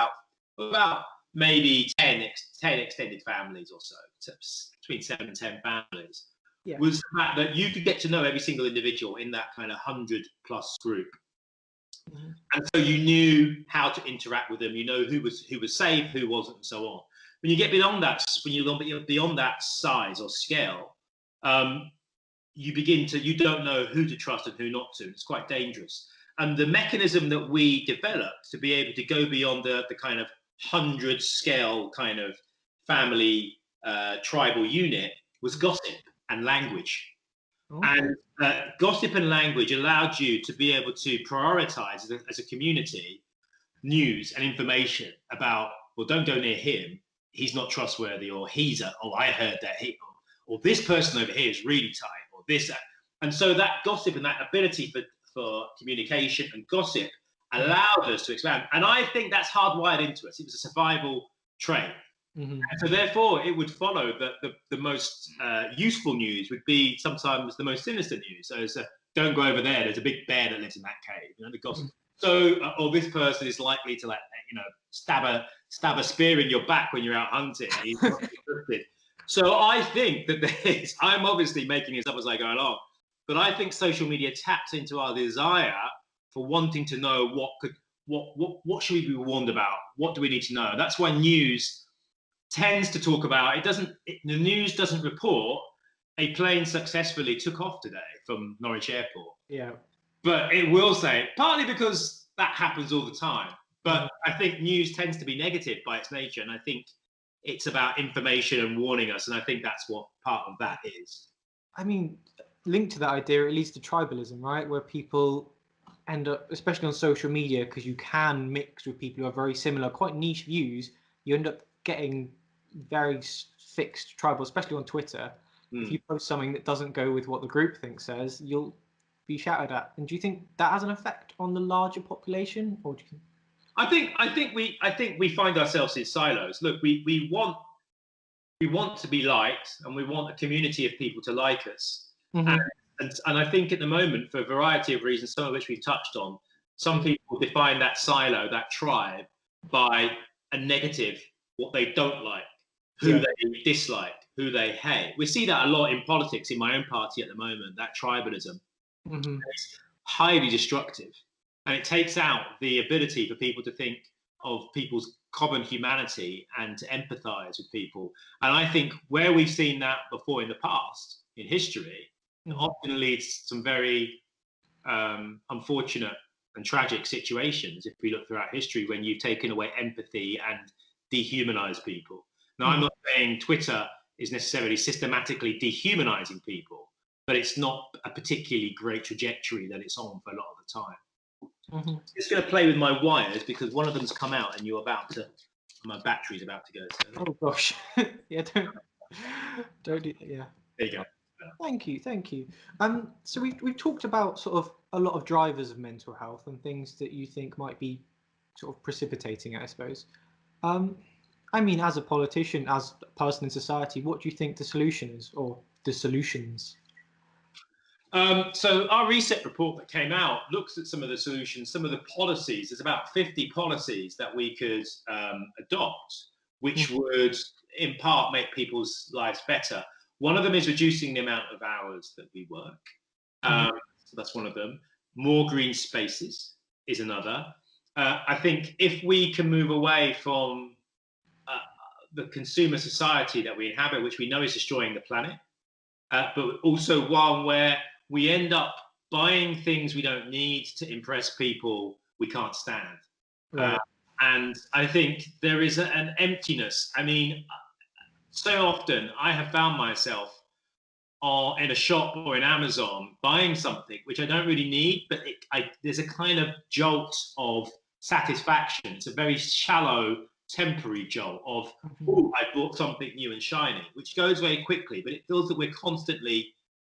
about maybe 10 extended families or so, between 7 and 10 families, was the fact that you could get to know every single individual in that kind of 100+ group. And so you knew how to interact with them. You know who was safe, who wasn't, and so on. When you get beyond that, beyond that size or scale, you don't know who to trust and who not to. It's quite dangerous. And the mechanism that we developed to be able to go beyond the kind of 100 scale kind of family tribal unit was gossip and language. And gossip and language allowed you to be able to prioritize as a community news and information about, well, don't go near him, he's not trustworthy, or I heard that or this person over here is really tight, or this. And so that gossip and that ability for communication and gossip allowed us to expand. And I think that's hardwired into us. It was a survival trait. And so therefore, it would follow that the most useful news would be sometimes the most sinister news. So it's don't go over there. There's a big bear that lives in that cave. The gossip. So, or this person is likely to stab a spear in your back when you're out hunting. He's not trusted. So I think that I'm obviously making this up as I go along, but I think social media taps into our desire for wanting to know what should we be warned about? What do we need to know? That's why news tends to talk about the news doesn't report a plane successfully took off today from Norwich Airport. Yeah. But it will say, partly because that happens all the time. But I think news tends to be negative by its nature, and I think it's about information and warning us, and I think that's what part of that is. I mean, linked to that idea, it leads to tribalism, right? Where people end up, especially on social media, because you can mix with people who have very similar, quite niche views, you end up getting very fixed tribal, especially on Twitter. If you post something that doesn't go with what the group says, you'll be shouted at. And do you think that has an effect on the larger population, or do you think... I think we find ourselves in silos. Look, we want to be liked, and we want a community of people to like us. And I think at the moment, for a variety of reasons, some of which we've touched on, some people define that silo, that tribe, by a negative, what they don't like, who they dislike, who they hate. We see that a lot in politics in my own party at the moment, that tribalism. It's highly destructive. And it takes out the ability for people to think of people's common humanity and to empathize with people. And I think where we've seen that before in the past, in history, it often leads to some very unfortunate and tragic situations if we look throughout history when you've taken away empathy and dehumanized people. Now, I'm not saying Twitter is necessarily systematically dehumanizing people, but it's not a particularly great trajectory that it's on for a lot of the time. Just going to play with my wires because one of them's come out and my battery's about to go. So. Oh gosh, yeah, don't do, yeah. There you go. Thank you. So we've talked about sort of a lot of drivers of mental health and things that you think might be sort of precipitating it, I suppose. I mean, as a politician, as a person in society, what do you think the solution is, or the solutions? So our reset report that came out looks at some of the solutions, some of the policies. There's about 50 policies that we could adopt, which would in part make people's lives better. One of them is reducing the amount of hours that we work. So that's one of them. More green spaces is another. I think if we can move away from the consumer society that we inhabit, which we know is destroying the planet, but also one where we end up buying things we don't need to impress people we can't stand. Right. And I think there is an emptiness. I mean, so often I have found myself in a shop or in Amazon buying something which I don't really need, but there's a kind of jolt of satisfaction. It's a very shallow, temporary jolt of, oh, I bought something new and shiny, which goes very quickly, but it feels that we're constantly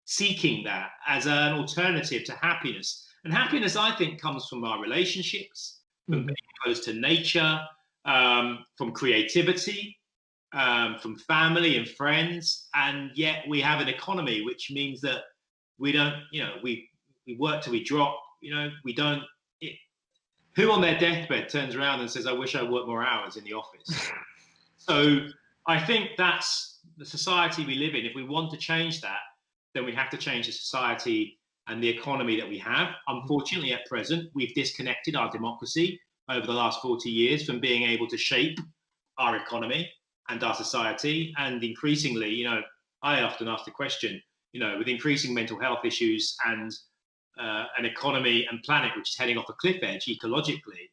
seeking that as an alternative to happiness. And happiness, I think, comes from our relationships, from being close to nature, from creativity, from family and friends. And yet we have an economy, which means that we don't, we work till we drop, we don't. Who on their deathbed turns around and says, I wish I worked more hours in the office? So I think that's the society we live in. If we want to change that, then we have to change the society and the economy that we have. Unfortunately, at present, we've disconnected our democracy over the last 40 years from being able to shape our economy and our society. And increasingly, I often ask the question, with increasing mental health issues and an economy and planet which is heading off a cliff edge ecologically,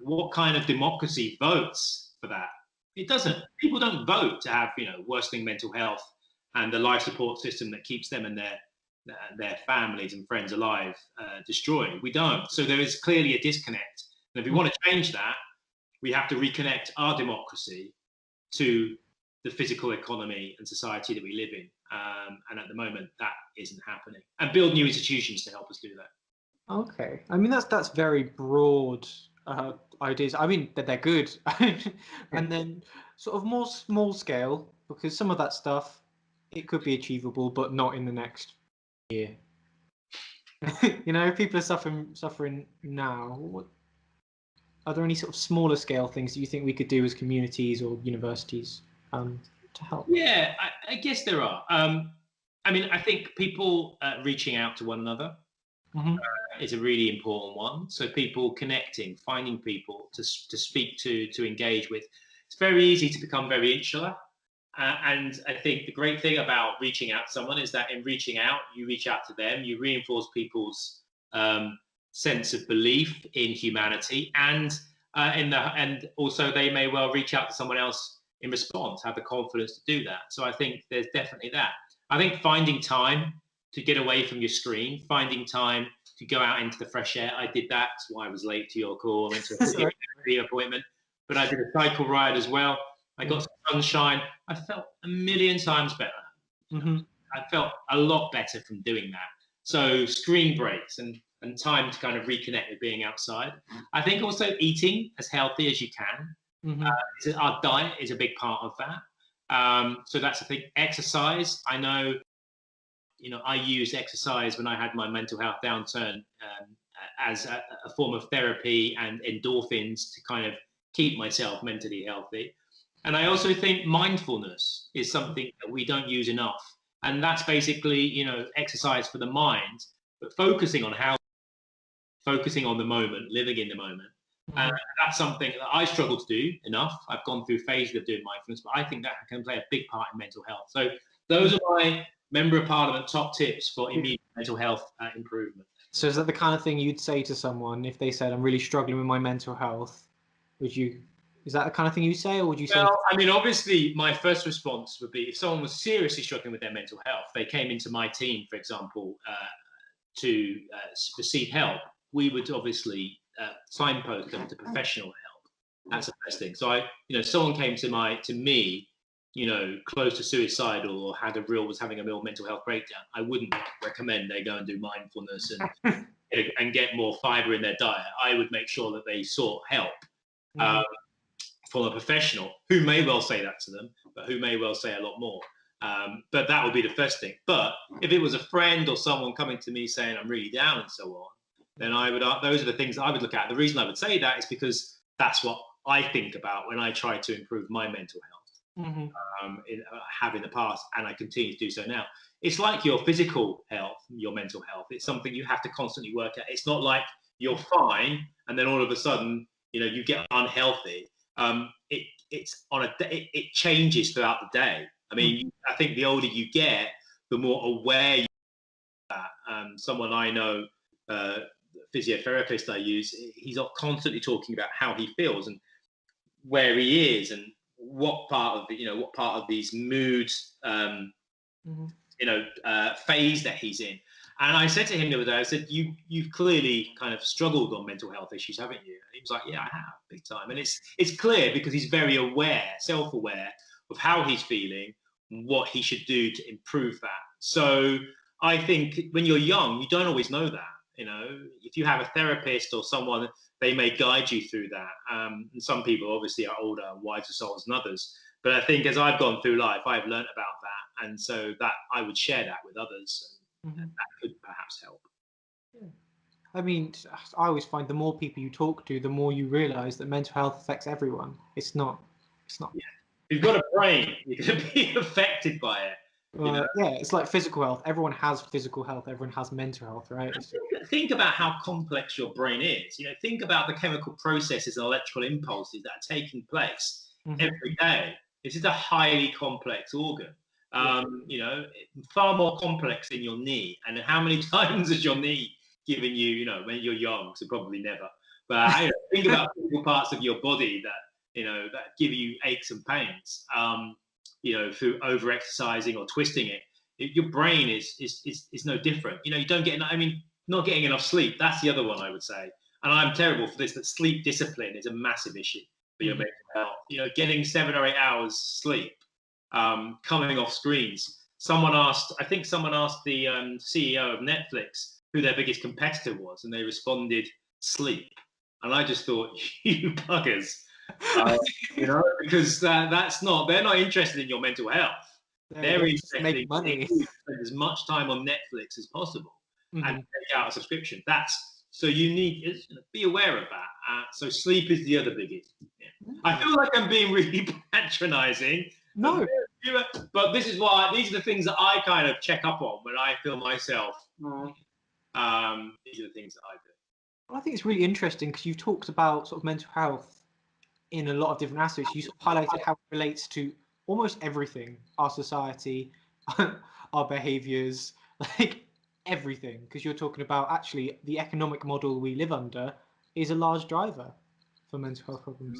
what kind of democracy votes for that? It doesn't. People don't vote to have, worsening mental health and the life support system that keeps them and their families and friends alive destroyed. We don't. So there is clearly a disconnect. And if we want to change that, we have to reconnect our democracy to the physical economy and society that we live in. And at the moment, that isn't happening. And build new institutions to help us do that. Okay. I mean, that's very broad ideas. I mean, that they're good. And then sort of more small scale, because some of that stuff, it could be achievable, but not in the next year. If people are suffering now, are there any sort of smaller scale things that you think we could do as communities or universities to help? Yeah, I guess there are. I mean, I think people reaching out to one another, is a really important one. So people connecting, finding people to speak to engage with. It's very easy to become very insular. And I think the great thing about reaching out to someone is that in reaching out, you reach out to them, you reinforce people's sense of belief in humanity, and also they may well reach out to someone else in response, have the confidence to do that. So I think there's definitely that. I think finding time to get away from your screen, finding time to go out into the fresh air. I did that. That's why I was late to your call, into a video appointment. But I did a cycle ride as well. I got some sunshine. I felt a million times better. I felt a lot better from doing that. So screen breaks and time to kind of reconnect with being outside. I think also eating as healthy as you can. Our diet is a big part of that. So that's the thing. Exercise. I know, I used exercise when I had my mental health downturn as a form of therapy and endorphins to kind of keep myself mentally healthy. And I also think mindfulness is something that we don't use enough. And that's basically, exercise for the mind, but focusing on the moment, living in the moment. That's something that I struggle to do enough. I've gone through phases of doing mindfulness, but I think that can play a big part in mental health. So those are my Member of Parliament top tips for immediate mental health improvement. So is that the kind of thing you'd say to someone if they said, I'm really struggling with my mental health? Is that the kind of thing you say, or would you say? Well, I mean, obviously, my first response would be if someone was seriously struggling with their mental health, they came into my team, for example, to receive help, we would obviously signpost them to professional help. That's the first thing. So someone came to me, close to suicidal or was having a real mental health breakdown, I wouldn't recommend they go and do mindfulness and get more fiber in their diet. I would make sure that they sought help. From a professional who may well say that to them, but who may well say a lot more. But that would be the first thing. But if it was a friend or someone coming to me saying I'm really down and so on, then those are the things I would look at. The reason I would say that is because that's what I think about when I try to improve my mental health. Have in the past, and I continue to do so now. It's like your physical health, your mental health. It's something you have to constantly work at. It's not like you're fine and then all of a sudden, you get unhealthy. It changes throughout the day. I mean, I think the older you get, the more aware you are. Someone I know, physiotherapist I use, he's constantly talking about how he feels and where he is and what part of these moods, phase that he's in. And I said to him the other day, I said, you've clearly kind of struggled on mental health issues, haven't you? And he was like, yeah, I have, big time. And it's clear because he's very aware, self-aware of how he's feeling, what he should do to improve that. So I think when you're young, you don't always know that. If you have a therapist or someone, they may guide you through that. And some people obviously are older, wiser souls than others. But I think as I've gone through life, I've learned about that. And so that I would share that with others. And that could perhaps help. I mean, I always find the more people you talk to, the more you realise that mental health affects everyone. It's not. Yeah. If you've got a brain, you're going to be affected by it. Yeah, it's like physical health. Everyone has physical health. Everyone has mental health, right? Think about how complex your brain is. Think about the chemical processes and electrical impulses that are taking place every day. This is a highly complex organ. Far more complex than your knee. And how many times has your knee given you, when you're young? So probably never. But think about physical parts of your body that give you aches and pains. Through over exercising or twisting it. Your brain is no different. You don't get. Not getting enough sleep. That's the other one I would say. And I'm terrible for this, but sleep discipline is a massive issue for your mental health. Getting 7 or 8 hours sleep. Coming off screens. I think someone asked the CEO of Netflix who their biggest competitor was, and they responded sleep. And I just thought, you buggers, because they're not interested in your mental health. They're interested in money. Spend as much time on Netflix as possible and take out a subscription. So you need to be aware of that. So sleep is the other biggie. Yeah. I feel like I'm being really patronising. No. But these are the things that I kind of check up on when I feel myself These are the things that I do. Well, I think it's really interesting because you've talked about sort of mental health in a lot of different aspects. You sort of highlighted how it relates to almost everything, our society, our behaviours, like everything, because you're talking about actually the economic model we live under is a large driver for mental health problems.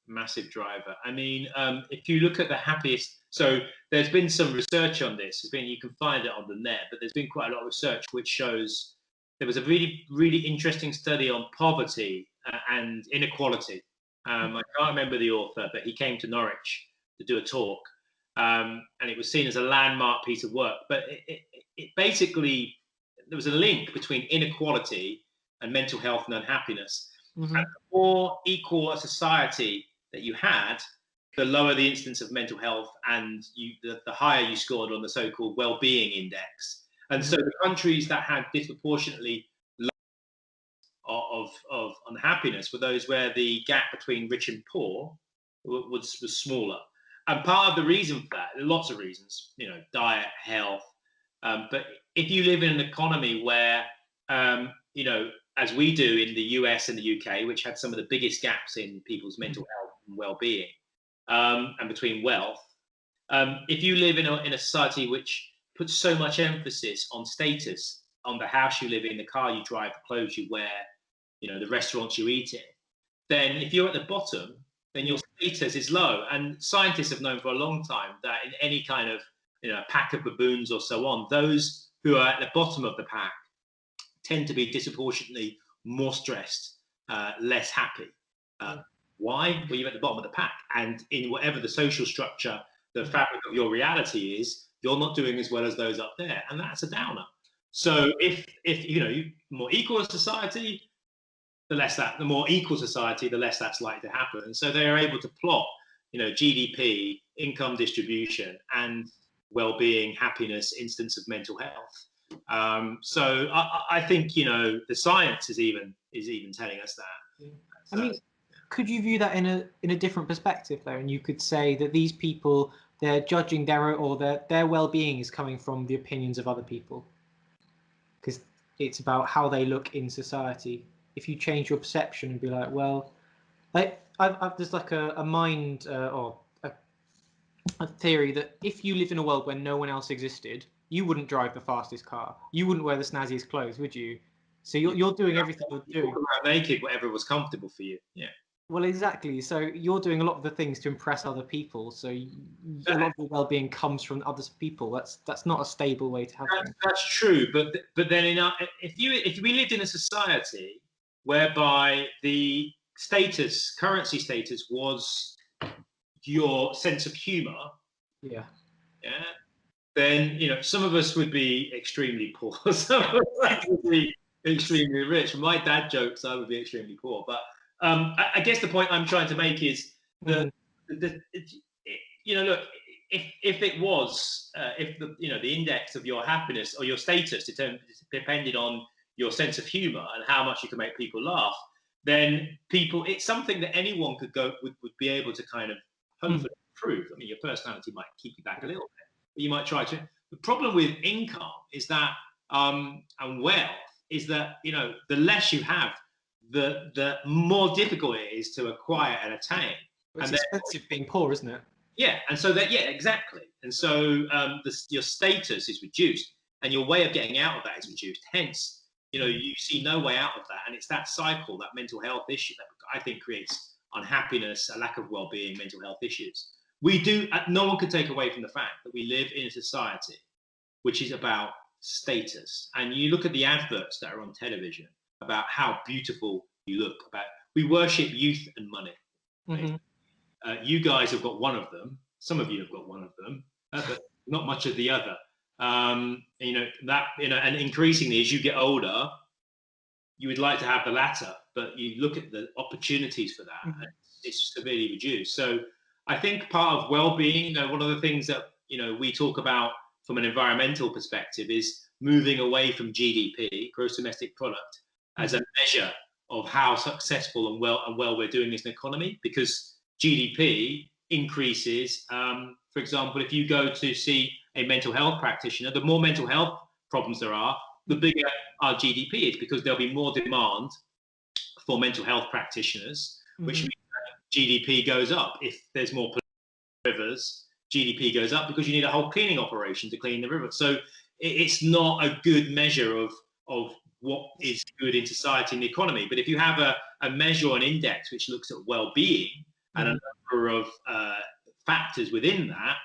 Massive driver. I mean, if you look at the happiest, so there's been some research on this. You can find it on the net, but there's been quite a lot of research which shows there was a really interesting study on poverty and inequality. I can't remember the author, but he came to Norwich to do a talk, and it was seen as a landmark piece of work. But it basically, there was a link between inequality and mental health and unhappiness. Mm-hmm. And the more equal a society that you had, the lower the incidence of mental health, and the higher you scored on the so-called well-being index. And so the countries that had disproportionately low of unhappiness were those where the gap between rich and poor was smaller. And part of the reason for that, there are lots of reasons, diet, health. But if you live in an economy where, as we do in the US and the UK, which had some of the biggest gaps in people's mental health and well-being, and between wealth, if you live in a society which puts so much emphasis on status, on the house you live in, the car you drive, the clothes you wear, the restaurants you eat in, then if you're at the bottom, then your status is low. And scientists have known for a long time that in any kind of pack of baboons or so on, those who are at the bottom of the pack tend to be disproportionately more stressed, less happy. Why? Well, you're at the bottom of the pack, and in whatever the social structure, the fabric of your reality is, you're not doing as well as those up there, and that's a downer. So if more equal society, the more equal society, the less that's likely to happen. And so they are able to plot, GDP, income distribution, and well-being, happiness, instance of mental health. So I think the science is even telling us that. I mean, could you view that in a different perspective though? And you could say that these people, they're judging their well-being is coming from the opinions of other people, because it's about how they look in society. If you change your perception and be like, well, there's like a mind or a theory that if you lived in a world where no one else existed, you wouldn't drive the fastest car, you wouldn't wear the snazziest clothes, would you? So you're doing everything you're doing. Naked, whatever was comfortable for you. Yeah. Well, exactly. So you're doing a lot of the things to impress other people. So a lot of the well-being comes from other people. That's not a stable way to have things. That's true. But then if we lived in a society whereby the currency status was your sense of humor. Yeah. Then some of us would be extremely poor. Some of us would be extremely rich. From my dad jokes, I would be extremely poor. But I guess the point I'm trying to make is that look, if it was if the index of your happiness or your status depended on your sense of humor and how much you can make people laugh, then it's something that anyone would be able to kind of hopefully improve. I mean, your personality might keep you back a little bit, but you might try to. The problem with income is that and wealth is that the less you have, the more difficult it is to acquire and attain. It's expensive being poor, isn't it? Yeah, and so exactly. And so your status is reduced, and your way of getting out of that is reduced. Hence, you see no way out of that, and it's that cycle, that mental health issue, that I think creates unhappiness, a lack of well-being, mental health issues. No one can take away from the fact that we live in a society which is about status. And you look at the adverts that are on television about how beautiful you look. We worship youth and money. Mm-hmm. You guys have got one of them. Some of you have got one of them, but not much of the other. And increasingly as you get older, you would like to have the latter, but you look at the opportunities for that, and it's severely reduced. So I think part of well-being, one of the things that we talk about from an environmental perspective is moving away from GDP, gross domestic product, as a measure of how successful and well we're doing as an economy, because GDP increases. For example, if you go to see a mental health practitioner, the more mental health problems there are, the bigger our GDP is, because there'll be more demand for mental health practitioners, which means that GDP goes up. If there's more rivers, GDP goes up because you need a whole cleaning operation to clean the river. So it's not a good measure of what is good in society and the economy. But if you have a measure or an index which looks at well-being and a number of factors within that,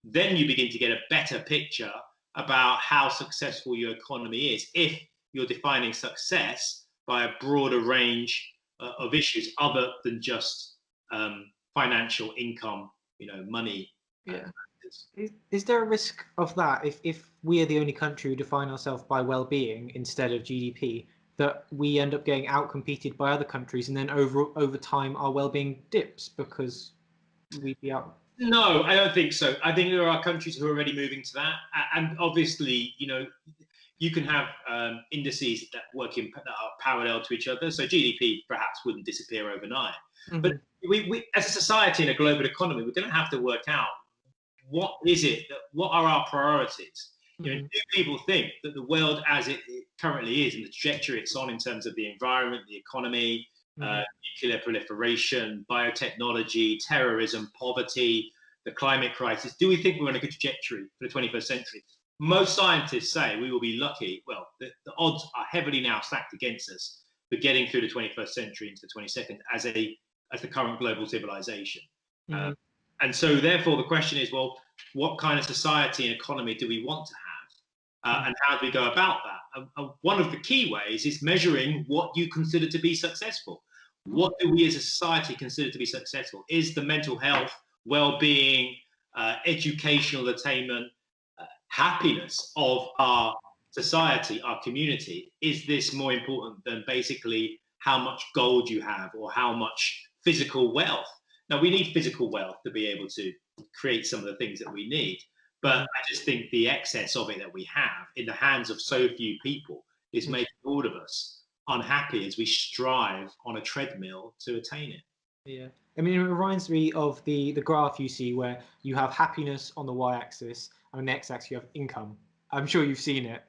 then you begin to get a better picture about how successful your economy is, if you're defining success by a broader range of issues other than just financial income, money. Yeah. Is there a risk of that if we are the only country who define ourselves by well-being instead of GDP, that we end up getting outcompeted by other countries, and then over time our well-being dips because we'd be out? No, I don't think so. I think there are countries who are already moving to that, and obviously, you can have indices that that are parallel to each other. So GDP perhaps wouldn't disappear overnight, but we, as a society in a global economy, we're going to have to work out what are our priorities. Do people think that the world as it currently is and the trajectory it's on in terms of the environment, the economy, nuclear proliferation, biotechnology, terrorism, poverty, the climate crisis, do we think we're on a good trajectory for the 21st century? Most scientists say we will be lucky. Well, the odds are heavily now stacked against us for getting through the 21st century into the 22nd as the current global civilization. And so therefore the question is, well, what kind of society and economy do we want to have? And how do we go about that? And one of the key ways is measuring what you consider to be successful. What do we as a society consider to be successful? Is the mental health, well-being, educational attainment, happiness of our society, our community, is this more important than basically how much gold you have or how much physical wealth? Now, we need physical wealth to be able to create some of the things that we need. But I just think the excess of it that we have in the hands of so few people is making all of us unhappy as we strive on a treadmill to attain it. Yeah. I mean, it reminds me of the graph you see where you have happiness on the y-axis and on the x-axis you have income. I'm sure you've seen it.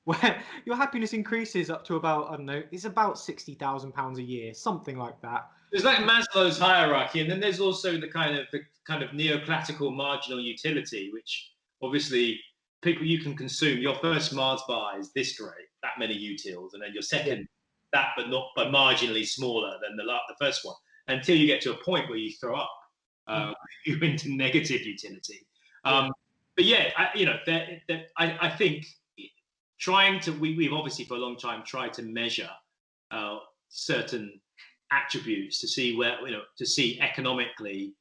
Where your happiness increases up to about, I don't know, it's about £60,000 a year, something like that. There's like Maslow's hierarchy, and then there's also the kind of neoclassical marginal utility, which obviously people you can consume. Your first Mars bar is this great, that many utils, and then your second that, but marginally smaller than the first one, until you get to a point where you throw up, you're into negative utility. But yeah, I think we've obviously for a long time tried to measure certain attributes to see to see economically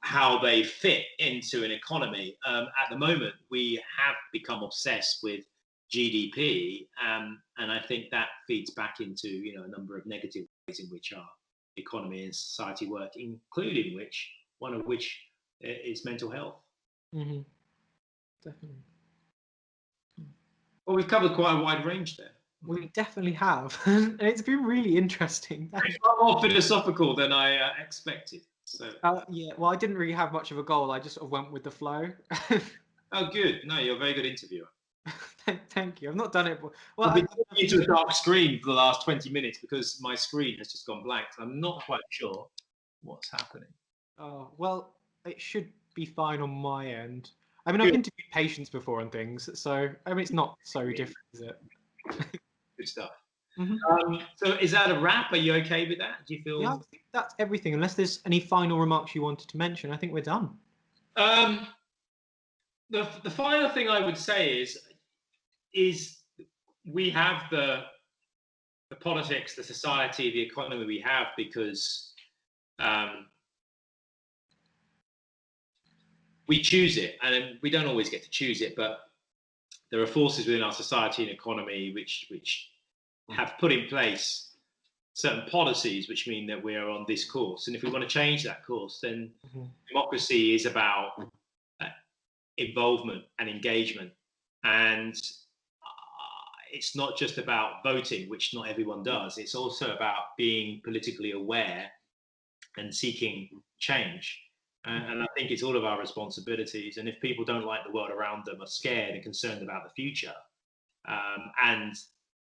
how they fit into an economy. At the moment, we have become obsessed with GDP, and I think that feeds back into a number of negative ways in which our economy and society work, including one of which is mental health. Definitely. Well, we've covered quite a wide range there. We definitely have, and it's been really interesting. It's far more philosophical than I expected. So yeah, well, I didn't really have much of a goal. I just sort of went with the flow. Oh, good. No, you're a very good interviewer. Thank you. I've not done it. Well, I've been talking into a dark screen for the last 20 minutes because my screen has just gone blank. I'm not quite sure what's happening. Oh, well, it should be fine on my end. I mean, I've interviewed patients before and things, so I mean, it's not so different, is it? Good stuff. So is that a wrap? Are you okay with that? Do you feel? Yeah, I think that's everything. Unless there's any final remarks you wanted to mention, I think we're done. The final thing I would say is we have the politics, the society, the economy we have because we choose it, and we don't always get to choose it, but there are forces within our society and economy which have put in place certain policies which mean that we are on this course. And if we want to change that course, then democracy is about involvement and engagement. And it's not just about voting, which not everyone does. It's also about being politically aware and seeking change. And I think it's all of our responsibilities. And if people don't like the world around them, are scared and concerned about the future, and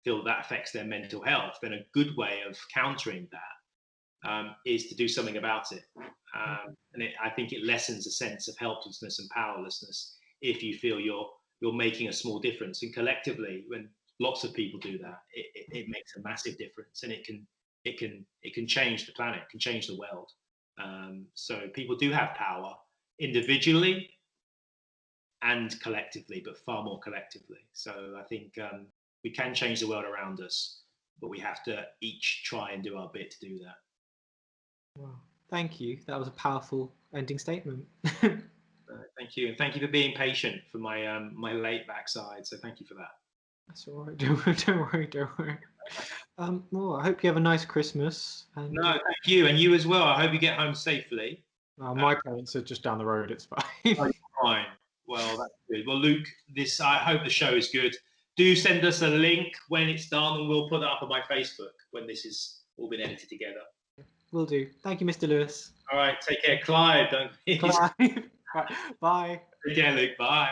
feel that affects their mental health, then a good way of countering that is to do something about it. I think it lessens a sense of helplessness and powerlessness if you feel you're making a small difference. And collectively, when lots of people do that, it makes a massive difference, and it can change the planet, it can change the world. So people do have power individually and collectively, but far more collectively. So I think we can change the world around us, but we have to each try and do our bit to do that. Wow. Thank you. That was a powerful ending statement. Thank you, and thank you for being patient for my my late backside. So thank you for that. That's all right. Don't worry. Well, I hope you have a nice Christmas. And, No, thank you, and you as well. I hope you get home safely. my parents are just down the road. It's fine. Fine. Well, that's good. Well, Luke, I hope the show is good. Do send us a link when it's done, and we'll put that up on my Facebook when this has all been edited together. Will do. Thank you, Mr. Lewis. All right, take care, Clive. Don't. Bye. Bye. Take care, Luke. Bye.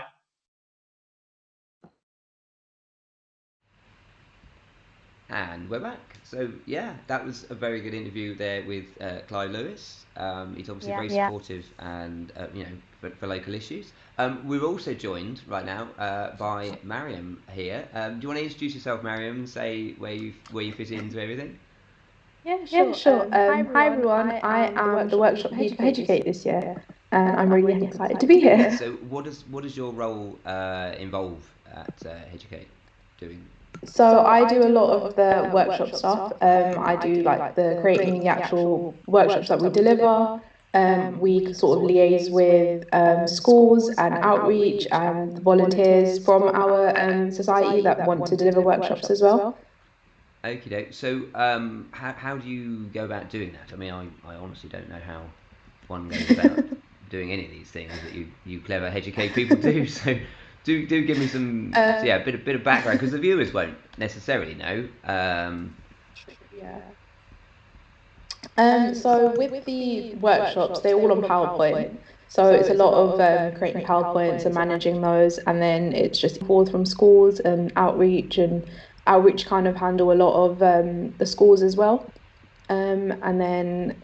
And we're back. So yeah, that was a very good interview there with Clive Lewis. He's obviously very supportive and for local issues. We're also joined right now by Mariam here. Do you want to introduce yourself, Mariam, and say where you fit into everything? Yeah, sure. Hi everyone. I am the workshop lead for Educate this year, and I'm really excited to be here. So what does your role involve at Educate doing? So I do a lot of the workshop stuff. I do like the creating the actual workshops that we deliver. We sort of liaise with schools and outreach and volunteers from our society that want to deliver workshops as well. Okie doke. So how do you go about doing that? I mean, I honestly don't know how one goes about doing any of these things that you clever Educate people do. So do give me some a bit of background, because the viewers won't necessarily know. So with the workshops, they're all on PowerPoint. So it's a lot of creating PowerPoints and managing those, and then it's just forth from schools and outreach kind of handle a lot of the schools as well, and then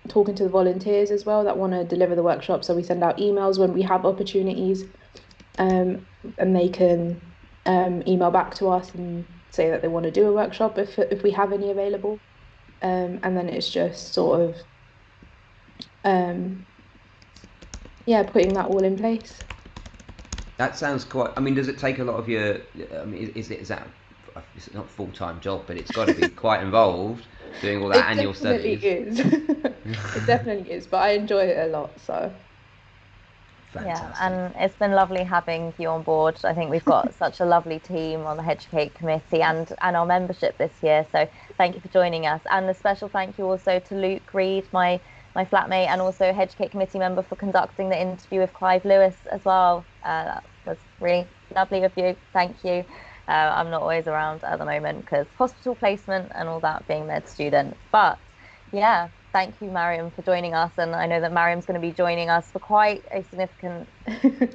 talking to the volunteers as well that want to deliver the workshop. So we send out emails when we have opportunities, and they can email back to us and say that they want to do a workshop if we have any available, and then it's just sort of putting that all in place. That sounds quite. I mean, does it take a lot of your? I mean, is that? It's not a full-time job, but it's got to be quite involved doing all that annual studies. It definitely is, but I enjoy it a lot. So. Fantastic. Yeah, and it's been lovely having you on board. I think we've got such a lovely team on the Educate committee and our membership this year. So thank you for joining us, and a special thank you also to Luke Reed, my flatmate, and also Educate committee member, for conducting the interview with Clive Lewis as well. That was really lovely of you. Thank you. I'm not always around at the moment because hospital placement and all that, being med student. But yeah, thank you, Mariam, for joining us. And I know that Mariam's going to be joining us for quite a significant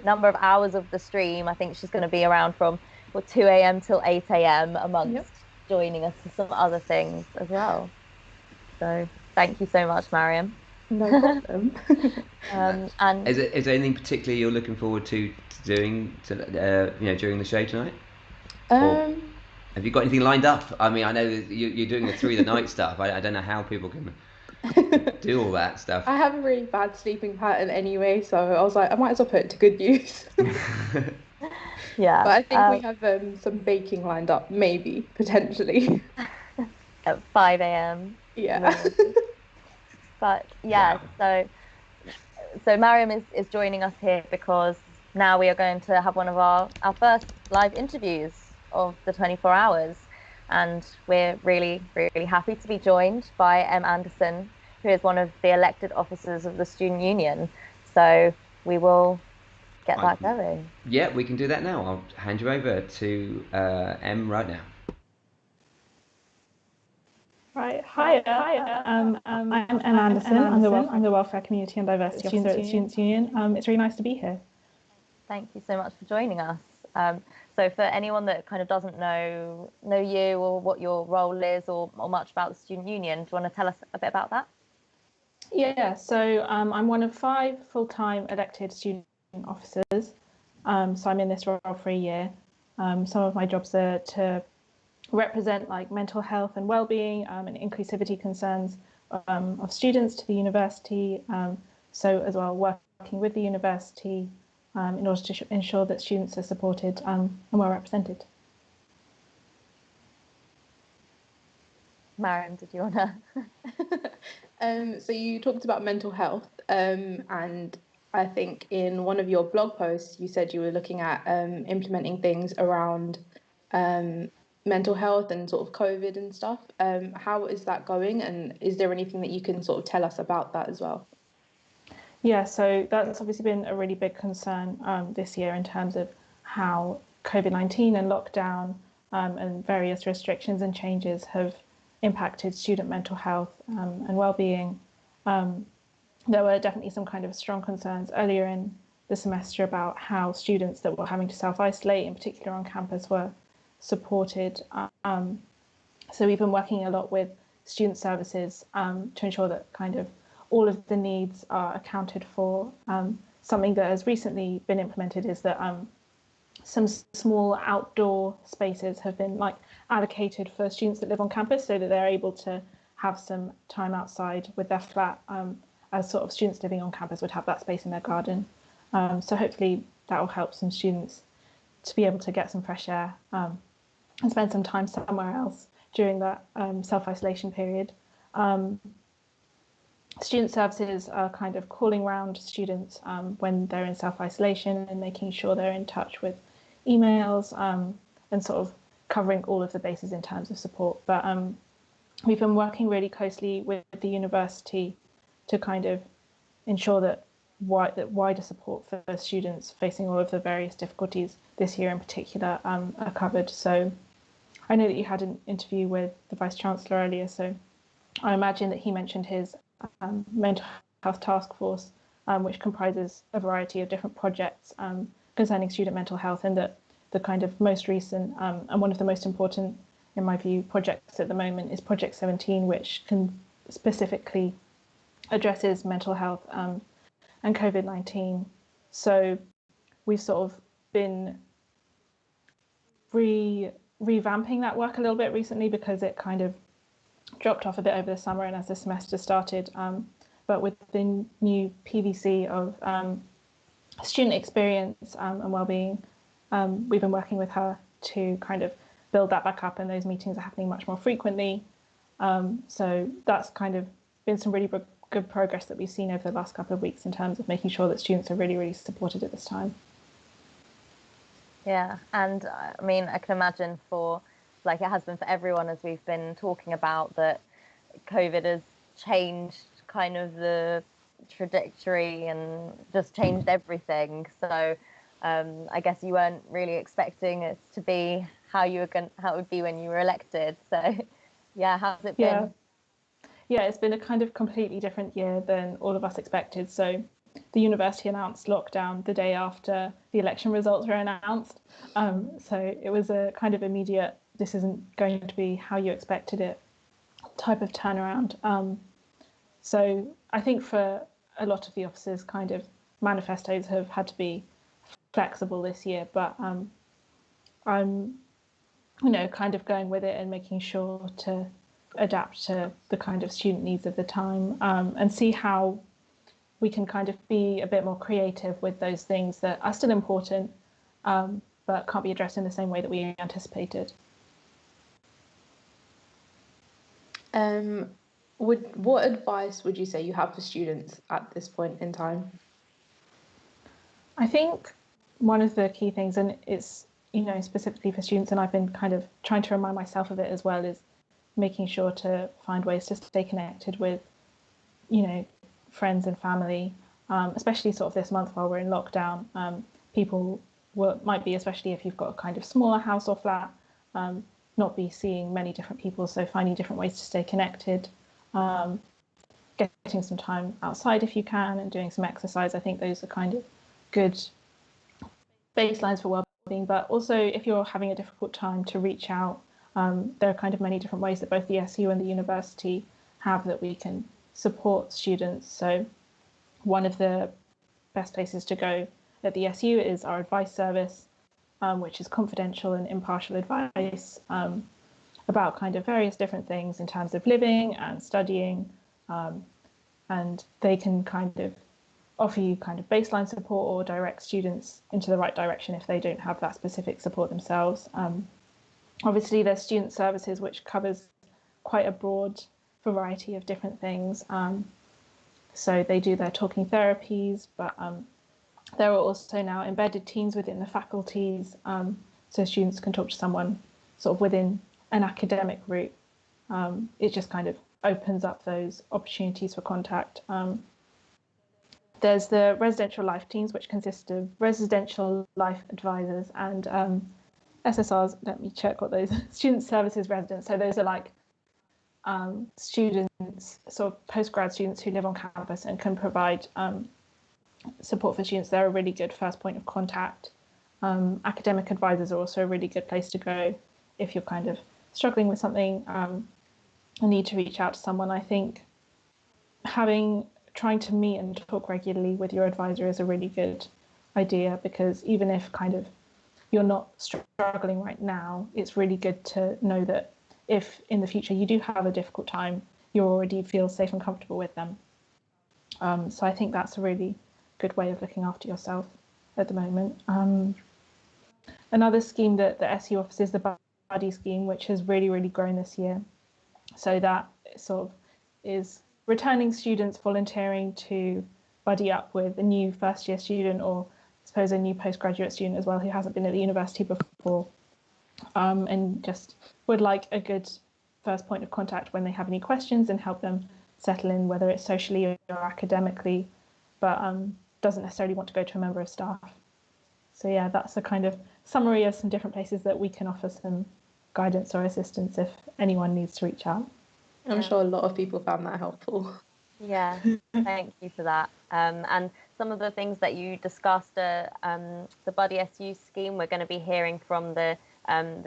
number of hours of the stream. I think she's going to be around from 2 a.m. till 8 a.m. amongst joining us for some other things as well. So thank you so much, Mariam. No problem. And is there anything particularly you're looking forward to doing during the show tonight? Or have you got anything lined up? I mean, I know that you're doing the through the night stuff. I don't know how people can do all that stuff. I have a really bad sleeping pattern anyway, so I was like, I might as well put it to good use. Yeah. But I think we have some baking lined up, maybe, potentially. At 5 a.m. Yeah. But yeah, so Mariam is joining us here because now we are going to have one of our first live interviews of the 24 hours. And we're really, really happy to be joined by M. Anderson, who is one of the elected officers of the Student Union. So we will get that going. Yeah, we can do that now. I'll hand you over to M right now. Right. Hi. I'm Anne Anderson. I'm the Welfare, Community and Diversity Officer at the Students' Union. It's really nice to be here. Thank you so much for joining us. So for anyone that kind of doesn't know you or what your role is or much about the Student Union, do you want to tell us a bit about that? Yeah, so I'm one of 5 full-time elected student officers. So I'm in this role for a year. Some of my jobs are to represent like mental health and well-being and inclusivity concerns of students to the university. So as well working with the university in order to ensure that students are supported and well represented. Mariam, did you want to? So you talked about mental health, and I think in one of your blog posts you said you were looking at implementing things around mental health and sort of COVID and stuff. How is that going, and is there anything that you can sort of tell us about that as well? Yeah, so that's obviously been a really big concern this year in terms of how COVID-19 and lockdown and various restrictions and changes have impacted student mental health and well-being. There were definitely some kind of strong concerns earlier in the semester about how students that were having to self-isolate, in particular on campus, were supported. So we've been working a lot with student services to ensure that kind of all of the needs are accounted for. Something that has recently been implemented is that some small outdoor spaces have been like allocated for students that live on campus so that they're able to have some time outside with their flat as sort of students living on campus would have that space in their garden. So hopefully that will help some students to be able to get some fresh air and spend some time somewhere else during that self-isolation period. Student services are kind of calling round students when they're in self-isolation and making sure they're in touch with emails and sort of covering all of the bases in terms of support. But we've been working really closely with the university to kind of ensure that wider support for students facing all of the various difficulties this year in particular are covered. So I know that you had an interview with the Vice-Chancellor earlier, so I imagine that he mentioned his mental health task force, which comprises a variety of different projects concerning student mental health, and that the kind of most recent and one of the most important, in my view, projects at the moment is Project 17, which can specifically addresses mental health and COVID-19. So we've sort of been revamping that work a little bit recently because it kind of dropped off a bit over the summer and as the semester started. But with the new PVC of student experience and well-being, we've been working with her to kind of build that back up, and those meetings are happening much more frequently. So that's kind of been some really good progress that we've seen over the last couple of weeks in terms of making sure that students are really supported at this time. Yeah, and I mean, I can imagine for, like it has been for everyone, as we've been talking about, that COVID has changed kind of the trajectory and just changed everything. So I guess you weren't really expecting it to be how it would be when you were elected. So yeah, how's it been? Yeah, it's been a kind of completely different year than all of us expected. So the university announced lockdown the day after the election results were announced. So it was a kind of immediate, this isn't going to be how you expected it type of turnaround. So I think for a lot of the officers, kind of manifestos have had to be flexible this year, but I'm, kind of going with it and making sure to adapt to the kind of student needs of the time and see how we can kind of be a bit more creative with those things that are still important, but can't be addressed in the same way that we anticipated. What advice would you say you have for students at this point in time? I think one of the key things, and it's, specifically for students, and I've been kind of trying to remind myself of it as well, is making sure to find ways to stay connected with, friends and family, especially sort of this month while we're in lockdown. People might be, especially if you've got a kind of smaller house or flat, not be seeing many different people, so finding different ways to stay connected, getting some time outside if you can, and doing some exercise. I think those are kind of good baselines for well-being, but also if you're having a difficult time, to reach out. There are kind of many different ways that both the SU and the university have that we can support students. So one of the best places to go at the SU is our advice service, which is confidential and impartial advice about kind of various different things in terms of living and studying, and they can kind of offer you kind of baseline support or direct students into the right direction if they don't have that specific support themselves. Obviously, there's student services, which covers quite a broad variety of different things. So they do their talking therapies, but there are also now embedded teams within the faculties, so students can talk to someone sort of within an academic route. It just kind of opens up those opportunities for contact. There's the residential life teams, which consist of residential life advisors and SSRs. Let me check what those student services residents. So those are like students, sort of postgrad students who live on campus and can provide support for students. They're a really good first point of contact. Academic advisors are also a really good place to go if you're kind of struggling with something and need to reach out to someone. I think trying to meet and talk regularly with your advisor is a really good idea, because even if kind of you're not struggling right now, it's really good to know that if in the future you do have a difficult time, you already feel safe and comfortable with them. So I think that's a really good way of looking after yourself at the moment. Another scheme that the SU offers is the buddy scheme, which has really, really grown this year. So that sort of is returning students volunteering to buddy up with a new first year student, or I suppose a new postgraduate student as well, who hasn't been at the university before, and just would like a good first point of contact when they have any questions and help them settle in, whether it's socially or academically, but doesn't necessarily want to go to a member of staff. So yeah, that's a kind of summary of some different places that we can offer some guidance or assistance if anyone needs to reach out. I'm sure a lot of people found that helpful. Yeah, thank you for that. And some of the things that you discussed, the Buddy SU scheme, we're going to be hearing from the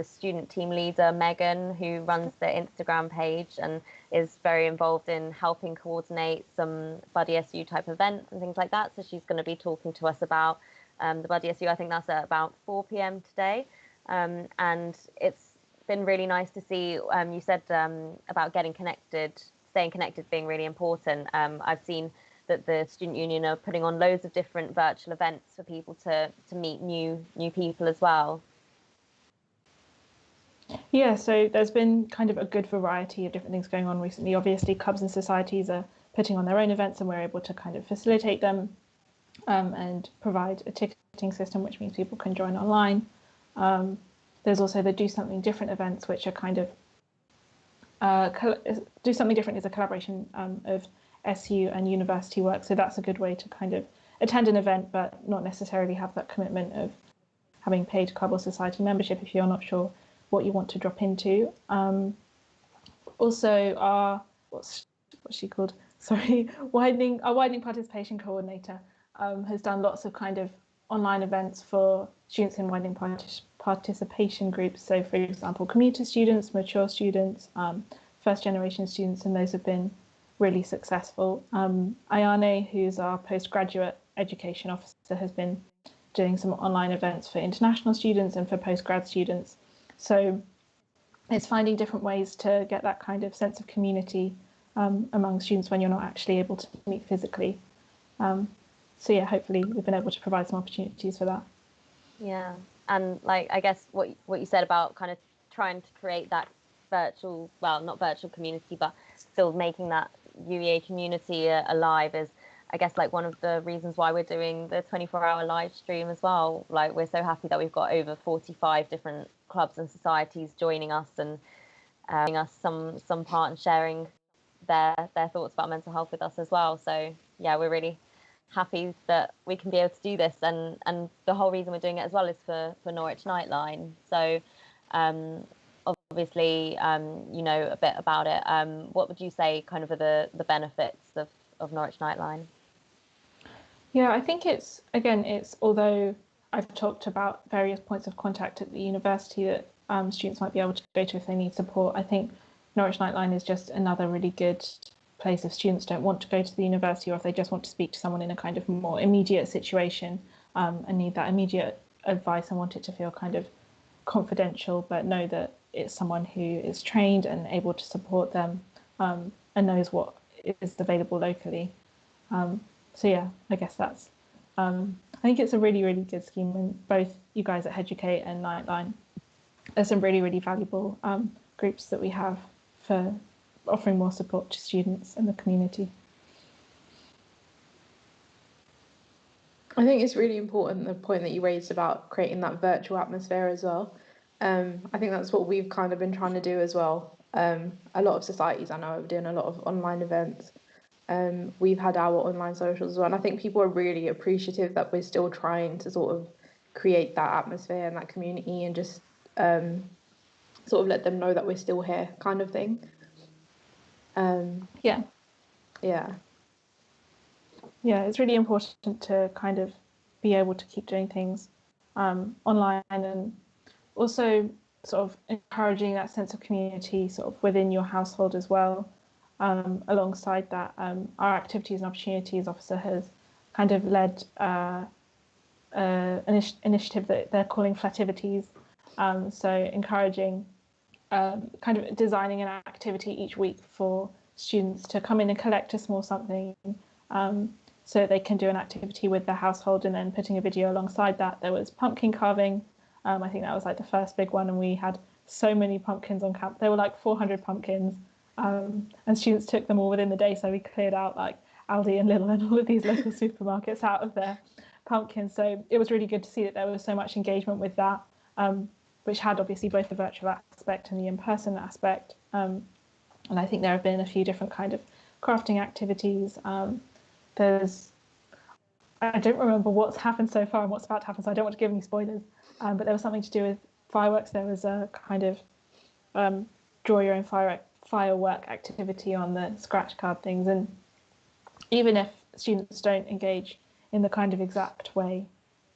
student team leader, Megan, who runs the Instagram page and is very involved in helping coordinate some Buddy SU type events and things like that. So she's going to be talking to us about the Buddy SU. I think that's at about 4 p.m. today. And it's been really nice to see, you said about getting connected, staying connected being really important. I've seen that the Student Union are putting on loads of different virtual events for people to meet new people as well. Yeah, so there's been kind of a good variety of different things going on recently. Obviously, clubs and societies are putting on their own events, and we're able to kind of facilitate them and provide a ticketing system, which means people can join online. There's also the Do Something Different events, which are kind of Do Something Different is a collaboration of SU and university work. So that's a good way to kind of attend an event, but not necessarily have that commitment of having paid club or society membership if you're not sure what you want to drop into. Also, our what's she called? Sorry, our widening participation coordinator has done lots of kind of online events for students in widening participation groups. So, for example, commuter students, mature students, first generation students, and those have been really successful. Ayane, who's our postgraduate education officer, has been doing some online events for international students and for postgrad students. So it's finding different ways to get that kind of sense of community among students when you're not actually able to meet physically. So yeah, hopefully we've been able to provide some opportunities for that. Yeah, and like I guess what you said about kind of trying to create that virtual, well, not virtual community, but still making that UEA community alive is, I guess, like one of the reasons why we're doing the 24-hour live stream as well. Like, we're so happy that we've got over 45 different clubs and societies joining us and giving us some part and sharing their thoughts about mental health with us as well. So yeah, we're really happy that we can be able to do this, and the whole reason we're doing it as well is for Norwich Nightline. So obviously you know a bit about it. What would you say kind of are the benefits of Norwich Nightline? Yeah, I think it's although I've talked about various points of contact at the university that students might be able to go to if they need support. I think Norwich Nightline is just another really good place if students don't want to go to the university, or if they just want to speak to someone in a kind of more immediate situation and need that immediate advice and want it to feel kind of confidential, but know that it's someone who is trained and able to support them and knows what is available locally. So yeah, I guess that's I think it's a really, really good scheme, and both you guys at Educate and Nightline, there's some really, really valuable groups that we have for offering more support to students and the community. I think it's really important, the point that you raised about creating that virtual atmosphere as well. I think that's what we've kind of been trying to do as well. A lot of societies I know are doing a lot of online events. We've had our online socials as well, and I think people are really appreciative that we're still trying to sort of create that atmosphere and that community, and just sort of let them know that we're still here, kind of thing. Yeah. Yeah, it's really important to kind of be able to keep doing things online, and also sort of encouraging that sense of community sort of within your household as well. Alongside that, our Activities and Opportunities Officer has kind of led an initiative that they're calling Flativities. So encouraging kind of designing an activity each week for students to come in and collect a small something so they can do an activity with their household, and then putting a video alongside that. There was pumpkin carving. I think that was like the first big one, and we had so many pumpkins on camp. There were like 400 pumpkins, and students took them all within the day. So we cleared out like Aldi and Lidl and all of these local supermarkets out of their pumpkins. So it was really good to see that there was so much engagement with that, which had obviously both the virtual aspect and the in-person aspect. And I think there have been a few different kind of crafting activities. I don't remember what's happened so far and what's about to happen, so I don't want to give any spoilers. But there was something to do with fireworks. There was a kind of draw your own firework activity on the scratch card things. And even if students don't engage in the kind of exact way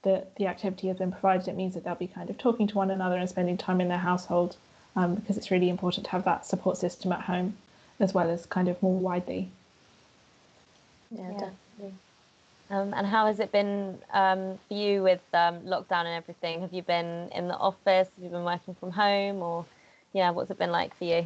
that the activity has been provided, it means that they'll be kind of talking to one another and spending time in their household, because it's really important to have that support system at home as well as kind of more widely. Yeah, definitely. And how has it been for you with lockdown and everything? Have you been in the office? Have you been working from home? Or, yeah, what's it been like for you?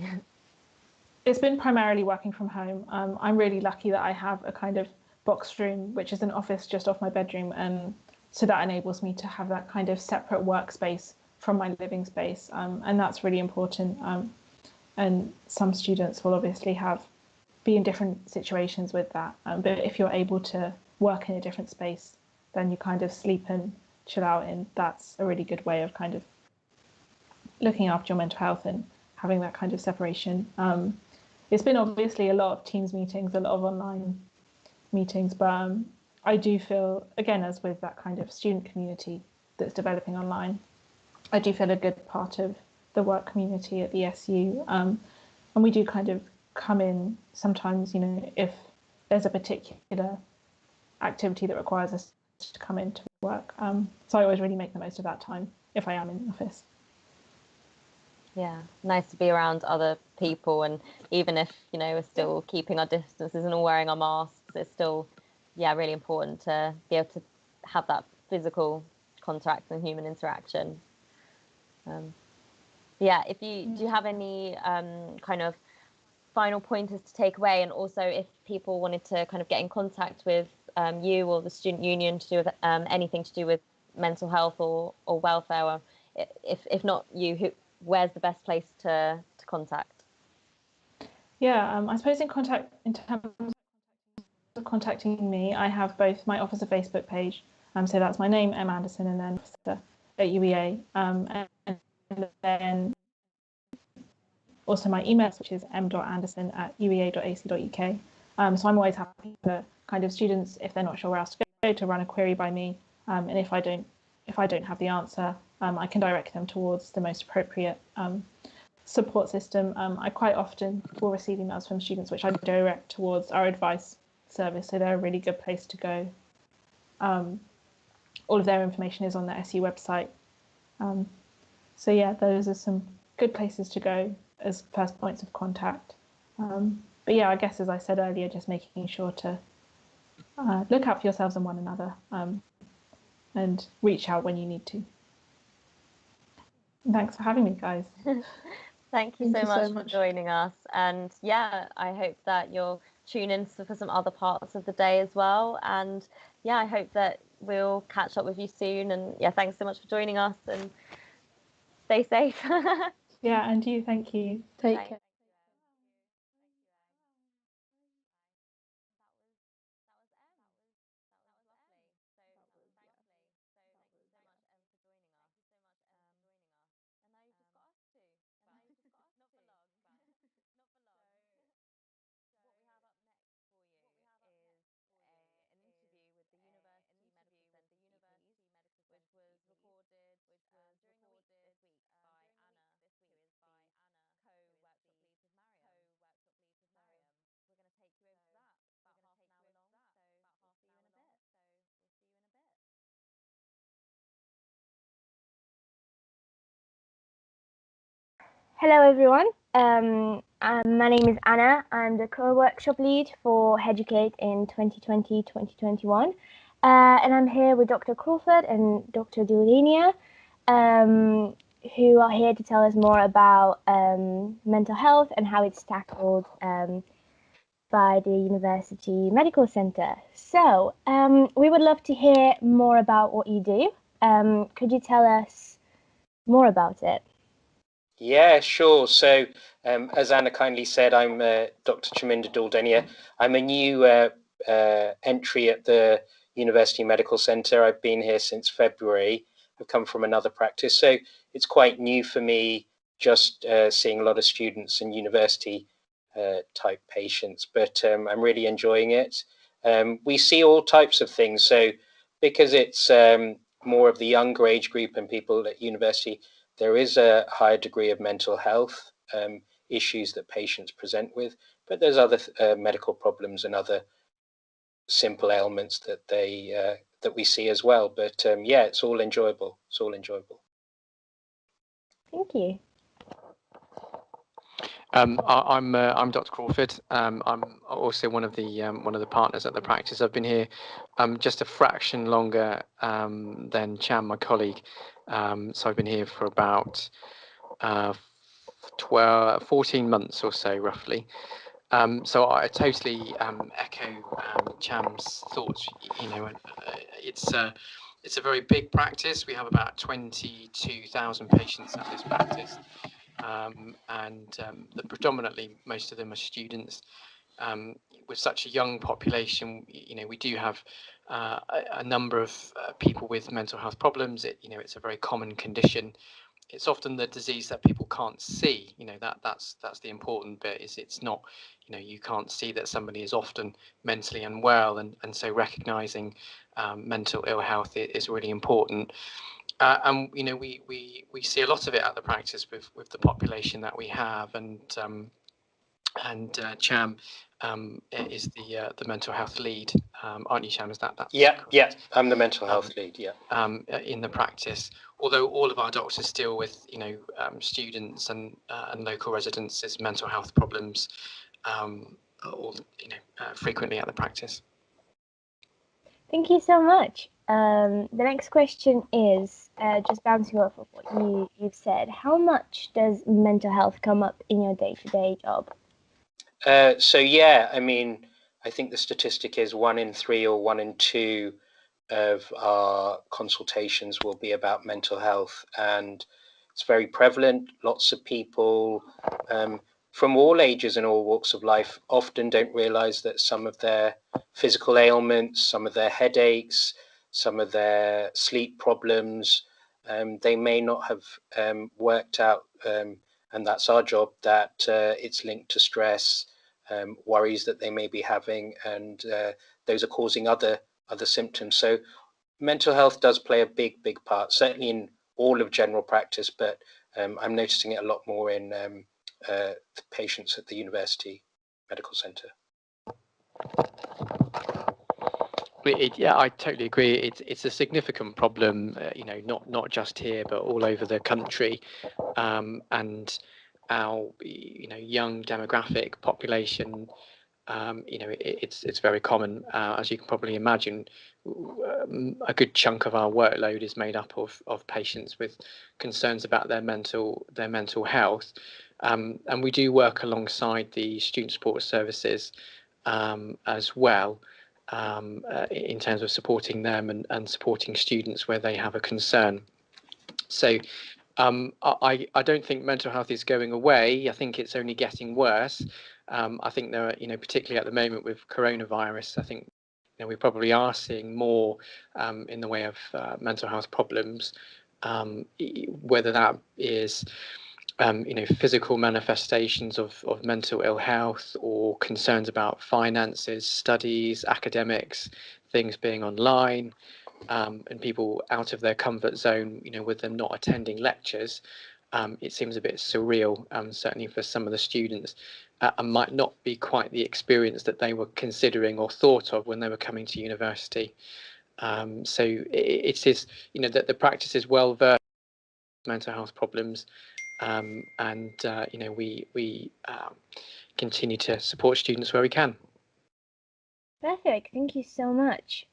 It's been primarily working from home. I'm really lucky that I have a kind of box room, which is an office just off my bedroom. And so that enables me to have that kind of separate workspace from my living space. And that's really important. And some students will obviously be in different situations with that. But if you're able to work in a different space, then you kind of sleep and chill out, and that's a really good way of kind of looking after your mental health and having that kind of separation. It's been obviously a lot of Teams meetings, a lot of online meetings, but I do feel, again, as with that kind of student community that's developing online, I do feel a good part of the work community at the SU. And we do kind of come in sometimes, if there's a particular activity that requires us to come into work. So I always really make the most of that time if I am in the office. Yeah, nice to be around other people, and even if we're still keeping our distances and all wearing our masks, it's still really important to be able to have that physical contact and human interaction. If do you have any kind of final pointers to take away, and also if people wanted to kind of get in contact with you or the student union to do with anything to do with mental health or welfare, or if not you, where's the best place to contact? I suppose in terms of contacting me, I have both my officer Facebook page, so that's my name, M Anderson, and then officer at UEA, and then also my email, which is m.anderson@uea.ac.uk. So I'm always happy for kind of students, if they're not sure where else to go, to run a query by me, and if I don't have the answer, I can direct them towards the most appropriate support system. I quite often will receive emails from students which I direct towards our advice service, so they're a really good place to go. all of their information is on the SU website. So yeah, those are some good places to go as first points of contact. But yeah, I guess as I said earlier, just making sure to look out for yourselves and one another, and reach out when you need to. Thanks for having me, guys. Thank you so much for joining us. And yeah, I hope that you'll tune in for some other parts of the day as well. And yeah, I hope that we'll catch up with you soon. And yeah, thanks so much for joining us, and stay safe. Yeah, and you, thank you. Take care. Hello everyone, my name is Anna. I'm the co-workshop lead for Educate in 2020-2021, and I'm here with Dr. Crawford and Dr. Dulenia, who are here to tell us more about mental health and how it's tackled by the University Medical Center. So we would love to hear more about what you do. Could you tell us more about it? Yeah, sure. So, as Anna kindly said, I'm Dr. Chaminda Dulenia. I'm a new entry at the University Medical Center. I've been here since February. I've come from another practice, so it's quite new for me, just seeing a lot of students and university type patients, but I'm really enjoying it. We see all types of things, so because it's more of the younger age group and people at university, there is a higher degree of mental health issues that patients present with, but there's other medical problems and other simple ailments that that we see as well. But yeah, it's all enjoyable. It's all enjoyable. Thank you. I'm Dr. Crawford. I'm also one of the partners at the practice. I've been here just a fraction longer than Chant, my colleague. So I've been here for about 14 months or so, roughly. So I totally echo Cham's thoughts. You know, it's a very big practice. We have about 22,000 patients at this practice. Predominantly most of them are students. With such a young population, you know, we do have a number of people with mental health problems. It's a very common condition. It's often the disease that people can't see. You know, that's the important bit. Is it's not, you know, you can't see that somebody is often mentally unwell, and so recognizing mental ill health is really important. And you know, we see a lot of it at the practice with the population that we have, and Cham is the mental health lead, aren't you, Cham? Is that Yeah, correct? yeah. I'm the mental health lead. Yeah. In the practice, although all of our doctors deal with students and local residents' mental health problems, frequently at the practice. Thank you so much. The next question is just bouncing off of what you've said. How much does mental health come up in your day-to-day job? So yeah, I mean, I think the statistic is 1 in 3 or 1 in 2 of our consultations will be about mental health, and it's very prevalent. Lots of people from all ages and all walks of life often don't realize that some of their physical ailments, some of their headaches, some of their sleep problems, they may not have worked out, and that's our job, that it's linked to stress, worries that they may be having, and those are causing other symptoms. So mental health does play a big part, certainly in all of general practice, but I'm noticing it a lot more in the patients at the University Medical Center. Yeah, I totally agree. It's a significant problem, not just here, but all over the country. And our young demographic population, it's very common, as you can probably imagine. A good chunk of our workload is made up of patients with concerns about their mental health, and we do work alongside the student support services as well, in terms of supporting them and supporting students where they have a concern. So I don't think mental health is going away. I think it's only getting worse. I think there are, particularly at the moment with coronavirus, I think we probably are seeing more in the way of mental health problems, whether that is physical manifestations of mental ill health or concerns about finances, studies, academics, things being online, and people out of their comfort zone, with them not attending lectures. It seems a bit surreal, certainly for some of the students, and might not be quite the experience that they were considering or thought of when they were coming to university. So it is, that the practice is well versed in mental health problems, and we continue to support students where we can. Perfect. Thank you so much.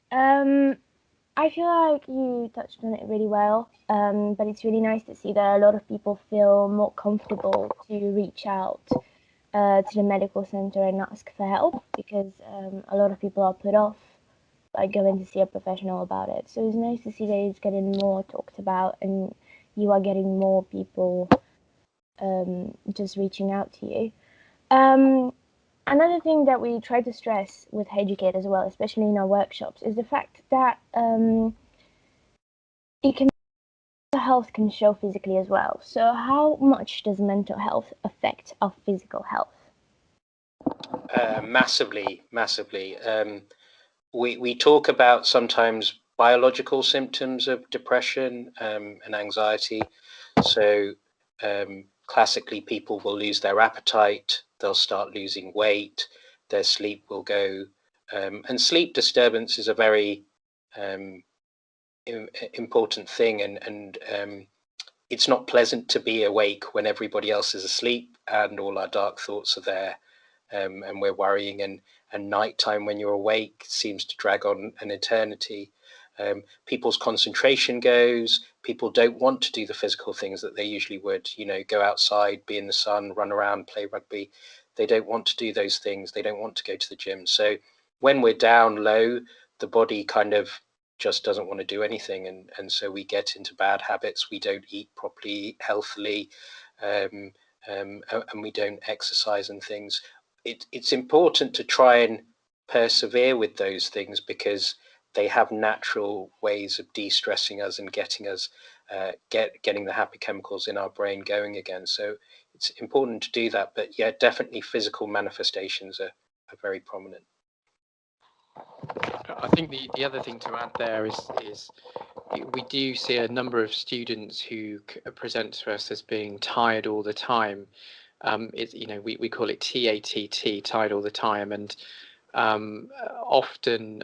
I feel like you touched on it really well, but it's really nice to see that a lot of people feel more comfortable to reach out to the medical center and ask for help, because a lot of people are put off by going to see a professional about it. So it's nice to see that it's getting more talked about and you are getting more people just reaching out to you. Another thing that we try to stress with Educate as well, especially in our workshops, is the fact that mental health can show physically as well. So how much does mental health affect our physical health? Massively. We talk about sometimes biological symptoms of depression and anxiety. So classically, people will lose their appetite, they'll start losing weight, their sleep will go, and sleep disturbance is a very important thing, and it's not pleasant to be awake when everybody else is asleep and all our dark thoughts are there, and we're worrying, and nighttime when you're awake seems to drag on an eternity. People's concentration goes. People don't want to do the physical things that they usually would, go outside, be in the sun, run around, play rugby. They don't want to do those things. They don't want to go to the gym. So when we're down low, the body kind of just doesn't want to do anything, and so we get into bad habits. We don't eat properly, healthily, and we don't exercise and things. It's important to try and persevere with those things, because they have natural ways of de-stressing us and getting us getting the happy chemicals in our brain going again. So it's important to do that. But yeah, definitely physical manifestations are very prominent. I think the other thing to add there is we do see a number of students who present to us as being tired all the time. We call it TATT, tired all the time, and often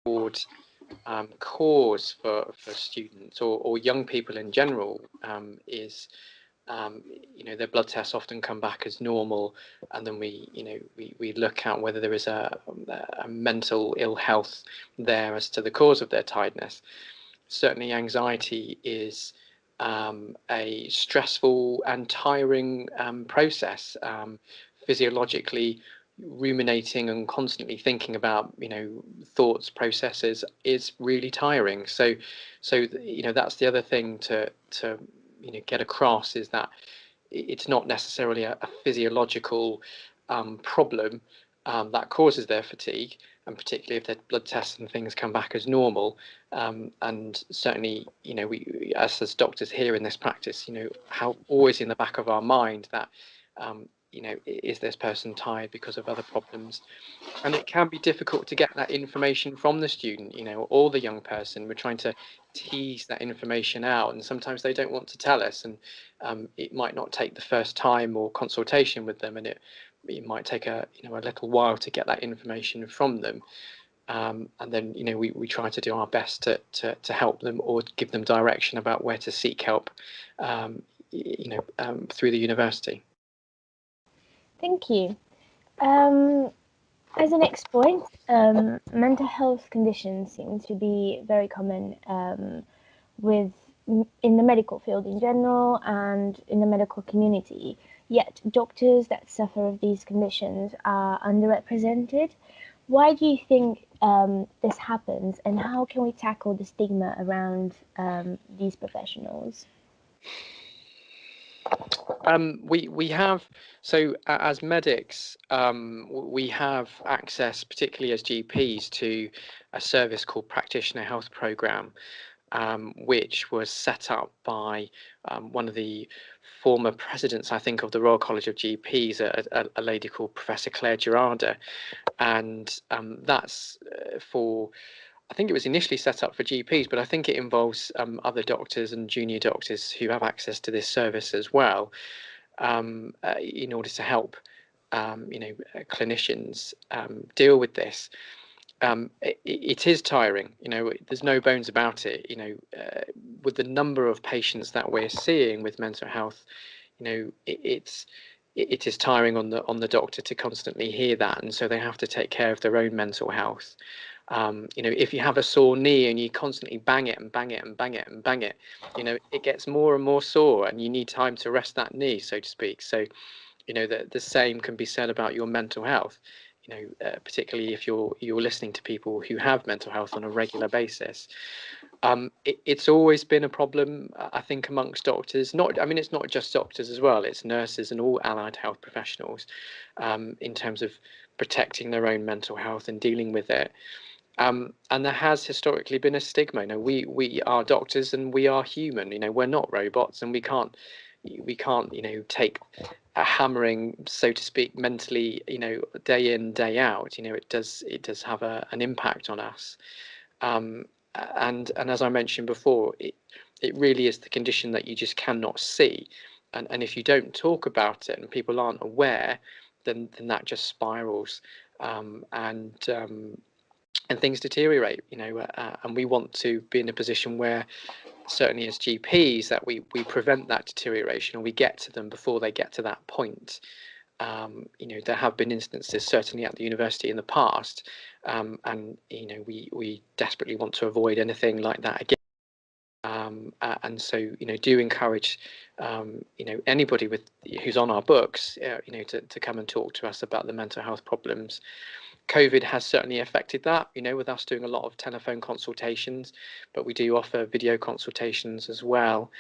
broad cause for students or young people in general is their blood tests often come back as normal, and then we look at whether there is a mental ill health there as to the cause of their tiredness. Certainly anxiety is a stressful and tiring process. Physiologically, ruminating and constantly thinking about thoughts, processes is really tiring. So that's the other thing to get across, is that it's not necessarily a physiological problem that causes their fatigue, and particularly if their blood tests and things come back as normal. And certainly, we as doctors here in this practice, how always in the back of our mind that is this person tired because of other problems? And it can be difficult to get that information from the student, or the young person. We're trying to tease that information out, and sometimes they don't want to tell us, and it might not take the first time or consultation with them, and it might take a little while to get that information from them. and then we try to do our best to help them or give them direction about where to seek help, through the university. Thank you. As a next point, mental health conditions seem to be very common in the medical field in general and in the medical community. Yet doctors that suffer of these conditions are underrepresented. Why do you think this happens, and how can we tackle the stigma around these professionals? We have, so as medics, we have access, particularly as GPs, to a service called Practitioner Health Programme, which was set up by one of the former presidents, I think, of the Royal College of GPs, a lady called Professor Claire Gerarda, and that's for, I think it was initially set up for GPs, but I think it involves other doctors and junior doctors who have access to this service as well, in order to help clinicians deal with this. It is tiring, there's no bones about it. With the number of patients that we're seeing with mental health, it is tiring on the doctor to constantly hear that, and so they have to take care of their own mental health. If you have a sore knee and you constantly bang it and bang it and bang it and bang it, it gets more and more sore, and you need time to rest that knee, so to speak. So, the same can be said about your mental health. Particularly if you're listening to people who have mental health on a regular basis. It's always been a problem, I think, amongst doctors. It's not just doctors as well. It's nurses and all allied health professionals, in terms of protecting their own mental health and dealing with it. And there has historically been a stigma. We are doctors and we are human. We're not robots, and we can't take a hammering, so to speak, mentally, day in, day out. It does have an impact on us. And as I mentioned before, it really is the condition that you just cannot see. And if you don't talk about it and people aren't aware, then that just spirals, and things deteriorate, and we want to be in a position where, certainly as GPs, that we prevent that deterioration, or we get to them before they get to that point. There have been instances, certainly at the university in the past, and we desperately want to avoid anything like that again. And so, do encourage, anybody who's on our books, to come and talk to us about the mental health problems. COVID has certainly affected that, with us doing a lot of telephone consultations, but we do offer video consultations as well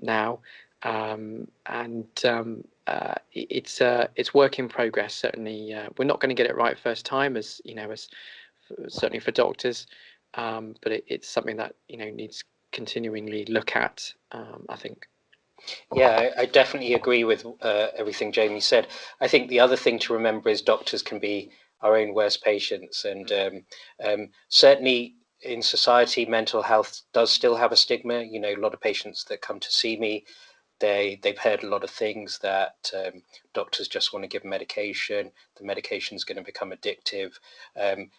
now. It's work in progress. Certainly, we're not going to get it right first time, as certainly for doctors, but it's something that needs continually look at, I think. Yeah, I definitely agree with everything Jamie said. I think the other thing to remember is doctors can be our own worst patients, and certainly in society, mental health does still have a stigma. A lot of patients that come to see me, they've heard a lot of things that doctors just want to give medication. The medication is going to become addictive.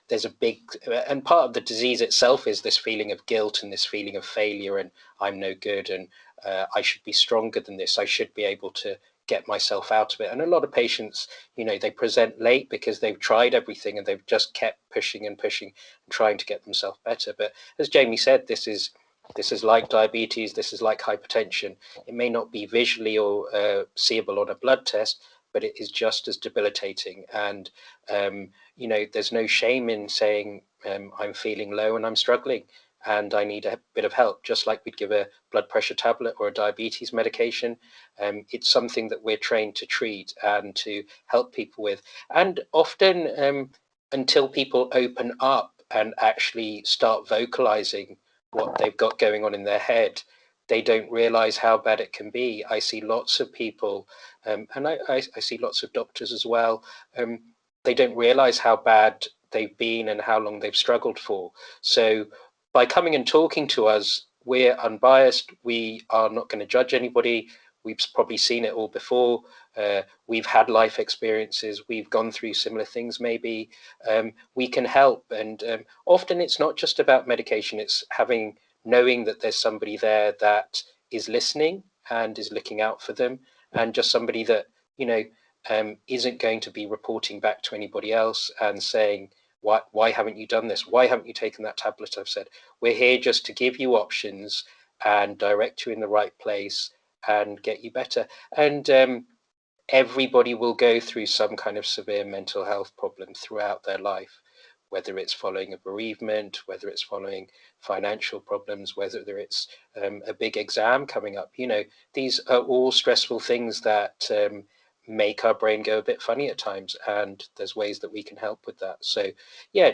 There's a big, and part of the disease itself is this feeling of guilt and this feeling of failure, and I'm no good, and I should be stronger than this. I should be able to get myself out of it. And a lot of patients, they present late because they've tried everything and they've just kept pushing and pushing and trying to get themselves better. But as Jamie said, this is like diabetes, this is like hypertension. It may not be visually or seeable on a blood test, but it is just as debilitating. And, there's no shame in saying, I'm feeling low and I'm struggling and I need a bit of help, just like we'd give a blood pressure tablet or a diabetes medication. It's something that we're trained to treat and to help people with. And often, until people open up and actually start vocalizing what they've got going on in their head, they don't realize how bad it can be. I see lots of people, and I see lots of doctors as well. They don't realize how bad they've been and how long they've struggled for. So by coming and talking to us, we're unbiased. We are not going to judge anybody. We've probably seen it all before. we've had life experiences, we've gone through similar things, maybe we can help. And often it's not just about medication, it's knowing that there's somebody there that is listening and is looking out for them, and just somebody that, isn't going to be reporting back to anybody else and saying, why haven't you done this? Why haven't you taken that tablet I've said? We're here just to give you options and direct you in the right place and get you better. And everybody will go through some kind of severe mental health problem throughout their life, whether it's following a bereavement, whether it's following financial problems, whether it's a big exam coming up. These are all stressful things that make our brain go a bit funny at times, and there's ways that we can help with that. So yeah,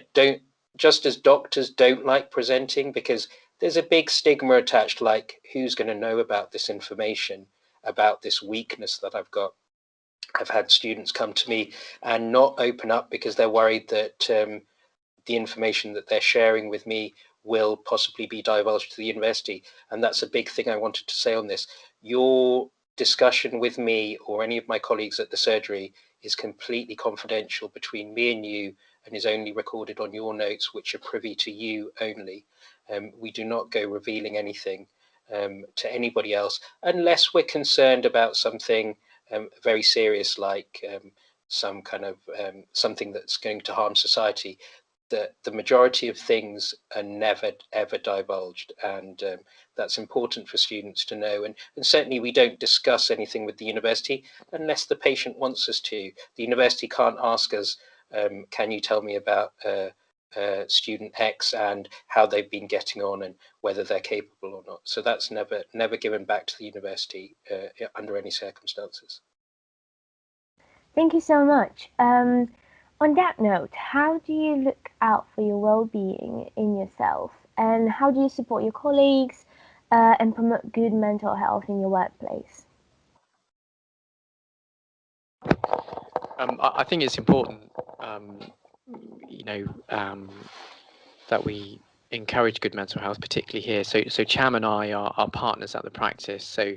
just as doctors don't like presenting because there's a big stigma attached, like who's going to know about this information, about this weakness that I've got. I've had students come to me and not open up because they're worried that the information that they're sharing with me will possibly be divulged to the university. And that's a big thing I wanted to say on this. Your discussion with me or any of my colleagues at the surgery is completely confidential between me and you, and is only recorded on your notes, which are privy to you only. We do not go revealing anything to anybody else unless we're concerned about something very serious, like some kind of something that's going to harm society. The majority of things are never ever divulged, and that's important for students to know. And certainly we don't discuss anything with the university unless the patient wants us to. The university can't ask us, can you tell me about student X and how they've been getting on and whether they're capable or not. So that's never given back to the university under any circumstances. Thank you so much. On that note, how do you look out for your well-being in yourself, and how do you support your colleagues and promote good mental health in your workplace? I think it's important, that we encourage good mental health, particularly here. So Cham and I are partners at the practice. So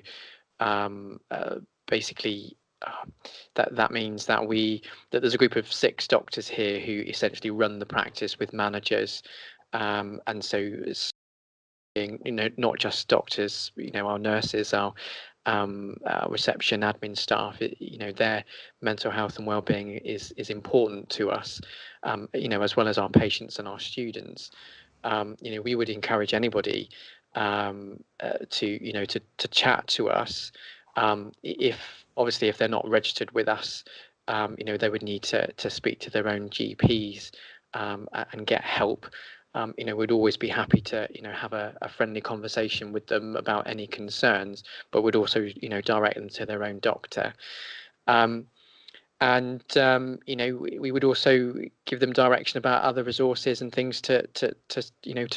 basically, that means that there's a group of 6 doctors here who essentially run the practice with managers, and so it's, not just doctors, our nurses, our reception, admin staff, their mental health and well-being is important to us, as well as our patients and our students. We would encourage anybody to chat to us. If they're not registered with us, they would need to speak to their own GPs and get help. We'd always be happy to have a friendly conversation with them about any concerns, but would also direct them to their own doctor. We would also give them direction about other resources and things to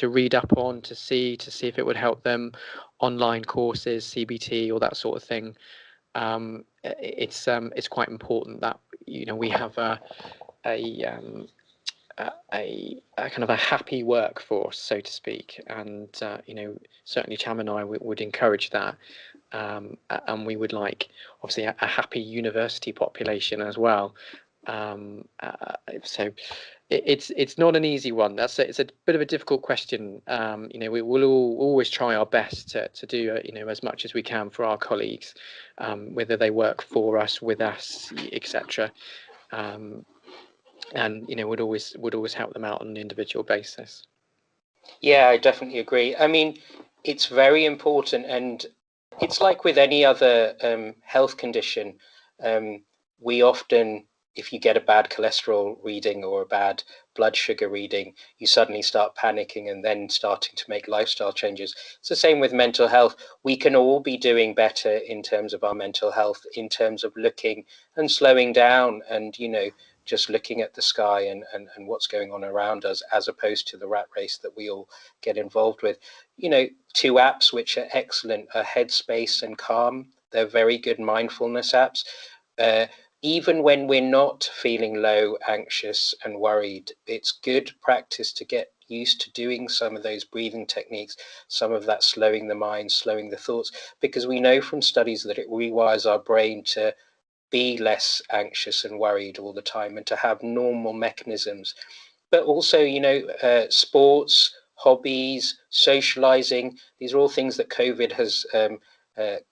read up on, to see if it would help them, online courses, CBT, all that sort of thing. It's quite important that we have a kind of a happy workforce, so to speak, and certainly Cham and I would encourage that. And we would like, obviously, a happy university population as well. So it's not an easy one. It's a bit of a difficult question. We will always try our best to do as much as we can for our colleagues, whether they work for us, with us, etc. And would always help them out on an individual basis. Yeah, I definitely agree. I mean, it's very important, and it's like with any other health condition. We often, if you get a bad cholesterol reading or a bad blood sugar reading, you suddenly start panicking and then starting to make lifestyle changes. It's the same with mental health. We can all be doing better in terms of our mental health, in terms of looking and slowing down and, just looking at the sky and what's going on around us, as opposed to the rat race that we all get involved with. 2 apps which are excellent are Headspace and Calm. They're very good mindfulness apps. Even when we're not feeling low, anxious and worried, it's good practice to get used to doing some of those breathing techniques, some of that slowing the mind, slowing the thoughts, because we know from studies that it rewires our brain to be less anxious and worried all the time, and to have normal mechanisms. But also, sports, hobbies, socializing, these are all things that COVID has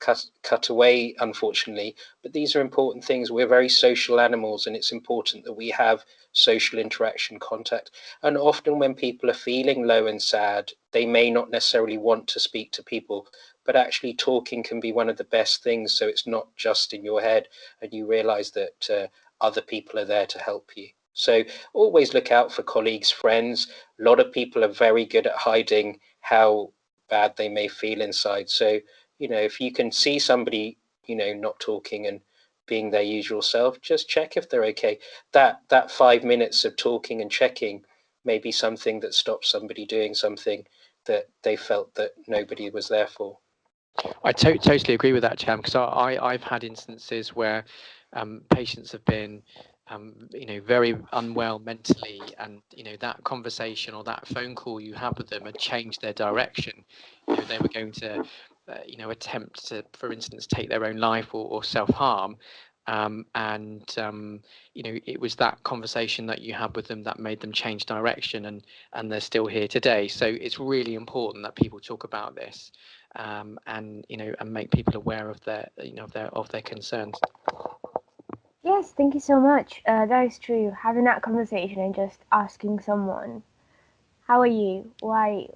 cut away, unfortunately. But these are important things. We're very social animals, and it's important that we have social interaction, contact. And often when people are feeling low and sad, they may not necessarily want to speak to people, but actually talking can be one of the best things. So it's not just in your head, and you realize that other people are there to help you. So always look out for colleagues, friends. A lot of people are very good at hiding how bad they may feel inside. So, if you can see somebody, not talking and being their usual self, just check if they're okay. That 5 minutes of talking and checking may be something that stops somebody doing something that they felt that nobody was there for. I totally agree with that, Cham, because I've had instances where patients have been very unwell mentally, and that conversation or that phone call you have with them had changed their direction. They were going to attempt to, for instance, take their own life or self-harm, it was that conversation that you had with them that made them change direction, and they're still here today. So it's really important that people talk about this, and make people aware of their concerns. Yes, thank you so much. That is true. Having that conversation and just asking someone, how are you? Why?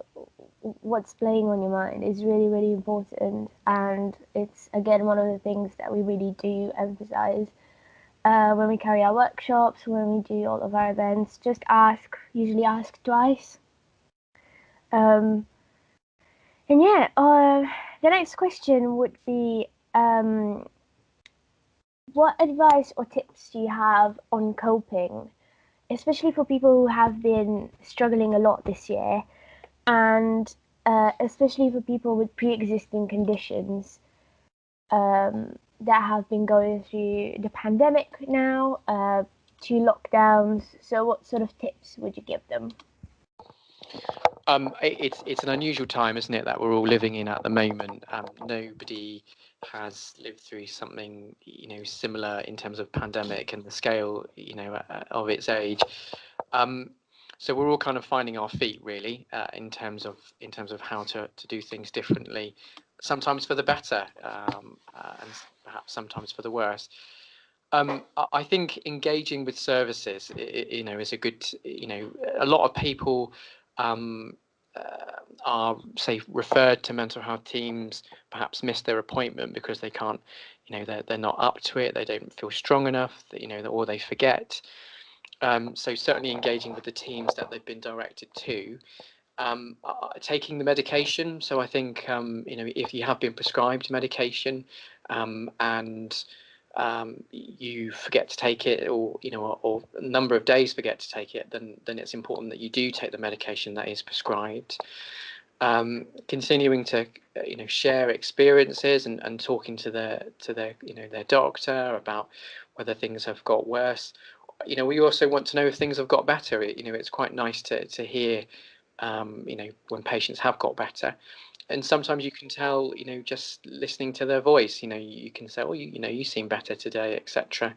What's playing on your mind is really, really important. And it's, again, one of the things that we really do emphasize when we carry our workshops, when we do all of our events. Just usually ask twice. The next question would be, what advice or tips do you have on coping, especially for people who have been struggling a lot this year, and especially for people with pre-existing conditions that have been going through the pandemic now, 2 lockdowns? So what sort of tips would you give them? It's an unusual time, isn't it, that we're all living in at the moment. Nobody has lived through something similar in terms of pandemic and the scale of its age. So we're all kind of finding our feet, really, in terms of how to do things differently, sometimes for the better, and perhaps sometimes for the worse. I think engaging with services, is a good. A lot of people are, say, referred to mental health teams, perhaps miss their appointment because they can't, they're not up to it, they don't feel strong enough, or they forget. So certainly engaging with the teams that they've been directed to. Taking the medication. So I think, if you have been prescribed medication and you forget to take it, or or a number of days forget to take it, then it's important that you do take the medication that is prescribed. Continuing to share experiences and talking to their their doctor about whether things have got worse. We also want to know if things have got better. It's quite nice to hear when patients have got better. And sometimes you can tell, just listening to their voice, you can say, oh, you seem better today, etc.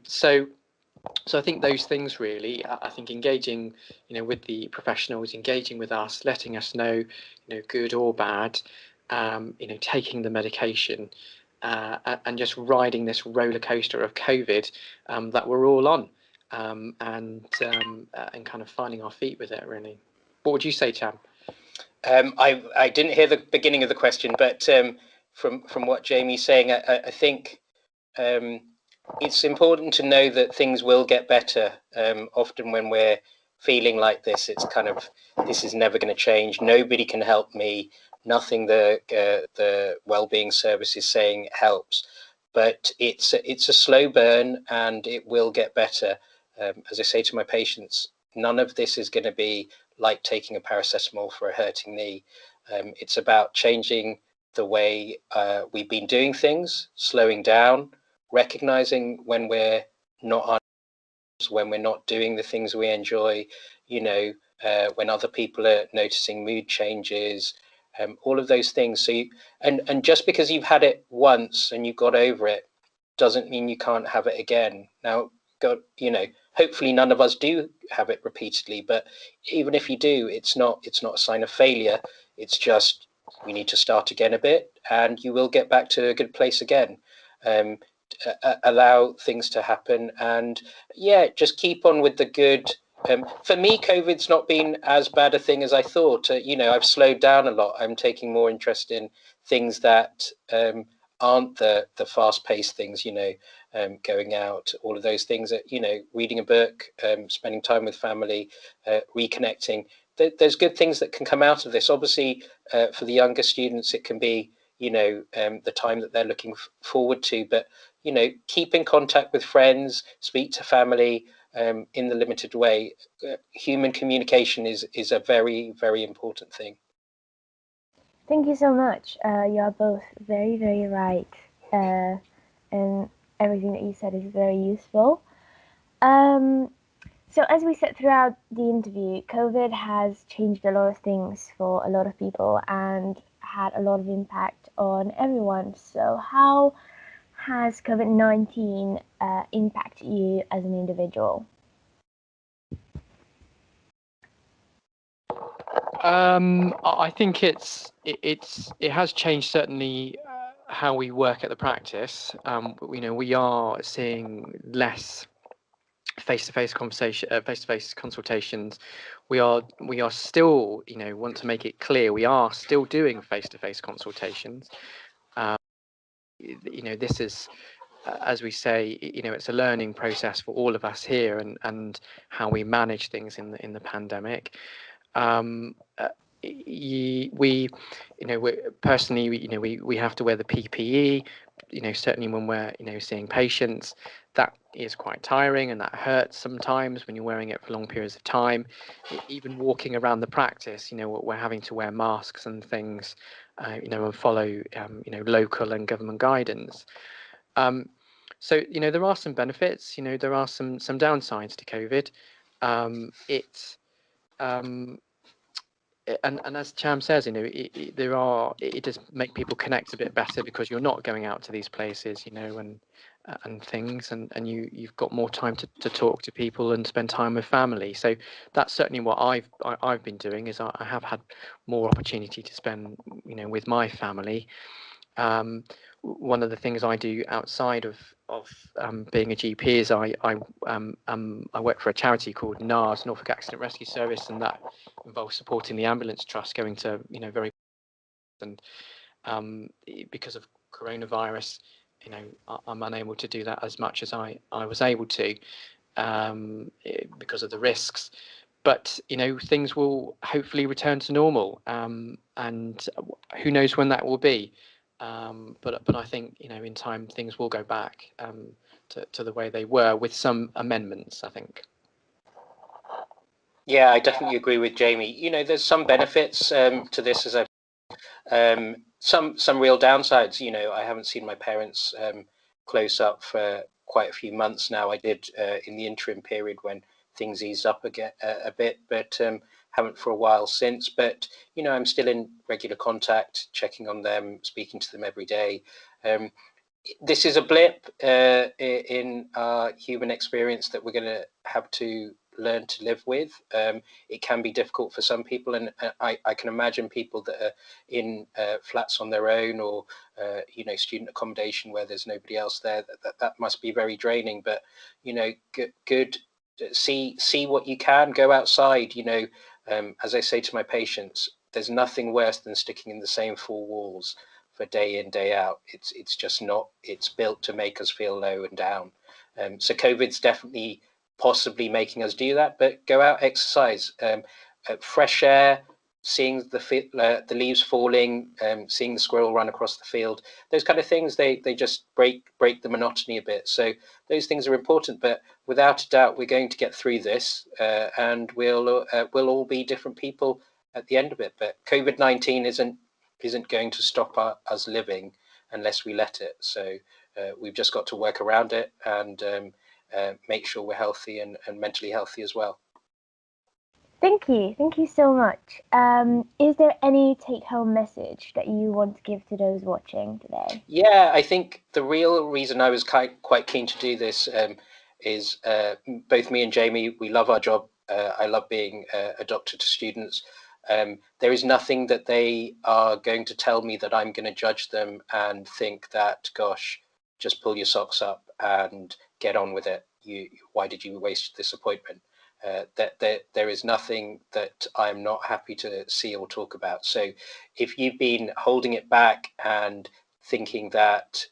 So I think those things really, I think engaging, with the professionals, engaging with us, letting us know, good or bad, taking the medication, and just riding this roller coaster of COVID that we're all on, and kind of finding our feet with it, really. What would you say, Cham? I didn't hear the beginning of the question, but from what Jamie's saying, I think it's important to know that things will get better. Often when we're feeling like this, it's kind of, this is never going to change. Nobody can help me. Nothing the wellbeing service is saying helps. But it's a slow burn, and it will get better. As I say to my patients, none of this is going to be like taking a paracetamol for a hurting knee. It's about changing the way we've been doing things, slowing down, recognizing when we're not when we're not doing the things we enjoy, when other people are noticing mood changes, all of those things. So and just because you've had it once and you got over it, doesn't mean you can't have it again. Now, God, hopefully none of us do have it repeatedly, but even if you do, it's not a sign of failure. It's just we need to start again a bit, and you will get back to a good place again. Allow things to happen, and just keep on with the good. For me, COVID's not been as bad a thing as I thought. I've slowed down a lot. I'm taking more interest in things that aren't the fast-paced things, going out, all of those things that, reading a book, spending time with family, reconnecting. There's good things that can come out of this. Obviously, for the younger students, it can be, the time that they're looking forward to. But, keep in contact with friends, speak to family in the limited way. Human communication is a very, very important thing. Thank you so much. You are both very, very right. And everything that you said is very useful. So as we said throughout the interview, COVID has changed a lot of things for a lot of people and had a lot of impact on everyone. So how has COVID-19 impacted you as an individual? I think it has changed certainly how we work at the practice. We are seeing less face-to-face consultations. We are still, want to make it clear, we are still doing face-to-face consultations. This is, as we say, it's a learning process for all of us here, and how we manage things in the pandemic. We personally, we have to wear the PPE. Certainly when we're seeing patients, that is quite tiring and that hurts sometimes when you're wearing it for long periods of time. Even walking around the practice, we're having to wear masks and things, and follow local and government guidance. So there are some benefits. There are some downsides to COVID. And as Cham says, it does make people connect a bit better because you're not going out to these places, and things, and you've got more time to talk to people and spend time with family. So that's certainly what I've been doing, is I have had more opportunity to spend, with my family. One of the things I do outside of being a GP is I work for a charity called NARS, Norfolk Accident Rescue Service, and that involves supporting the ambulance trust going to very, and because of coronavirus, I'm unable to do that as much as I was able to, because of the risks. But things will hopefully return to normal, and who knows when that will be. But I think in time things will go back to the way they were, with some amendments, I think. Yeah, I definitely agree with Jamie. There's some benefits to this, as some real downsides. I haven't seen my parents close up for quite a few months now. I did in the interim period when things eased up again a bit, but haven't for a while since. But I'm still in regular contact, checking on them, speaking to them every day. This is a blip in our human experience that we're going to have to learn to live with. It can be difficult for some people, and I can imagine people that are in flats on their own, or student accommodation where there's nobody else there. That must be very draining. But good. See what you can. Go outside. As I say to my patients, there's nothing worse than sticking in the same four walls for day in, day out. It's just not. It's built to make us feel low and down. So COVID's definitely possibly making us do that. But go out, exercise, fresh air, seeing the leaves falling, seeing the squirrel run across the field. Those kind of things, they just break the monotony a bit. So those things are important. But without a doubt, we're going to get through this, and we'll all be different people at the end of it. But COVID-19 isn't going to stop us living unless we let it. So we've just got to work around it and make sure we're healthy and mentally healthy as well. Thank you so much. Is there any take-home message that you want to give to those watching today? Yeah, I think the real reason I was quite keen to do this is both me and Jamie, we love our job. I love being a doctor to students. There is nothing that they are going to tell me that I'm going to judge them and think that, gosh, just pull your socks up and get on with it. Why did you waste this appointment? There is nothing that I'm not happy to see or talk about. So if you've been holding it back and thinking that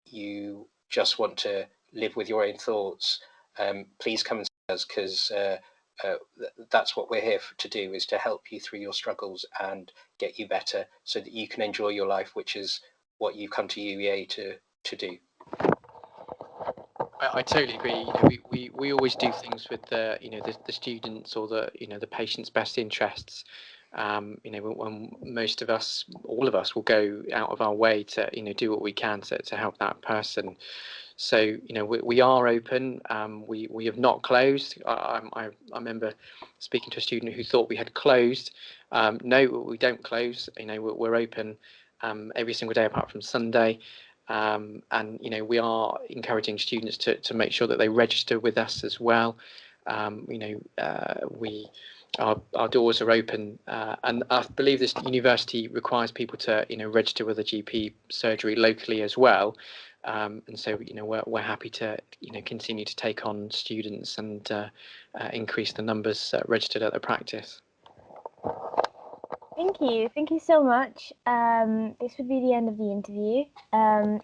you just want to live with your own thoughts, please come and see us, because that's what we're here to do, is to help you through your struggles and get you better so that you can enjoy your life, which is what you've come to UEA to do. I totally agree. You know, we always do things with the the students or the patient's best interests. When most of us, all of us, will go out of our way to do what we can to help that person. So we are open. We have not closed. I remember speaking to a student who thought we had closed. No, we don't close. We're open every single day apart from Sunday. And we are encouraging students to make sure that they register with us as well. Our doors are open, and I believe this university requires people to register with a GP surgery locally as well. And so we're happy to continue to take on students and increase the numbers registered at the practice. Thank you so much. This would be the end of the interview.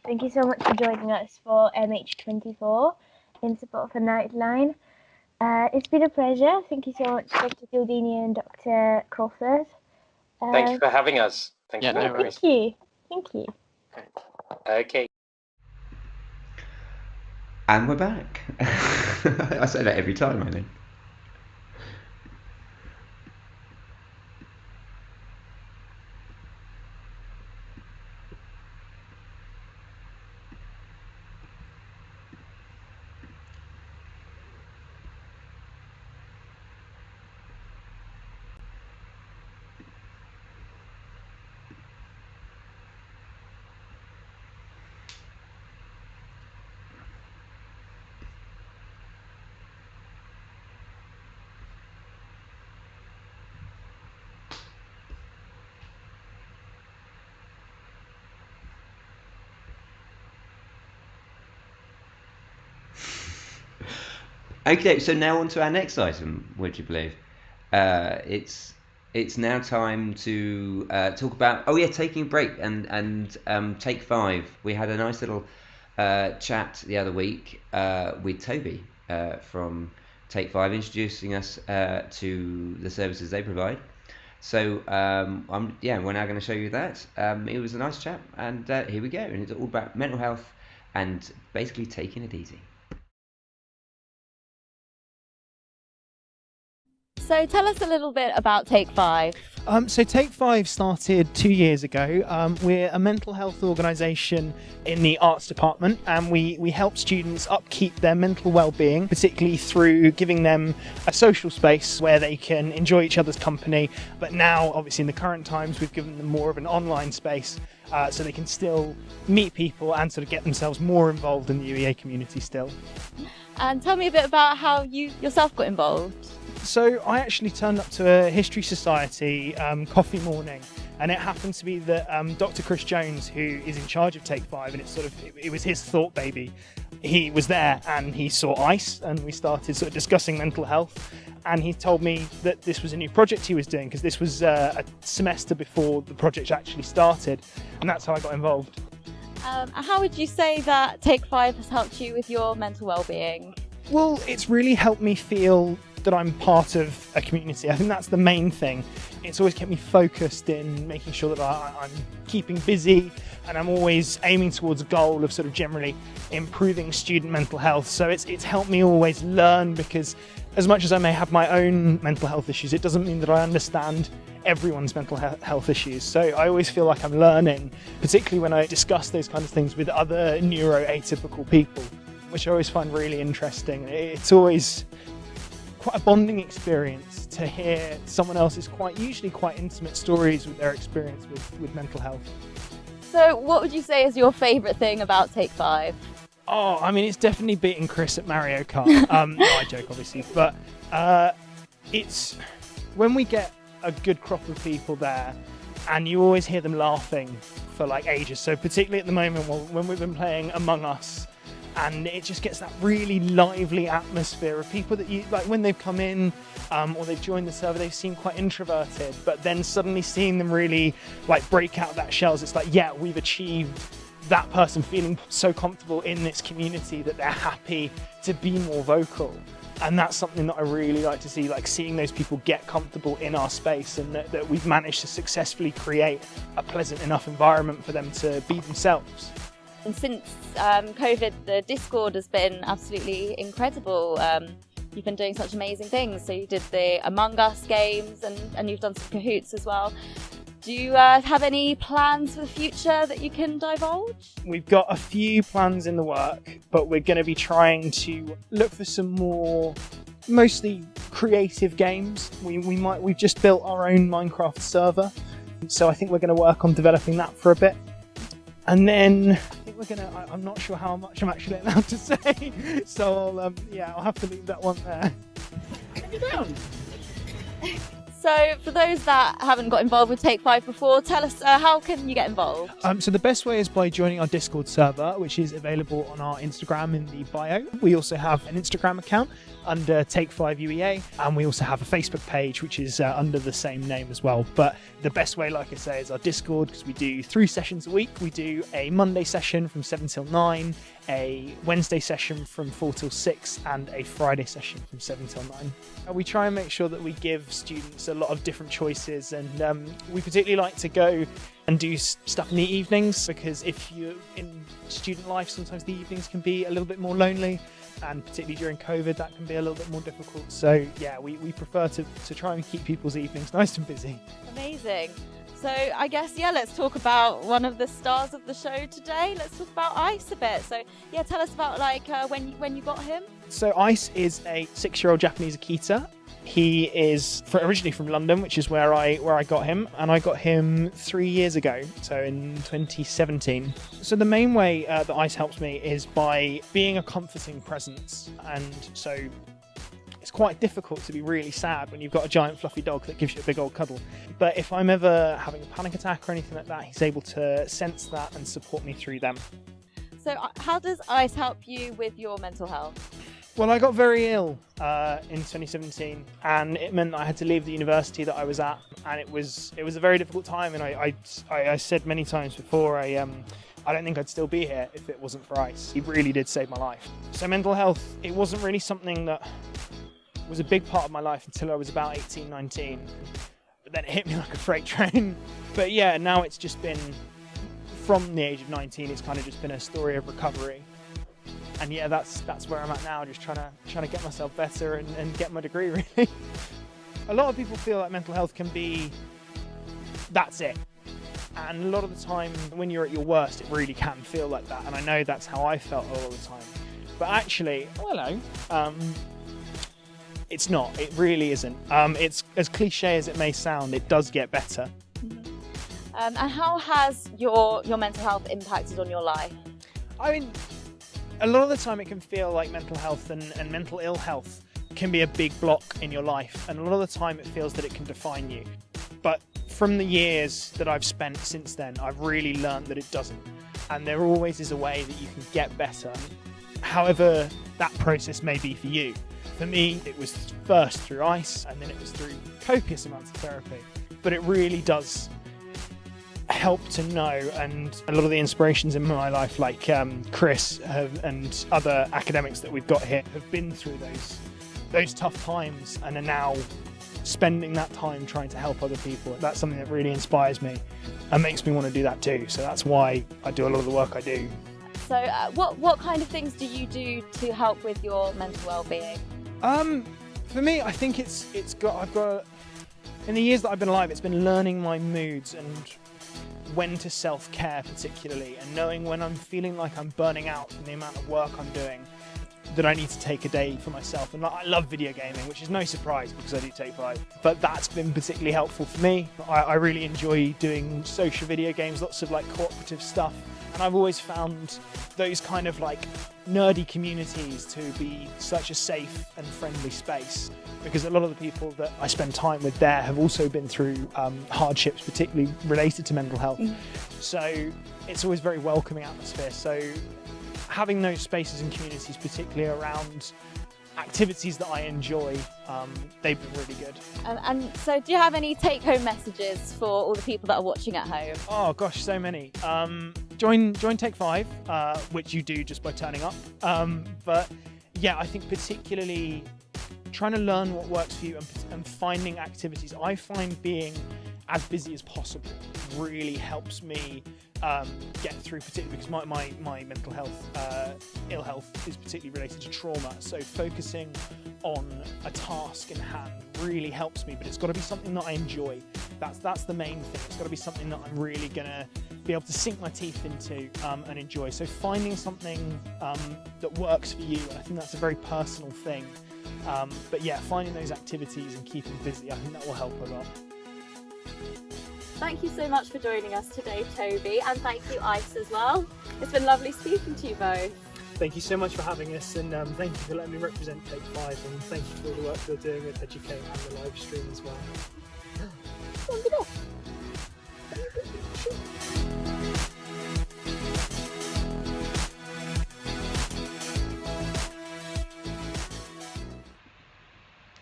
Thank you so much for joining us for MH24 in support for Nightline. It's been a pleasure. Thank you so much, Dr. Gildini and Dr. Crawford. Thank you for having us. Thank you very much. Thank you. Okay. And we're back. I say that every time, I think. Okay, so now on to our next item, would you believe? It's now time to talk about, taking a break and Take 5. We had a nice little chat the other week with Toby from Take 5, introducing us to the services they provide. So we're now going to show you that. It was a nice chat, and here we go. And it's all about mental health and basically taking it easy. So tell us a little bit about Take 5. So Take 5 started 2 years ago. We're a mental health organisation in the arts department, and we help students upkeep their mental well-being, particularly through giving them a social space where they can enjoy each other's company. But now, obviously in the current times, we've given them more of an online space so they can still meet people and sort of get themselves more involved in the UEA community still. And tell me a bit about how you yourself got involved. So I actually turned up to a History Society coffee morning, and it happened to be that Dr. Chris Jones, who is in charge of Take 5, and it was his thought baby. He was there and he saw ICE, and we started sort of discussing mental health, and he told me that this was a new project he was doing, because this was a semester before the project actually started, and that's how I got involved. How would you say that Take 5 has helped you with your mental well-being? Well, it's really helped me feel that I'm part of a community. I think that's the main thing. It's always kept me focused in making sure that I'm keeping busy, and I'm always aiming towards a goal of sort of generally improving student mental health. So it's helped me always learn, because as much as I may have my own mental health issues, it doesn't mean that I understand everyone's mental health issues. So I always feel like I'm learning, particularly when I discuss those kind of things with other neuroatypical people, which I always find really interesting. It's always quite a bonding experience to hear someone else's usually quite intimate stories with their experience with mental health. So what would you say is your favourite thing about Take 5? Oh, I mean, it's definitely beating Chris at Mario Kart. No, I joke, obviously. But it's when we get a good crop of people there and you always hear them laughing for like ages. So particularly at the moment when we've been playing Among Us, and it just gets that really lively atmosphere of people that you like when they've come in or they've joined the server, they seem quite introverted, but then suddenly seeing them really like break out of that shells, it's like, yeah, we've achieved that person feeling so comfortable in this community that they're happy to be more vocal. And that's something that I really like to see, like seeing those people get comfortable in our space, and that we've managed to successfully create a pleasant enough environment for them to be themselves. And since COVID, the Discord has been absolutely incredible. You've been doing such amazing things. So you did the Among Us games and you've done some Kahoots as well. Do you have any plans for the future that you can divulge? We've got a few plans in the work, but we're going to be trying to look for some more mostly creative games. We've just built our own Minecraft server, so I think we're going to work on developing that for a bit. And then I think I'm not sure how much I'm actually allowed to say, so I'll have to leave that one there. So for those that haven't got involved with Take 5 before, tell us how can you get involved? So the best way is by joining our Discord server, which is available on our Instagram in the bio. We also have an Instagram account under Take 5 UEA, and we also have a Facebook page which is under the same name as well. But the best way, like I say, is our Discord, because we do 3 sessions a week. We do a Monday session from 7 till 9, a Wednesday session from 4 till 6, and a Friday session from 7 till 9. We try and make sure that we give students a lot of different choices, and we particularly like to go and do stuff in the evenings, because if you're in student life, sometimes the evenings can be a little bit more lonely, and particularly during COVID that can be a little bit more difficult. So yeah, we prefer to try and keep people's evenings nice and busy. Amazing. So I guess, let's talk about one of the stars of the show today. Let's talk about Ice a bit. So yeah, tell us about when you got him. So Ice is a 6-year-old Japanese Akita. He is originally from London, which is where I got him, and I got him 3 years ago, so in 2017. So the main way that Ice helps me is by being a comforting presence, and so it's quite difficult to be really sad when you've got a giant fluffy dog that gives you a big old cuddle. But if I'm ever having a panic attack or anything like that, he's able to sense that and support me through them. So how does Ice help you with your mental health? Well, I got very ill in 2017, and it meant that I had to leave the university that I was at, and it was a very difficult time. And I said many times before, I don't think I'd still be here if it wasn't for Ice. He really did save my life. So mental health, it wasn't really something that was a big part of my life until I was about 18, 19. But then it hit me like a freight train. But yeah, now it's just been, from the age of 19, it's kind of just been a story of recovery. And yeah, that's where I'm at now, just trying to get myself better and get my degree, really. A lot of people feel like mental health can be, that's it. And a lot of the time, when you're at your worst, it really can feel like that. And I know that's how I felt a lot of the time. But actually, it's not. It really isn't. It's as cliche as it may sound, it does get better. And how has your mental health impacted on your life? I mean, a lot of the time it can feel like mental health and mental ill health can be a big block in your life, and a lot of the time it feels that it can define you. But from the years that I've spent since then, I've really learned that it doesn't, and there always is a way that you can get better, however that process may be for you. For me, it was first through Ice, and then it was through copious amounts of therapy, but it really does help to know, and a lot of the inspirations in my life, like Chris and other academics that we've got here, have been through those tough times and are now spending that time trying to help other people. That's something that really inspires me and makes me want to do that too. So that's why I do a lot of the work I do. So what kind of things do you do to help with your mental well-being? For me, I think I've got in the years that I've been alive, it's been learning my moods and when to self-care particularly, and knowing when I'm feeling like I'm burning out from the amount of work I'm doing. that I need to take a day for myself. And I love video gaming, which is no surprise because I do take 5. But that's been particularly helpful for me. I really enjoy doing social video games, lots of like cooperative stuff. And I've always found those kind of like nerdy communities to be such a safe and friendly space, because a lot of the people that I spend time with there have also been through hardships, particularly related to mental health. So it's always very welcoming atmosphere. So having those spaces and communities, particularly around activities that I enjoy, they've been really good. And so do you have any take-home messages for all the people that are watching at home? Oh gosh, so many. Join Take 5, which you do just by turning up. But yeah, I think particularly trying to learn what works for you and finding activities. I find being as busy as possible really helps me get through, particularly because my mental health, ill health is particularly related to trauma. So focusing on a task in hand really helps me, but it's got to be something that I enjoy. That's the main thing. It's got to be something that I'm really gonna be able to sink my teeth into and enjoy. So finding something that works for you, and I think that's a very personal thing. But yeah, finding those activities and keeping busy, I think that will help a lot. Thank you so much for joining us today, Toby, and thank you, Ice, as well. It's been lovely speaking to you both. Thank you so much for having us, and thank you for letting me represent Take 5, and thank you for all the work you're doing with Educate and the live stream as well.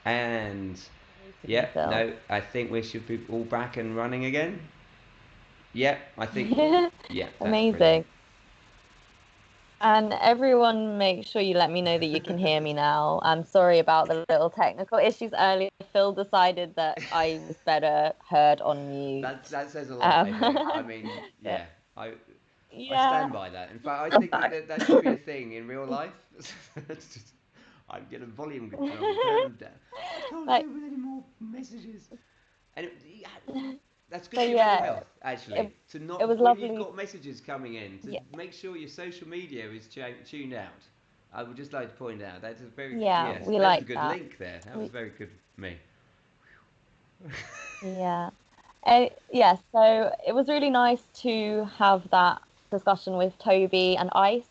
And yeah, no, I think we should be all back and running again. Yeah, I think. Yeah, amazing. Brilliant. And everyone, make sure you let me know that you can hear me now. I'm sorry about the little technical issues earlier. Phil decided that I was better heard on mute. That says a lot, I think. I mean, yeah, I stand by that. In fact, I think that should be a thing in real life. I'm getting volume control, turn them down. I can't deal with any more messages. And that's good for your mental health, actually. To not, it was when lovely. you've got messages coming in, to make sure your social media is tuned out. I would just like to point out that's a very we that's like a good that. link there. That was very good for me. Yeah. Yeah, so it was really nice to have that discussion with Toby and Ice.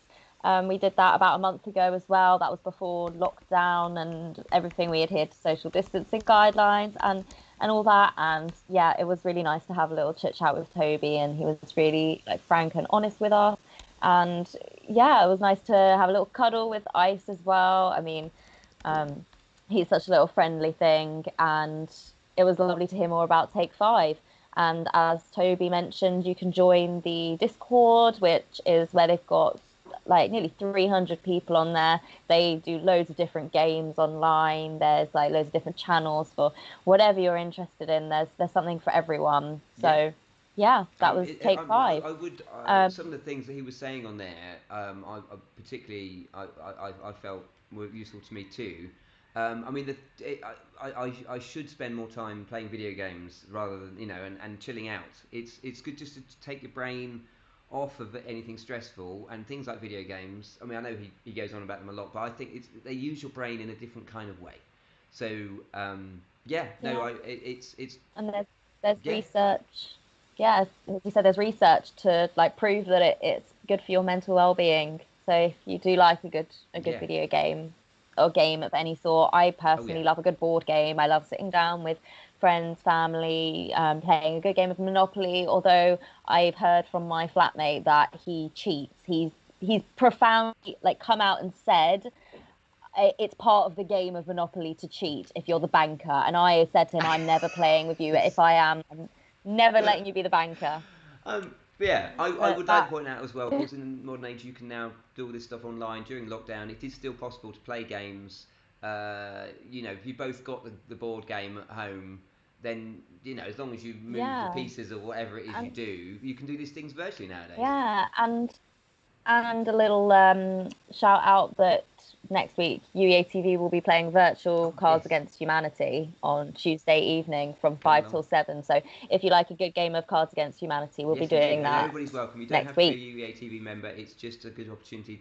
We did that about a month ago as well. That was before lockdown and everything. We adhered to social distancing guidelines and all that. And yeah, it was really nice to have a little chit chat with Toby, and he was really like frank and honest with us. And yeah, it was nice to have a little cuddle with Ice as well. I mean, he's such a little friendly thing, and it was lovely to hear more about Take 5. And as Toby mentioned, you can join the Discord, which is where they've got like nearly 300 people on there. They do loads of different games online. There's like loads of different channels for whatever you're interested in. There's something for everyone. So yeah, that was Take 5. I would some of the things that he was saying on there, I particularly I felt were useful to me too. I mean, I should spend more time playing video games rather than and chilling out. It's good just to take your brain off of anything stressful, and things like video games. I mean, I know he goes on about them a lot, but I think they use your brain in a different kind of way. So it's and there's research. Yeah, as you said, there's research to like prove that it's good for your mental well-being. So if you do like a good video game or game of any sort, I personally love a good board game. I love sitting down with friends, family, playing a good game of Monopoly. Although I've heard from my flatmate that he cheats. He's profoundly like come out and said it's part of the game of Monopoly to cheat if you're the banker. And I said to him, I'm never playing with you. If I am, I'm never letting you be the banker. Yeah, I would like to point out as well, of course, in the modern age, you can now do all this stuff online. During lockdown, it is still possible to play games. If you both got the board game at home, then as long as you move the pieces or whatever it is you do, you can do these things virtually nowadays. Yeah, and a little shout out that next week UEA TV will be playing virtual Cards Against Humanity on Tuesday evening from 5 till 7. So if you like a good game of Cards Against Humanity, we'll be doing that. Everybody's welcome. You don't have to be a UEA TV member. It's just a good opportunity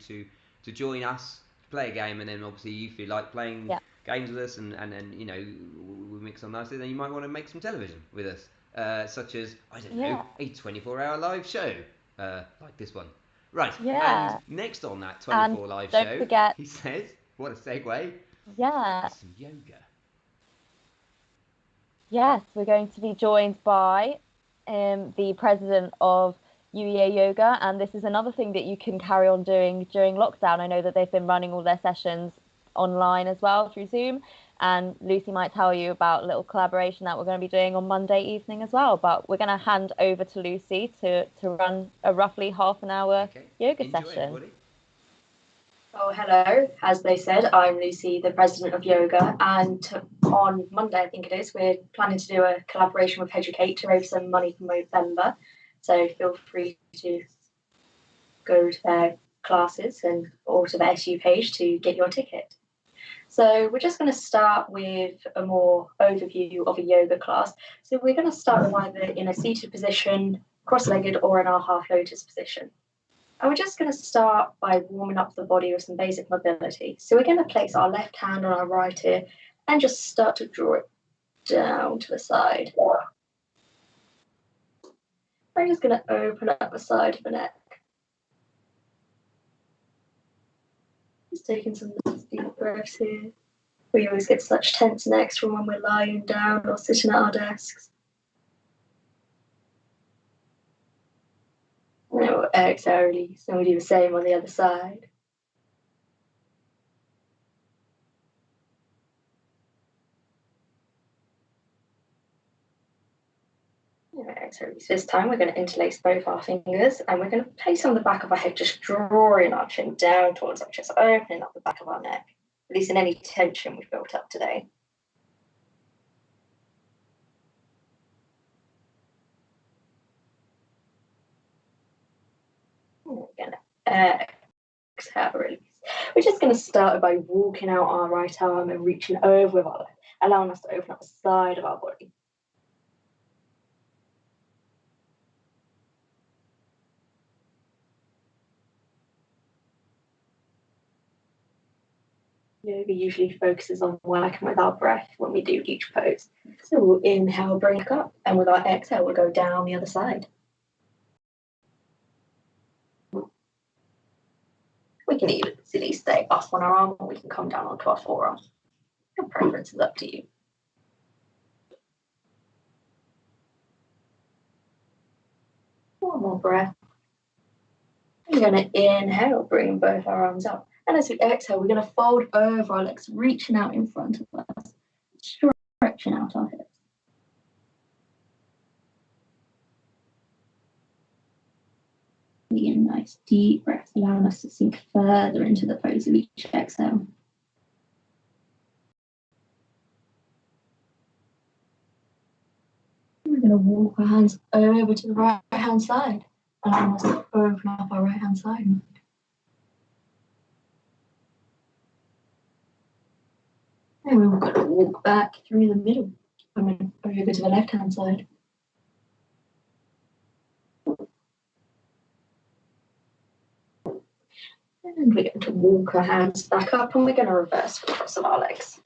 to join us, play a game, and then obviously you feel like playing games with us, and you know, we mix on nicely, then you might want to make some television with us, such as, I don't know, a 24-hour live show like this one. Right, and next on that 24 live show, don't forget, he says, what a segue, some yoga. Yes, we're going to be joined by the president of UEA Yoga, and this is another thing that you can carry on doing during lockdown. I know that they've been running all their sessions online as well through Zoom, and Lucy might tell you about a little collaboration that we're going to be doing on Monday evening as well. But we're going to hand over to Lucy to run a roughly half-an-hour yoga session. Everybody. Oh, hello. As they said, I'm Lucy, the president of yoga, and on Monday, I think it is, we're planning to do a collaboration with Educate to raise some money for November. So feel free to go to their classes or to the SU page to get your ticket. So we're just going to start with a more overview of a yoga class. So we're going to start either in a seated position, cross-legged, or in our half lotus position. And we're just going to start by warming up the body with some basic mobility. So we're going to place our left hand on our right ear and just start to draw it down to the side. I'm just going to open up the side of the neck. Just taking some nice deep breaths here. We always get such tense necks from when we're lying down or sitting at our desks. And then we'll exhale, release, and we do the same on the other side. Exhale, release. This time we're going to interlace both our fingers and we're going to place on the back of our head, just drawing our chin down towards our chest, opening up the back of our neck, releasing any tension we've built up today. We're going to exhale, release. We're just going to start by walking out our right arm and reaching over with our left, allowing us to open up the side of our body. Yoga usually focuses on working with our breath when we do each pose. So we'll inhale, bring it up, and with our exhale, we'll go down the other side. We can easily stay up on our arm, or we can come down onto our forearm. Your preference is up to you. One more breath. We're going to inhale, bring both our arms up. And as we exhale, we're going to fold over our legs, reaching out in front of us, stretching out our hips. Taking a nice deep breath, allowing us to sink further into the pose of each exhale. We're going to walk our hands over to the right hand side, allowing us to open up our right hand side. And we're going to walk back through the middle, coming over to the left hand side. And we're going to walk our hands back up and we're going to reverse the cross of our legs.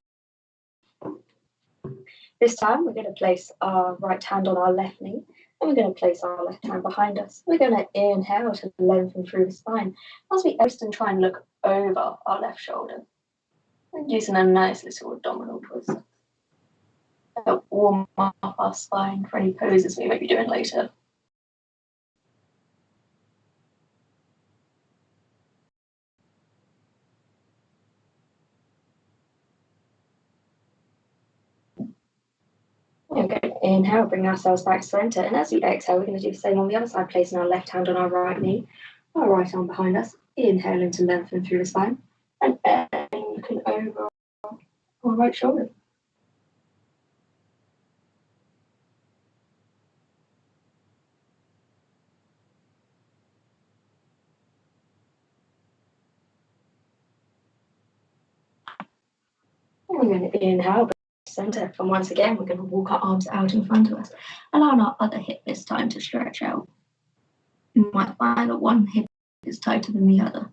This time we're going to place our right hand on our left knee and we're going to place our left hand behind us. We're going to inhale to lengthen through the spine as we often try and look over our left shoulder. And using a nice little abdominal twist. Help warm up our spine for any poses we may be doing later. We're going to inhale, bring ourselves back to center, and as we exhale, we're going to do the same on the other side, placing our left hand on our right knee, our right arm behind us, inhaling to lengthen through the spine, and looking over our right shoulder. And we're going to inhale, back to center, and once again, we're going to walk our arms out in front of us, allowing our other hip this time to stretch out. You might find that one hip is tighter than the other.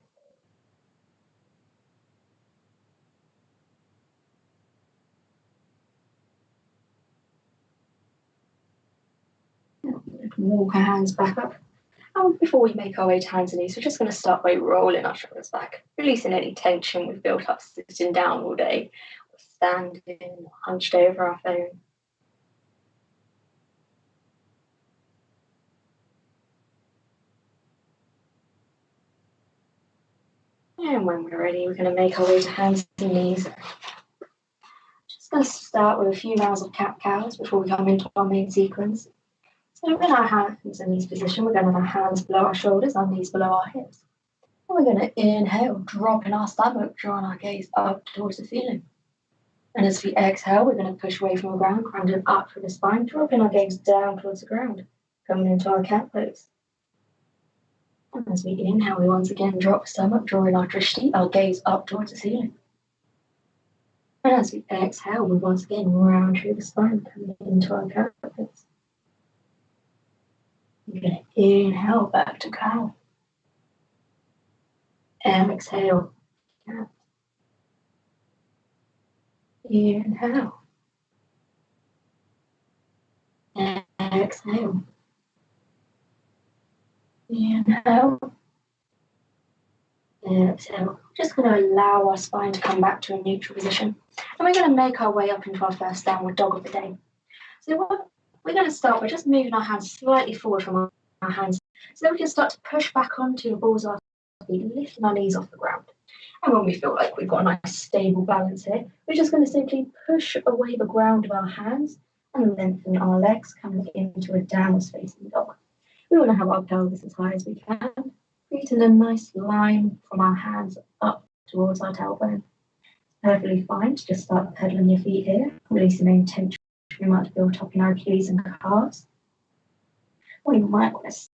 walk our hands back up. And before we make our way to hands and knees, we're just going to start by rolling our shoulders back, releasing any tension we've built up sitting down all day, or standing, or hunched over our phone. And when we're ready, we're going to make our way to hands and knees. Just going to start with a few rounds of cat-cows before we come into our main sequence. So in our hands and knees position, we're going to have our hands below our shoulders, our knees below our hips. And we're going to inhale, dropping our stomach, drawing our gaze up towards the ceiling. And as we exhale, we're going to push away from the ground, grounding up through the spine, dropping our gaze down towards the ground, coming into our cat pose. And as we inhale, we once again drop the stomach, drawing our drishti, our gaze up towards the ceiling. And as we exhale, we once again round through the spine, coming into our cat pose. We're going to inhale back to cow. And exhale, cat. Inhale. And exhale. Inhale. And exhale. Just going to allow our spine to come back to a neutral position. And we're going to make our way up into our first downward dog of the day. So we're going to start by just moving our hands slightly forward from our hands so that we can start to push back onto the balls of our feet, lifting our knees off the ground. And when we feel like we've got a nice stable balance here, we're just going to simply push away the ground with our hands and lengthen our legs, coming into a downward facing dog. We want to have our pelvis as high as we can, creating a nice line from our hands up towards our tailbone. Perfectly fine to just start pedaling your feet here, releasing any tension we might have built up in our Achilles and calves. Or you might want to sit.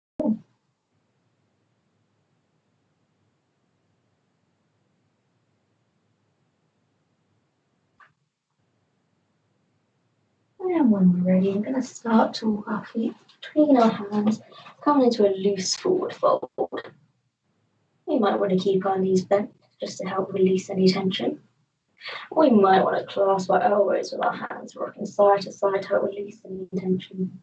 And when we're ready, we're going to start to walk our feet between our hands, coming into a loose forward fold. We might want to keep our knees bent just to help release any tension. We might want to clasp our elbows with our hands, rocking side to side to help release any tension.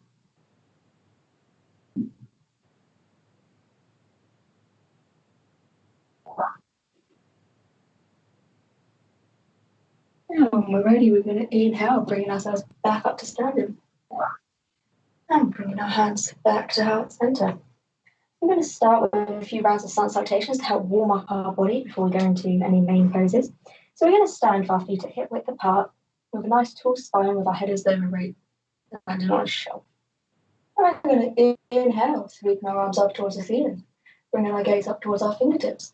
And when we're ready, we're going to inhale, bringing ourselves back up to standing. And bringing our hands back to heart center. We're going to start with a few rounds of sun salutations to help warm up our body before we go into any main poses. So we're going to stand with our feet at hip width apart, with a nice tall spine with our head as though we're right, landing on a shelf. And we're going to inhale, sweeping our arms up towards the ceiling, bringing our gaze up towards our fingertips.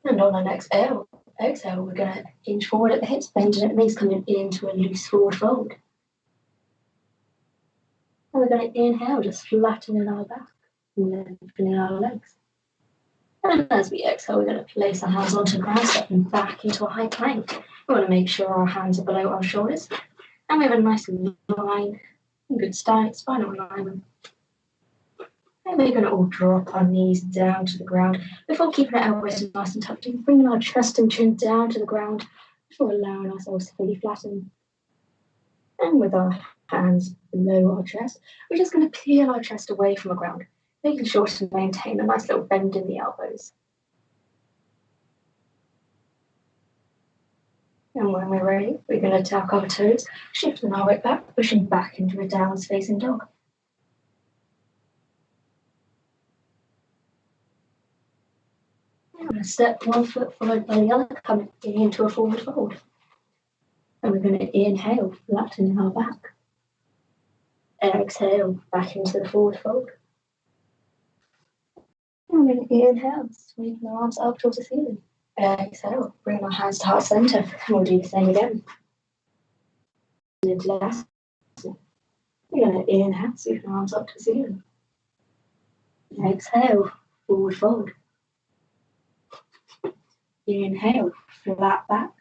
And on our next exhale, we're going to hinge forward at the hips, bending at the knees, coming into a loose forward fold. And we're going to inhale, just flattening our back and lengthening our legs. And as we exhale, we're going to place our hands onto the ground, stepping back into a high plank. We want to make sure our hands are below our shoulders. And we have a nice line, good spinal alignment. And we're going to all drop our knees down to the ground before keeping our elbows nice and tucked in, bringing our chest and chin down to the ground before allowing ourselves to fully flatten. And with our hands below our chest, we're just going to peel our chest away from the ground, making sure to maintain a nice little bend in the elbows. And when we're ready, we're going to tuck our toes, shifting our weight back, pushing back into a downwards facing dog. And we're going to step one foot followed by the other, coming into a forward fold. And we're going to inhale, flattening our back. Exhale, back into the forward fold. And we're going to inhale, sweeping our arms up towards the ceiling. Exhale, bring our hands to heart center, and we'll do the same again. Into last. We're going to inhale, sweeping our arms up to the ceiling. Exhale, forward fold. Inhale, flat back.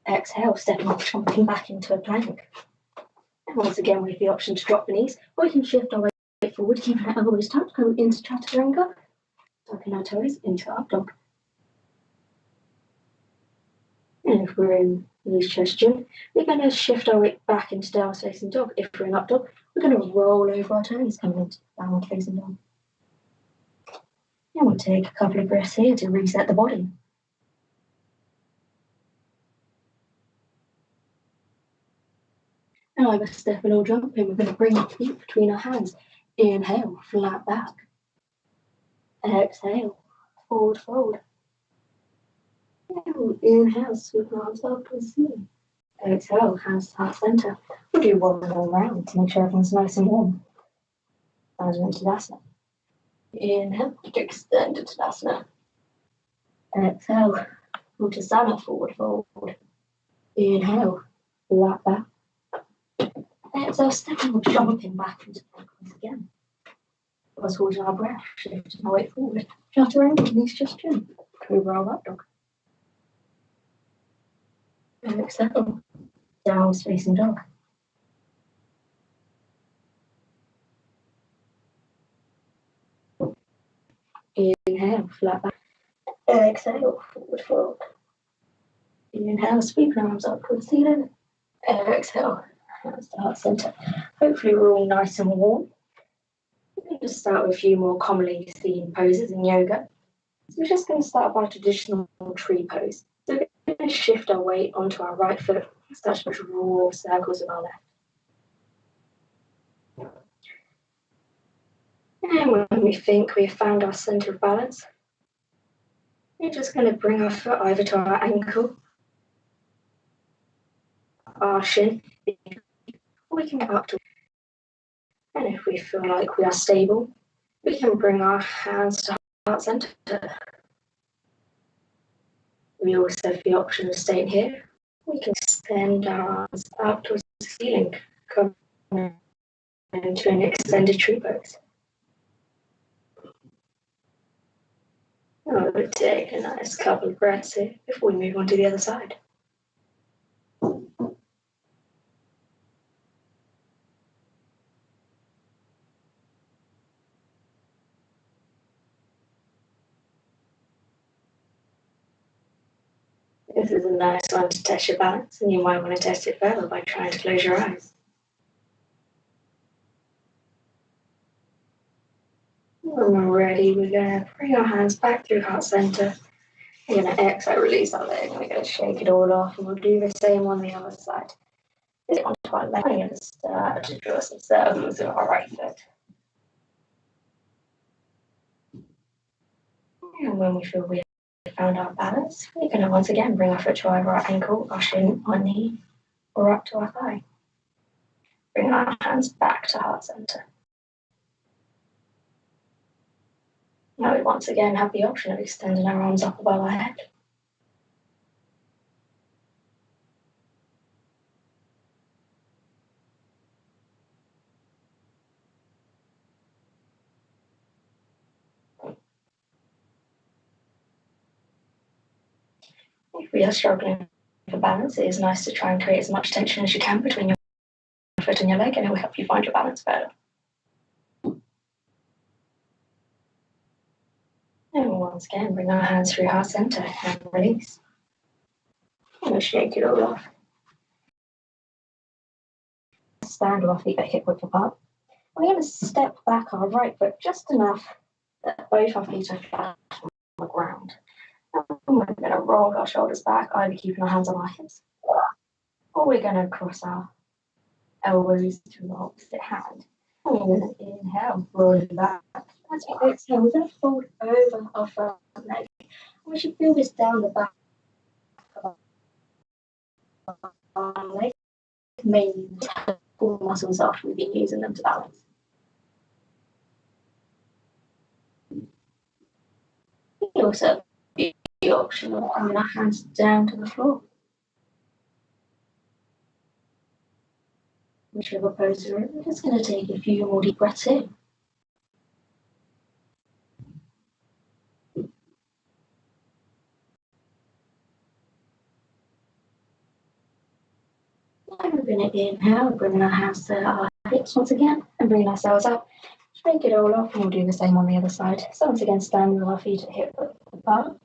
Exhale, stepping up, chomping back into a plank. And once again, we have the option to drop the knees, or we can shift our weight forward, keeping our elbows tucked, come into chaturanga, tucking our toes into up dog. And if we're in loose chest, we're going to shift our weight back into downward facing dog. If we're in up dog, We're going to roll over our toes, coming into downward facing dog. And we'll take a couple of breaths here to reset the body. And like a stepping or jumping, we're going to bring our feet between our hands. Inhale, flat back. Exhale, forward fold. Inhale, sweep our arms up to the ceiling. Exhale, hands to heart center. We'll do one more round to make sure everyone's nice and warm. Down into Tadasana. Inhale, extend into Tadasana. Exhale, Uttasana, forward fold. Inhale, flat back. Exhale, stepping or jumping back into plank once again. Let's hold our breath, shifting our weight forward. Chaturanga, knees just chin. Cobra or up dog. Exhale, downward facing dog. Inhale, flat back. Exhale, forward fold. Inhale, sweep your arms up towards the ceiling. Exhale, hands to heart center. Hopefully we're all nice and warm. We're going to start with a few more commonly seen poses in yoga. So we're just going to start with our traditional tree pose. So we're going to shift our weight onto our right foot and start to draw circles with our left. And when we think we have found our center of balance, we're just going to bring our foot either to our ankle, our shin, or we can get up to. And if we feel like we are stable, we can bring our hands to heart center. We also have the option of staying here. We can extend our arms out towards the ceiling, coming into an extended tree pose. We'll take a nice couple of breaths here before we move on to the other side. This is a nice one to test your balance, and you might want to test it further by trying to close your eyes. When we're ready, we're going to bring our hands back through heart center. We're going to exhale, release our leg, and we're going to shake it all off, and we'll do the same on the other side. Sit onto our left, we're going to start to draw some circles with our right foot. And when we feel we have found our balance, we're going to once again bring our foot to either our ankle, our shin, our knee, or up to our thigh. Bring our hands back to heart center. Now we once again have the option of extending our arms up above our head. If we are struggling for balance, it is nice to try and create as much tension as you can between your foot and your leg, and it will help you find your balance better. And once again, bring our hands through heart center and release. And we'll shake it all off. Stand with our feet at hip width apart. We're going to step back our right foot just enough that both our feet are flat on the ground. And we're going to roll our shoulders back, either keeping our hands on our hips, or we're going to cross our elbows to the opposite hand. And we're going to inhale, roll it back. As we exhale, we're going to fold over our front leg. And we should feel this down the back of our leg, mainly the core muscles after we've been using them to balance. We also have the option of bringing our hands down to the floor. Whichever pose you're in, we're just going to take a few more deep breaths in. And we're going to inhale, bringing our hands to our hips once again, and bring ourselves up. Shake it all off, and we'll do the same on the other side. So once again, stand with our feet at hip width apart.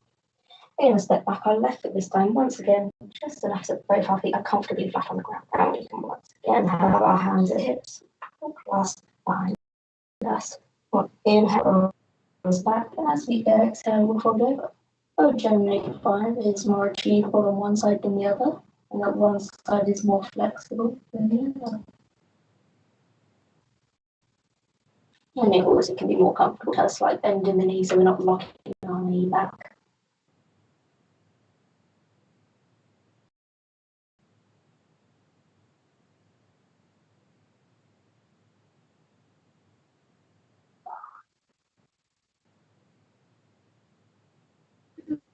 We're going to step back our left foot this time, once again, just enough so both our feet are comfortably flat on the ground. And we can once again have our hands at hips, Class behind us. Inhale, goes back, and as we exhale, we'll fold over. Generally, 5 is more achievable on one side than the other, and that one side is more flexible than the other. And it also can be more comfortable to have a slight bend in the knee so we're not locking our knee back.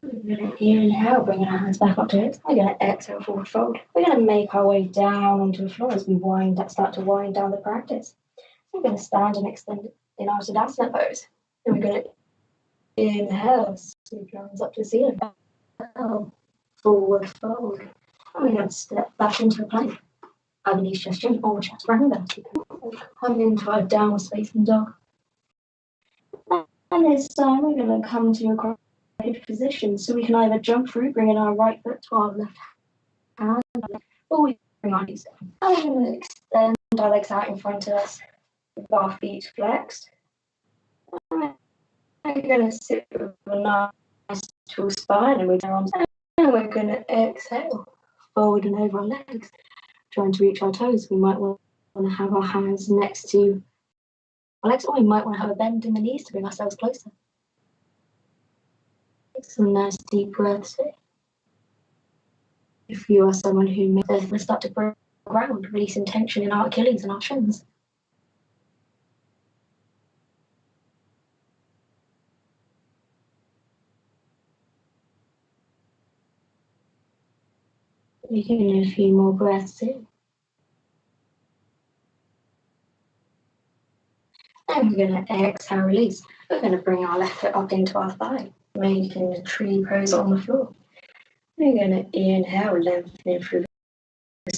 We're going to inhale, bringing our hands back up to it. We're going to exhale, forward fold. We're going to make our way down onto the floor as we start to wind down the practice. We're going to stand and extend in our Tadasana pose. And we're going to inhale, sweep your arms up to the ceiling. Forward fold. And we're going to step back into a plank. Underneath chest in or chest round. Come into our downward facing dog. And this time we're going to come to a crossed position. So we can either jump through, bringing our right foot to our left hand, or we bring our knees down. And we're going to extend our legs out in front of us with our feet flexed. And we're going to sit with a nice tall spine and with our arms down. And we're going to exhale, folding over our legs, trying to reach our toes. We might want to have our hands next to our legs, or we might want to have a bend in the knees to bring ourselves closer. Take some nice deep breaths here. If you are someone who may start to break ground, releasing tension in our Achilles and our shins. We can do a few more breaths here. And we're going to exhale, release. We're going to bring our left foot up into our thigh, making a tree pose on the floor. We're going to inhale, lengthening through the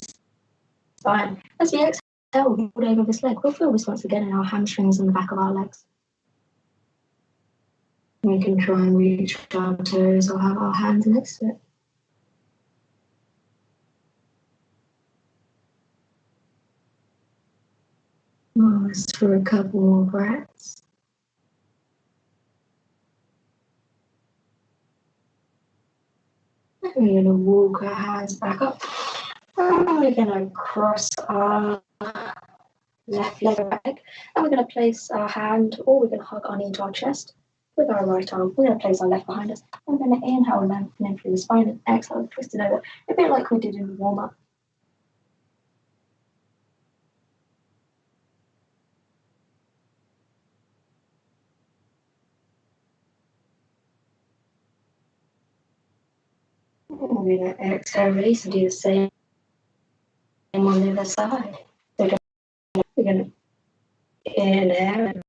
spine. As we exhale, we fold over this leg. We'll feel this once again in our hamstrings and the back of our legs. We can try and reach our toes or have our hands next to it. Just for a couple more breaths. And we're going to walk our hands back up. And we're going to cross our left leg back. And we're going to place our hand, or we're going to hug our knee to our chest with our right arm. We're going to place our left behind us. We're going to inhale, lengthening through the spine, and exhale, twist it over. A bit like we did in the warm-up. We're going to exhale, release, and do the same on the other side. So we're going to inhale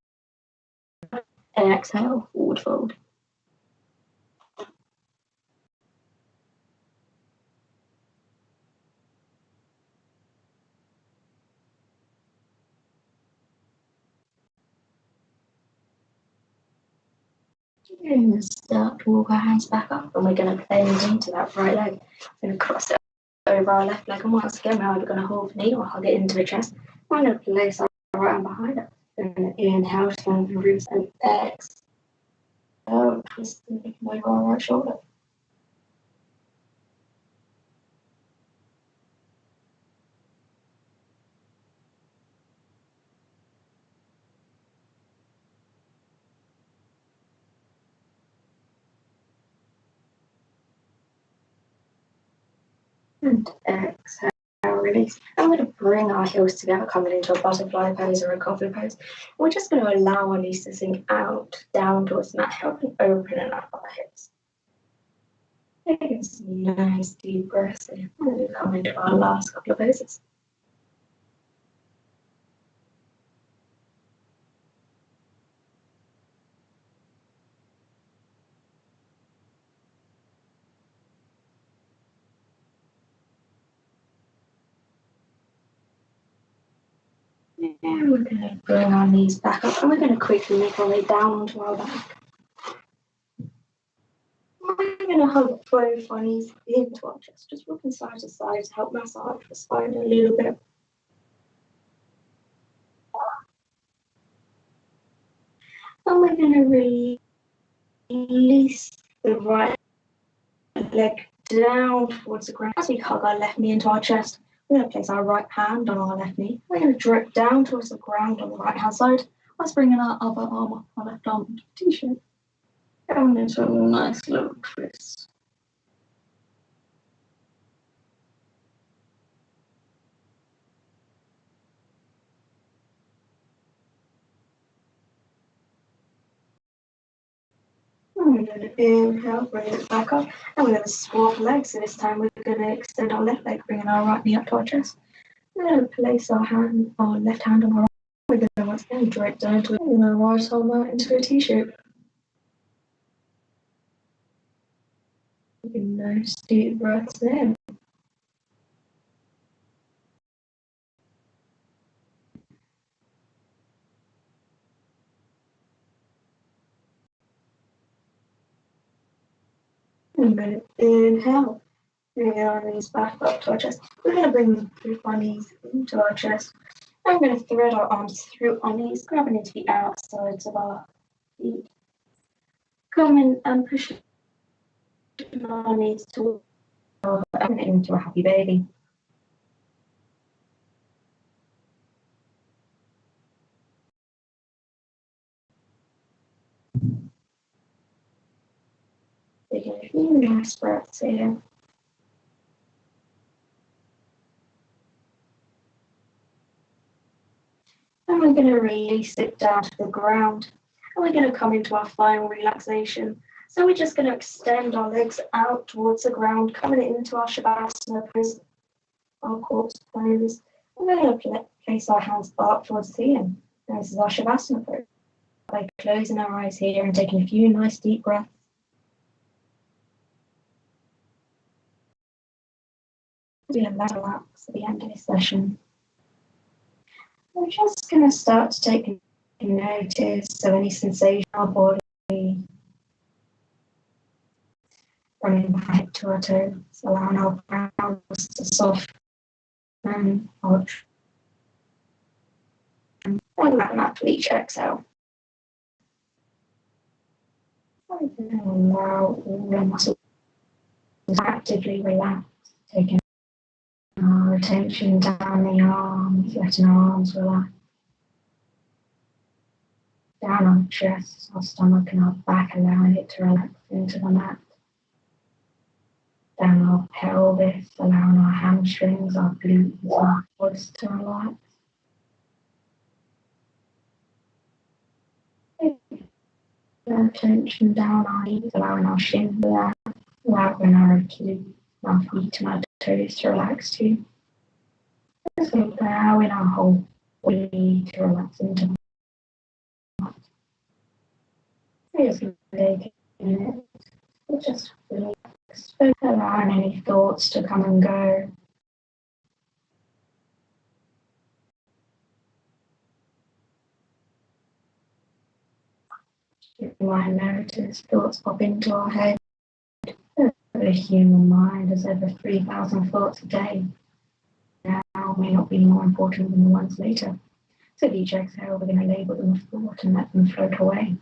and exhale, forward fold. We're going to start to walk our hands back up, and we're going to bend into that right leg. We're going to cross it over our left leg, and once again, we're either going to hold the knee or hug it into the chest. We're going to place our right arm behind us. We're going to inhale, strengthen the roots, and exhale, twist the knee over our right shoulder. And exhale, release. And we're going to bring our heels together, coming into a butterfly pose or a coffin pose. We're just going to allow our knees to sink out, down towards the mat, helping open up our hips. Taking some nice deep breaths in. And we'll come into our last couple of poses. And we're going to bring our knees back up, and we're going to quickly make our way down onto our back. We're going to hug both our knees into our chest, just rocking side to side to help massage the spine a little bit. we're going to release the right leg down towards the ground. As we hug our left knee into our chest, we're going to place our right hand on our left knee. We're going to drip down towards the ground on the right hand side, whilst bringing our other arm up our left arm into a T-shape. Going into a nice little twist. And we're going to inhale, bring it back up, and we're going to swap legs. So this time we're going to extend our left leg, bringing our right knee up to our chest. We're going to place our left hand on our right. We're going to once again drip down to our right arm out into a T-shape. Nice deep breaths in. And then inhale, bring our knees back up to our chest. We're going to bring our knees into our chest. And we're going to thread our arms through our knees, grabbing into the outsides of our feet. Come in and push our knees towards into a happy baby. Taking a few nice breaths here. And we're going to release it down to the ground. And we're going to come into our final relaxation. So we're just going to extend our legs out towards the ground, coming into our Shavasana pose, our corpse pose. And we're going to place our hands up towards the ceiling. This is our Shavasana pose. By closing our eyes here and taking a few nice deep breaths. We relax at the end of this session. We're just going to start to take notice of any sensation in our body. Running back to our toes, allowing our brows to soften and arch. And let that for each exhale. We're going to allow all the muscles to actively relax, taking our attention down the arms, letting our arms relax. Down our chest, our stomach and our back, allowing it to relax into the mat. Down our pelvis, allowing our hamstrings, our glutes, our quads to relax. Our attention down our knees, allowing our shins to relax, allowing our Achilles, our feet and our toes to relax too. Just allowing our whole body to relax into the mat. Just taking it, just relax. Allowing any thoughts to come and go. You might notice thoughts pop into our head. The human mind has over 3,000 thoughts a day. Now may not be more important than the ones later. So with each exhale, we're going to label them a thought and let them float away.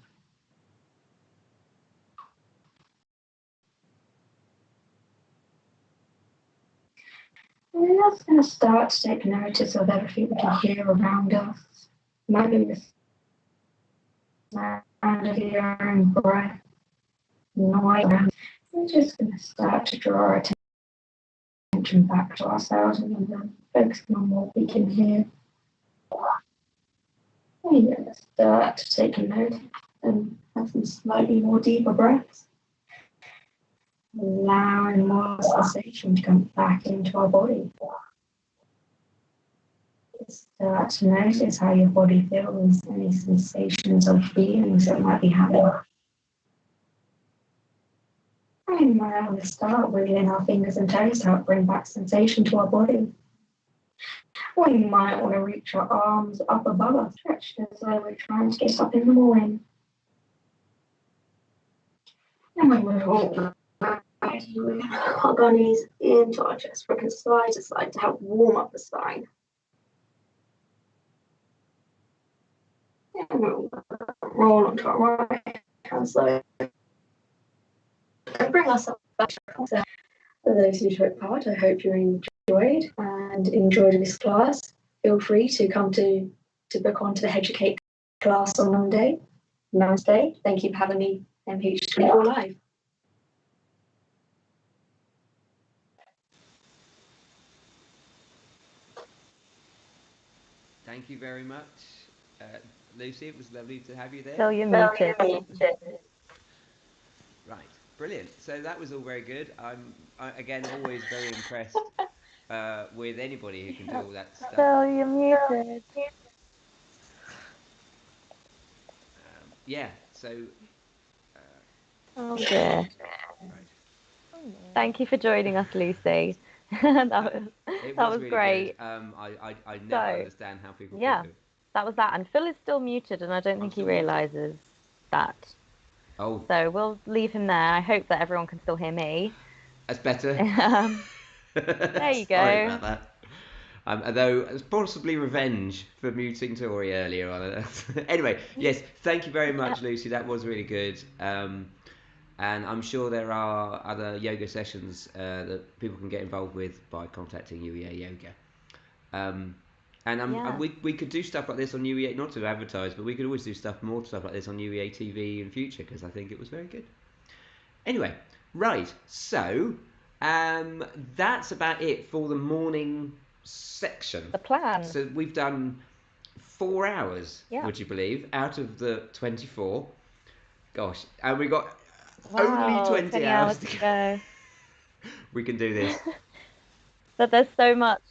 We're just going to start to take notice of everything we can hear around us. Maybe the sound of your own breath, noise. We're just going to start to draw our attention back to ourselves and then focusing on what we can hear. We're going to start to take notice and have some slightly more deeper breaths. Allowing more sensation to come back into our body. Start to notice how your body feels, any sensations or feelings that might be happening. And now we start wiggling our fingers and toes to help bring back sensation to our body. Or you might want to reach our arms up above us, stretched as though we're trying to get up in the morning. And when we're all we're going to hug our knees into our chest, rocking side to side to help warm up the spine. And we'll roll onto our right hand side and bring ourselves back to our class. For those who took part, I hope you enjoyed this class. Feel free to come to book onto the Educate class on Monday. Namaste. Thank you for having me, MH24 Live. Thank you very much, Lucy. It was lovely to have you there. Phil, you're muted. Right, brilliant. So that was all very good. I'm again always very impressed with anybody who can do all that stuff. Phil, you're muted. Yeah. So. Oh dear. Right. Thank you for joining us, Lucy. that was really great. Good. I never understand how people can do it. That was that. And Phil is still muted, and I don't think he realises that. Oh. So we'll leave him there. I hope that everyone can still hear me. That's better. There you go. Sorry about that. Although it's possibly revenge for muting Tori earlier on. Anyway, yes, thank you very much, Lucy. That was really good. And I'm sure there are other yoga sessions that people can get involved with by contacting UEA Yoga. And we could do stuff like this on UEA, not to advertise, but we could always do more stuff like this on UEA TV in future, because I think it was very good. Anyway, right, so that's about it for the morning section. The plan. So we've done 4 hours, would you believe, out of the 24. Gosh, and we got only 20 hours to go. We can do this. But there's so much.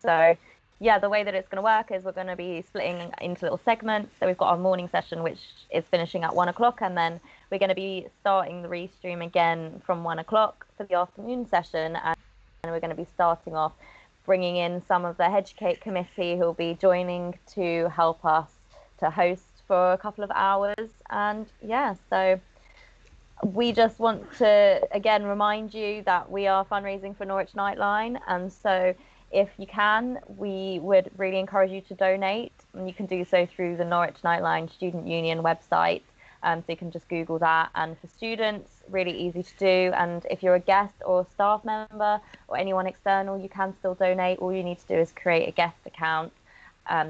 So yeah, the way that it's going to work is we're going to be splitting into little segments. So we've got our morning session, which is finishing at 1 o'clock, and then we're going to be starting the restream again from 1 o'clock for the afternoon session, and we're going to be starting off bringing in some of the Educate committee who will be joining to help us to host for a couple of hours. And yeah, so we just want to again remind you that we are fundraising for Norwich Nightline, and so if you can, we would really encourage you to donate, and you can do so through the Norwich Nightline Student Union website. So you can just Google that, and for students, really easy to do. And if you're a guest or a staff member or anyone external, you can still donate. All you need to do is create a guest account,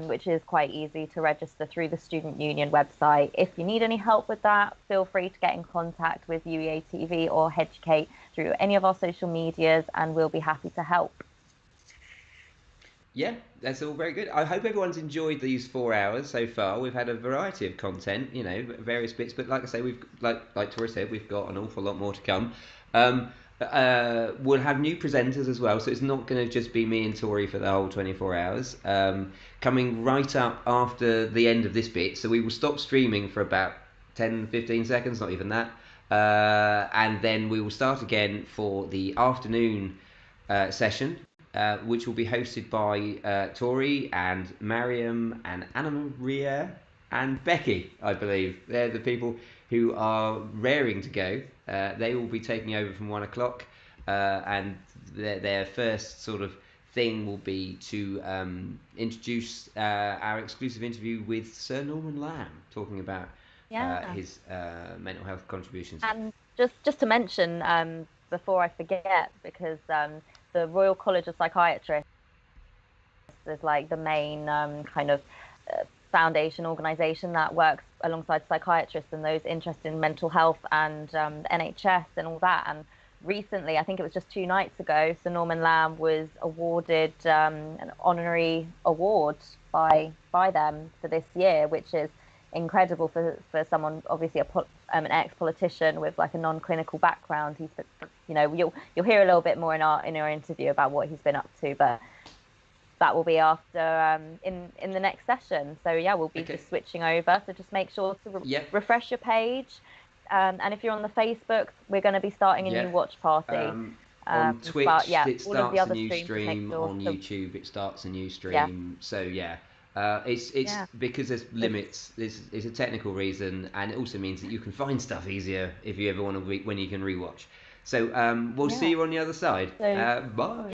which is quite easy to register through the Student Union website. If you need any help with that, feel free to get in contact with UEA TV or Educate through any of our social medias, and we'll be happy to help. Yeah, that's all very good. I hope everyone's enjoyed these 4 hours so far. We've had a variety of content, you know, various bits, but like I say, we've like Tori said, we've got an awful lot more to come. We'll have new presenters as well, so it's not going to just be me and Tori for the whole 24 hours. Coming right up after the end of this bit, so we will stop streaming for about 10-15 seconds, not even that, and then we will start again for the afternoon session. Which will be hosted by Tori and Mariam and Anna Maria and Becky, I believe. They're the people who are raring to go. They will be taking over from 1 o'clock, and their first sort of thing will be to introduce our exclusive interview with Sir Norman Lamb, talking about his mental health contributions. And just to mention, before I forget, because the Royal College of Psychiatrists is like the main kind of foundation organisation that works alongside psychiatrists and those interested in mental health and NHS and all that. And recently, I think it was just 2 nights ago, Sir Norman Lamb was awarded an honorary award by them for this year, which is incredible for someone, obviously an ex-politician with like a non-clinical background. He's, you know, you'll hear a little bit more in our interview about what he's been up to, but that will be after in the next session. So yeah, we'll be just switching over. So just make sure to refresh your page, and if you're on the Facebook, we're going to be starting a new watch party. On Twitch, it starts a new stream. Sure on YouTube, it starts a new stream. So yeah. It's because there's limits. It's a technical reason, and it also means that you can find stuff easier if you ever want to when you can rewatch. So we'll see you on the other side. Bye.